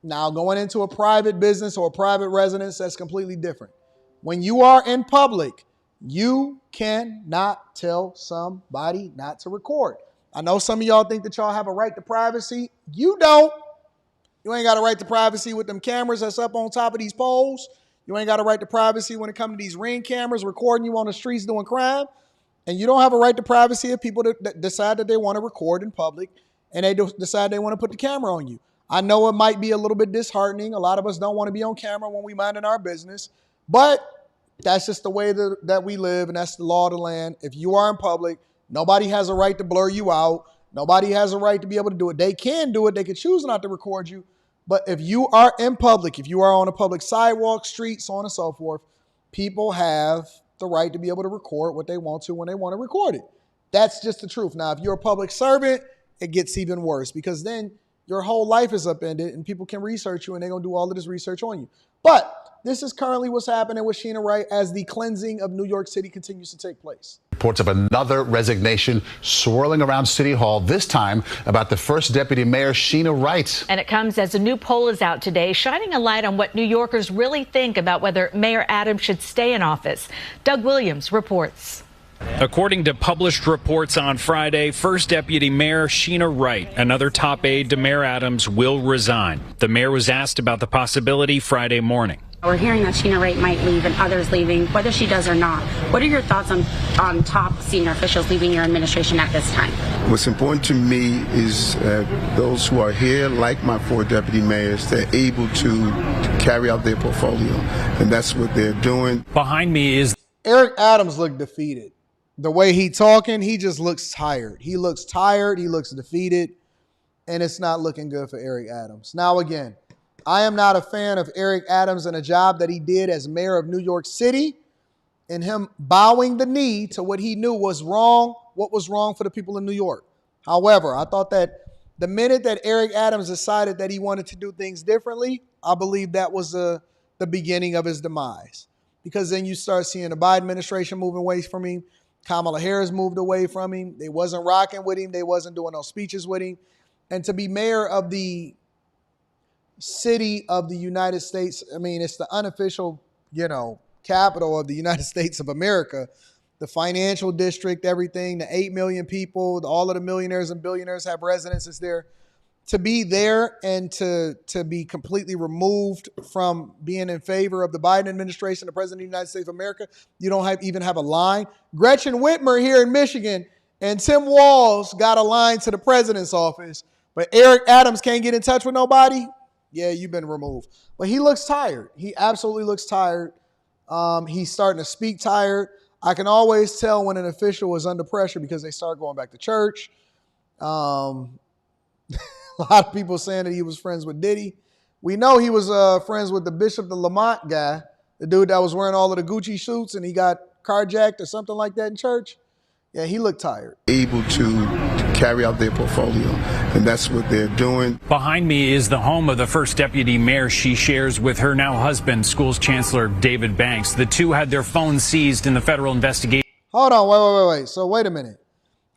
now going into a private business or a private residence, that's completely different. When you are in public, you cannot tell somebody not to record. I know some of y'all think that y'all have a right to privacy. You don't. You ain't got a right to privacy with them cameras that's up on top of these poles. You ain't got a right to privacy when it comes to these Ring cameras recording you on the streets doing crime. And you don't have a right to privacy if people that decide that they want to record in public and they decide they want to put the camera on you. I know it might be a little bit disheartening. A lot of us don't want to be on camera when we minding our business. But that's just the way that we live, and that's the law of the land. If you are in public, nobody has a right to blur you out. Nobody has a right to be able to do it. They can do it. They can choose not to record you. But if you are in public, if you are on a public sidewalk, street, so on and so forth, people have the right to be able to record what they want to when they want to record it. That's just the truth. Now, if you're a public servant, it gets even worse, because then your whole life is upended and people can research you and they're going to do all of this research on you. But this is currently what's happening with Sheena Wright as the cleansing of New York City continues to take place. Reports of another resignation swirling around City Hall, this time about the first Deputy Mayor, Sheena Wright. And it comes as a new poll is out today, shining a light on what New Yorkers really think about whether Mayor Adams should stay in office. Doug Williams reports. According to published reports on Friday, First Deputy Mayor Sheena Wright, another top aide to Mayor Adams, will resign. The mayor was asked about the possibility Friday morning. We're hearing that Sheena Wright might leave and others leaving, whether she does or not. What are your thoughts on top senior officials leaving your administration at this time? What's important to me is those who are here, like my 4 deputy mayors, they're able to carry out their portfolio, and that's what they're doing. Behind me is Eric Adams looked defeated. The way he talking, he just looks tired. He looks tired. He looks defeated, and it's not looking good for Eric Adams. Now, again, I am not a fan of Eric Adams and a job that he did as mayor of New York City, and him bowing the knee to what he knew was wrong, what was wrong for the people in New York. However, I thought that the minute that Eric Adams decided that he wanted to do things differently, I believe that was the beginning of his demise. Because then you start seeing the Biden administration moving away from him. Kamala Harris moved away from him. They wasn't rocking with him. They wasn't doing no speeches with him. And to be mayor of the city of the United States. I mean, it's the unofficial, capital of the United States of America. The financial district, everything, the 8 million people, all of the millionaires and billionaires have residences there. To be there and to be completely removed from being in favor of the Biden administration, the president of the United States of America, you don't even have a line. Gretchen Whitmer here in Michigan and Tim Walz got a line to the president's office, but Eric Adams can't get in touch with nobody. Yeah, you've been removed. But he looks tired. He absolutely looks tired. He's starting to speak tired. I can always tell when an official is under pressure because they start going back to church. A lot of people saying that he was friends with Diddy. We know he was friends with the Bishop the Lamont guy, the dude that was wearing all of the Gucci suits and he got carjacked or something like that in church. Yeah, he looked tired. Able to carry out their portfolio, and that's what they're doing. Behind me is the home of the first deputy mayor she shares with her now husband, schools chancellor David Banks. The two had their phones seized in the federal investigation. Hold on, wait. So wait a minute.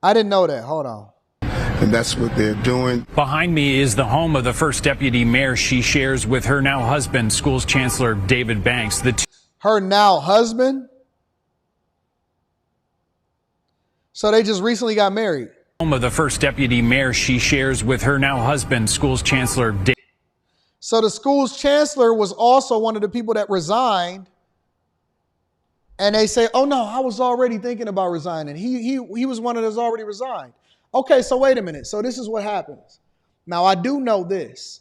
I didn't know that. Hold on. And that's what they're doing. Behind me is the home of the first deputy mayor she shares with her now husband, schools chancellor David Banks. Her now husband? So they just recently got married. Home of the first deputy mayor she shares with her now husband, schools chancellor David. So the school's chancellor was also one of the people that resigned. And they say, oh no, I was already thinking about resigning. He was one of those already resigned. Okay, so wait a minute. So this is what happens. Now, I do know this.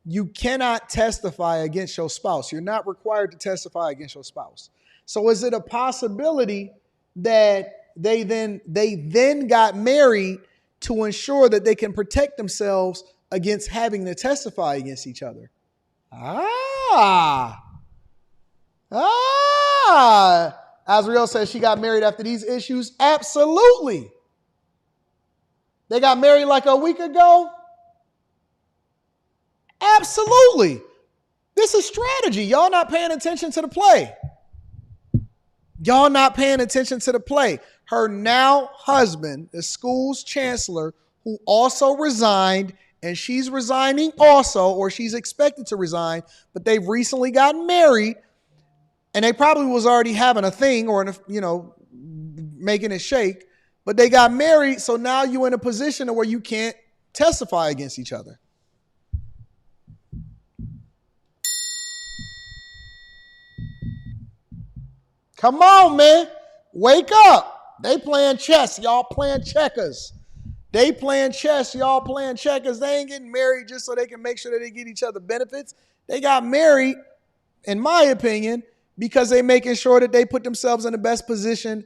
You cannot testify against your spouse. You're not required to testify against your spouse. So is it a possibility that they then got married to ensure that they can protect themselves against having to testify against each other? Azriel says she got married after these issues. Absolutely. They got married like a week ago? Absolutely. This is strategy. Y'all not paying attention to the play. Y'all not paying attention to the play. Her now husband, the school's chancellor, who also resigned, and she's resigning also, or she's expected to resign, but they've recently gotten married, and they probably was already having a thing or, making it shake. But they got married, so now you're in a position where you can't testify against each other. Come on, man. Wake up. They playing chess. Y'all playing checkers. They playing chess. Y'all playing checkers. They ain't getting married just so they can make sure that they get each other benefits. They got married, in my opinion, because they making sure that they put themselves in the best position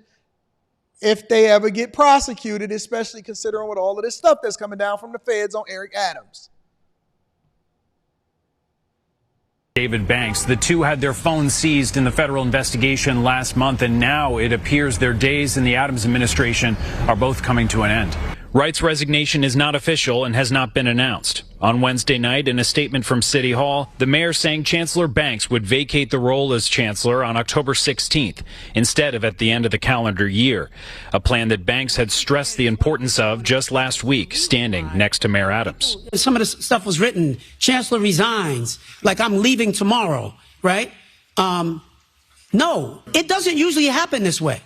if they ever get prosecuted, especially considering with all of this stuff that's coming down from the feds on Eric Adams. David Banks. The two had their phones seized in the federal investigation last month, and now it appears their days in the Adams administration are both coming to an end. Wright's resignation is not official and has not been announced. On Wednesday night, in a statement from City Hall, the mayor saying Chancellor Banks would vacate the role as chancellor on October 16th instead of at the end of the calendar year, a plan that Banks had stressed the importance of just last week, standing next to Mayor Adams. Some of the stuff was written, Chancellor resigns, like I'm leaving tomorrow, right? No, it doesn't usually happen this way.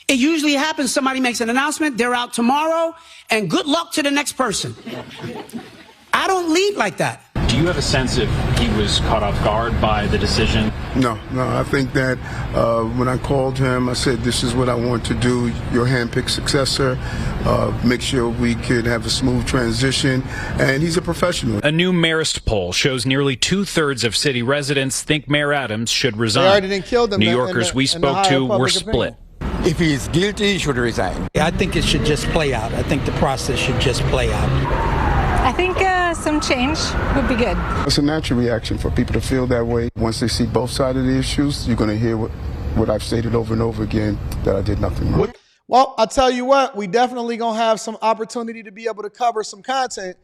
It usually happens, somebody makes an announcement, they're out tomorrow, and good luck to the next person. I don't lead like that. Do you have a sense if he was caught off guard by the decision? No, I think that when I called him, I said, this is what I want to do, your handpicked successor, make sure we could have a smooth transition, and he's a professional. A new Marist poll shows nearly 2/3 of city residents think Mayor Adams should resign. They already didn't kill them. New Yorkers we spoke to were split. If he's guilty, he should resign. I think it should just play out. I think the process should just play out. I think some change would be good. It's a natural reaction for people to feel that way. Once they see both sides of the issues, you're going to hear what I've stated over and over again, that I did nothing wrong. Well, I'll tell you what, we definitely going to have some opportunity to be able to cover some content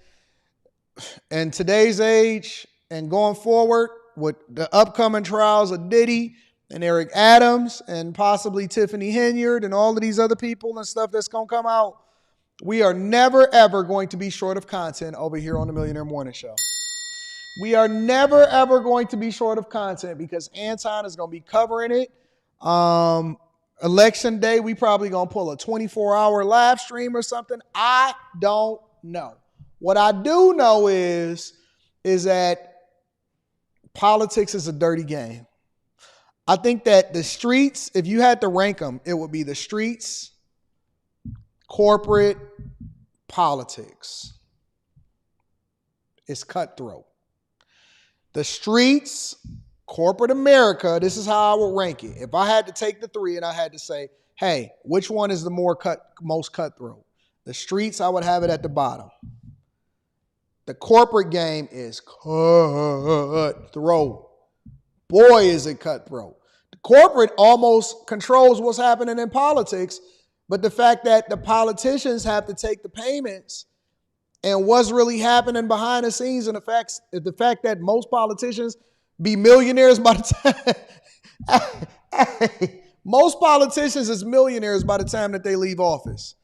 in today's age and going forward with the upcoming trials of Diddy and Eric Adams and possibly Tiffany Henyard and all of these other people and stuff that's going to come out. We are never, ever going to be short of content over here on the Millionaire Morning Show. We are never, ever going to be short of content because Anton is going to be covering it. Election day, we probably going to pull a 24-hour live stream or something. I don't know. What I do know is that politics is a dirty game. I think that the streets, if you had to rank them, it would be the streets, corporate, politics. It's cutthroat. The streets, corporate America, this is how I would rank it. If I had to take the three and I had to say, hey, which one is the most cutthroat? The streets, I would have it at the bottom. The corporate game is cutthroat. Boy, is it cutthroat. The corporate almost controls what's happening in politics, but the fact that the politicians have to take the payments and what's really happening behind the scenes, and the fact that most politicians be millionaires by the time most politicians is millionaires by the time that they leave office.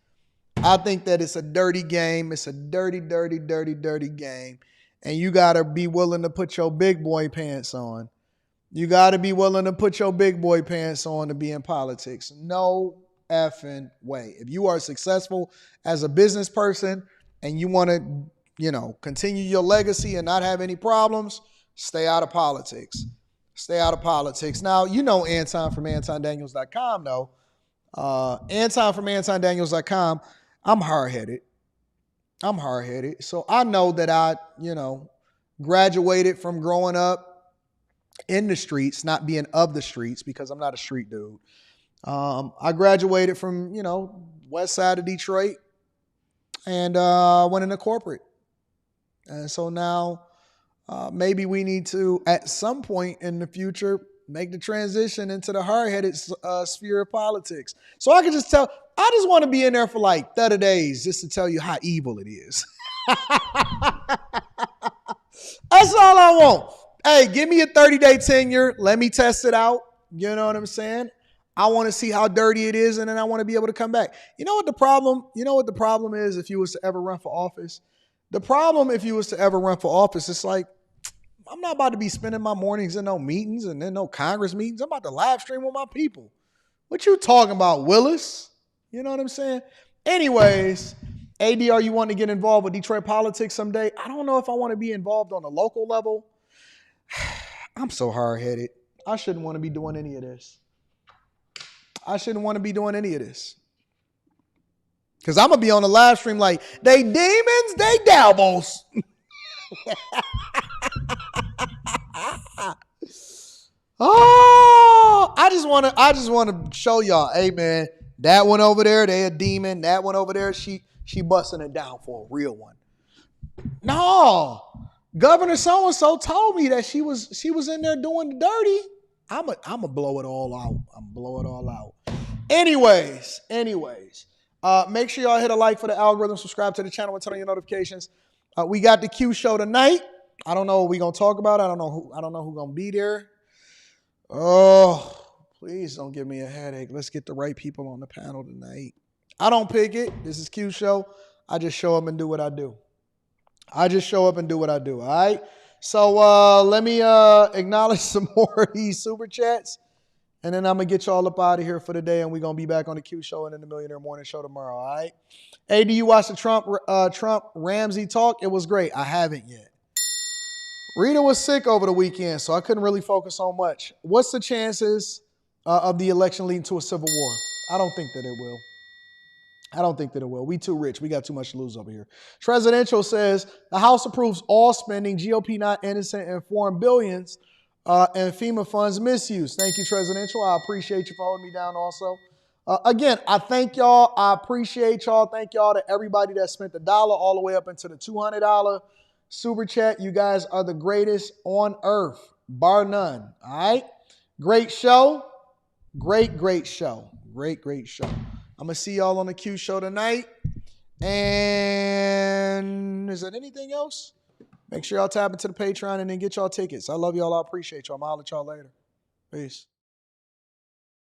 I think that it's a dirty game. It's a dirty, dirty, dirty, dirty game. And you got to be willing to put your big boy pants on. You got to be willing to put your big boy pants on to be in politics. No effing way. If you are successful as a business person and you want to, continue your legacy and not have any problems, stay out of politics. Stay out of politics. Now, Anton from AntonDaniels.com, though. Anton from AntonDaniels.com, I'm hard-headed. So I know that I, graduated from growing up in the streets, not being of the streets, because I'm not a street dude. I graduated from, west side of Detroit and went into corporate. And so now maybe we need to, at some point in the future, make the transition into the hard-headed sphere of politics. So I can just tell, I just want to be in there for like 30 days just to tell you how evil it is. That's all I want. Hey, give me a 30-day tenure. Let me test it out. You know what I'm saying? I want to see how dirty it is, and then I want to be able to come back. You know what the problem is if you was to ever run for office? The problem if you was to ever run for office, it's like, I'm not about to be spending my mornings in no meetings and then no Congress meetings. I'm about to live stream with my people. What you talking about, Willis? You know what I'm saying? Anyways, AD, are you wanting to get involved with Detroit politics someday? I don't know if I want to be involved on a local level. I'm so hard-headed. I shouldn't want to be doing any of this. Because I'm going to be on the live stream like, they demons, they devils. Oh, I just want to show y'all, hey man, that one over there, they a demon. That one over there, she busting it down for a real one. No, Governor so-and-so told me that she was in there doing the dirty. I'ma blow it all out. Anyways, make sure y'all hit a like for the algorithm, subscribe to the channel, and turn on your notifications. We got the Q show tonight. I don't know what we're gonna talk about. I don't know who's gonna be there. Oh, please don't give me a headache. Let's get the right people on the panel tonight. I don't pick it. This is Q show. I just show up and do what I do. All right. So let me acknowledge some more of these super chats, and then I'm gonna get y'all up out of here for the day, and we're gonna be back on the Q show and in the Millionaire Morning Show tomorrow. All right. Hey, do you watch the Trump Ramsey talk? It was great. I haven't yet. Rita was sick over the weekend, so I couldn't really focus on much. What's the chances of the election leading to a civil war? I don't think that it will. We too rich. We got too much to lose over here. Presidential says the House approves all spending. GOP not innocent and foreign billions and FEMA funds misuse. Thank you, Presidential. I appreciate you for holding me down also. Again, I thank y'all. I appreciate y'all. Thank y'all to everybody that spent $1 all the way up into the $200 super chat. You guys are the greatest on earth, bar none. All right. Great show. Great show. I'm going to see y'all on the Q show tonight. And is there anything else? Make sure y'all tap into the Patreon and then get y'all tickets. I love y'all. I appreciate y'all. I'll holler at y'all later. Peace.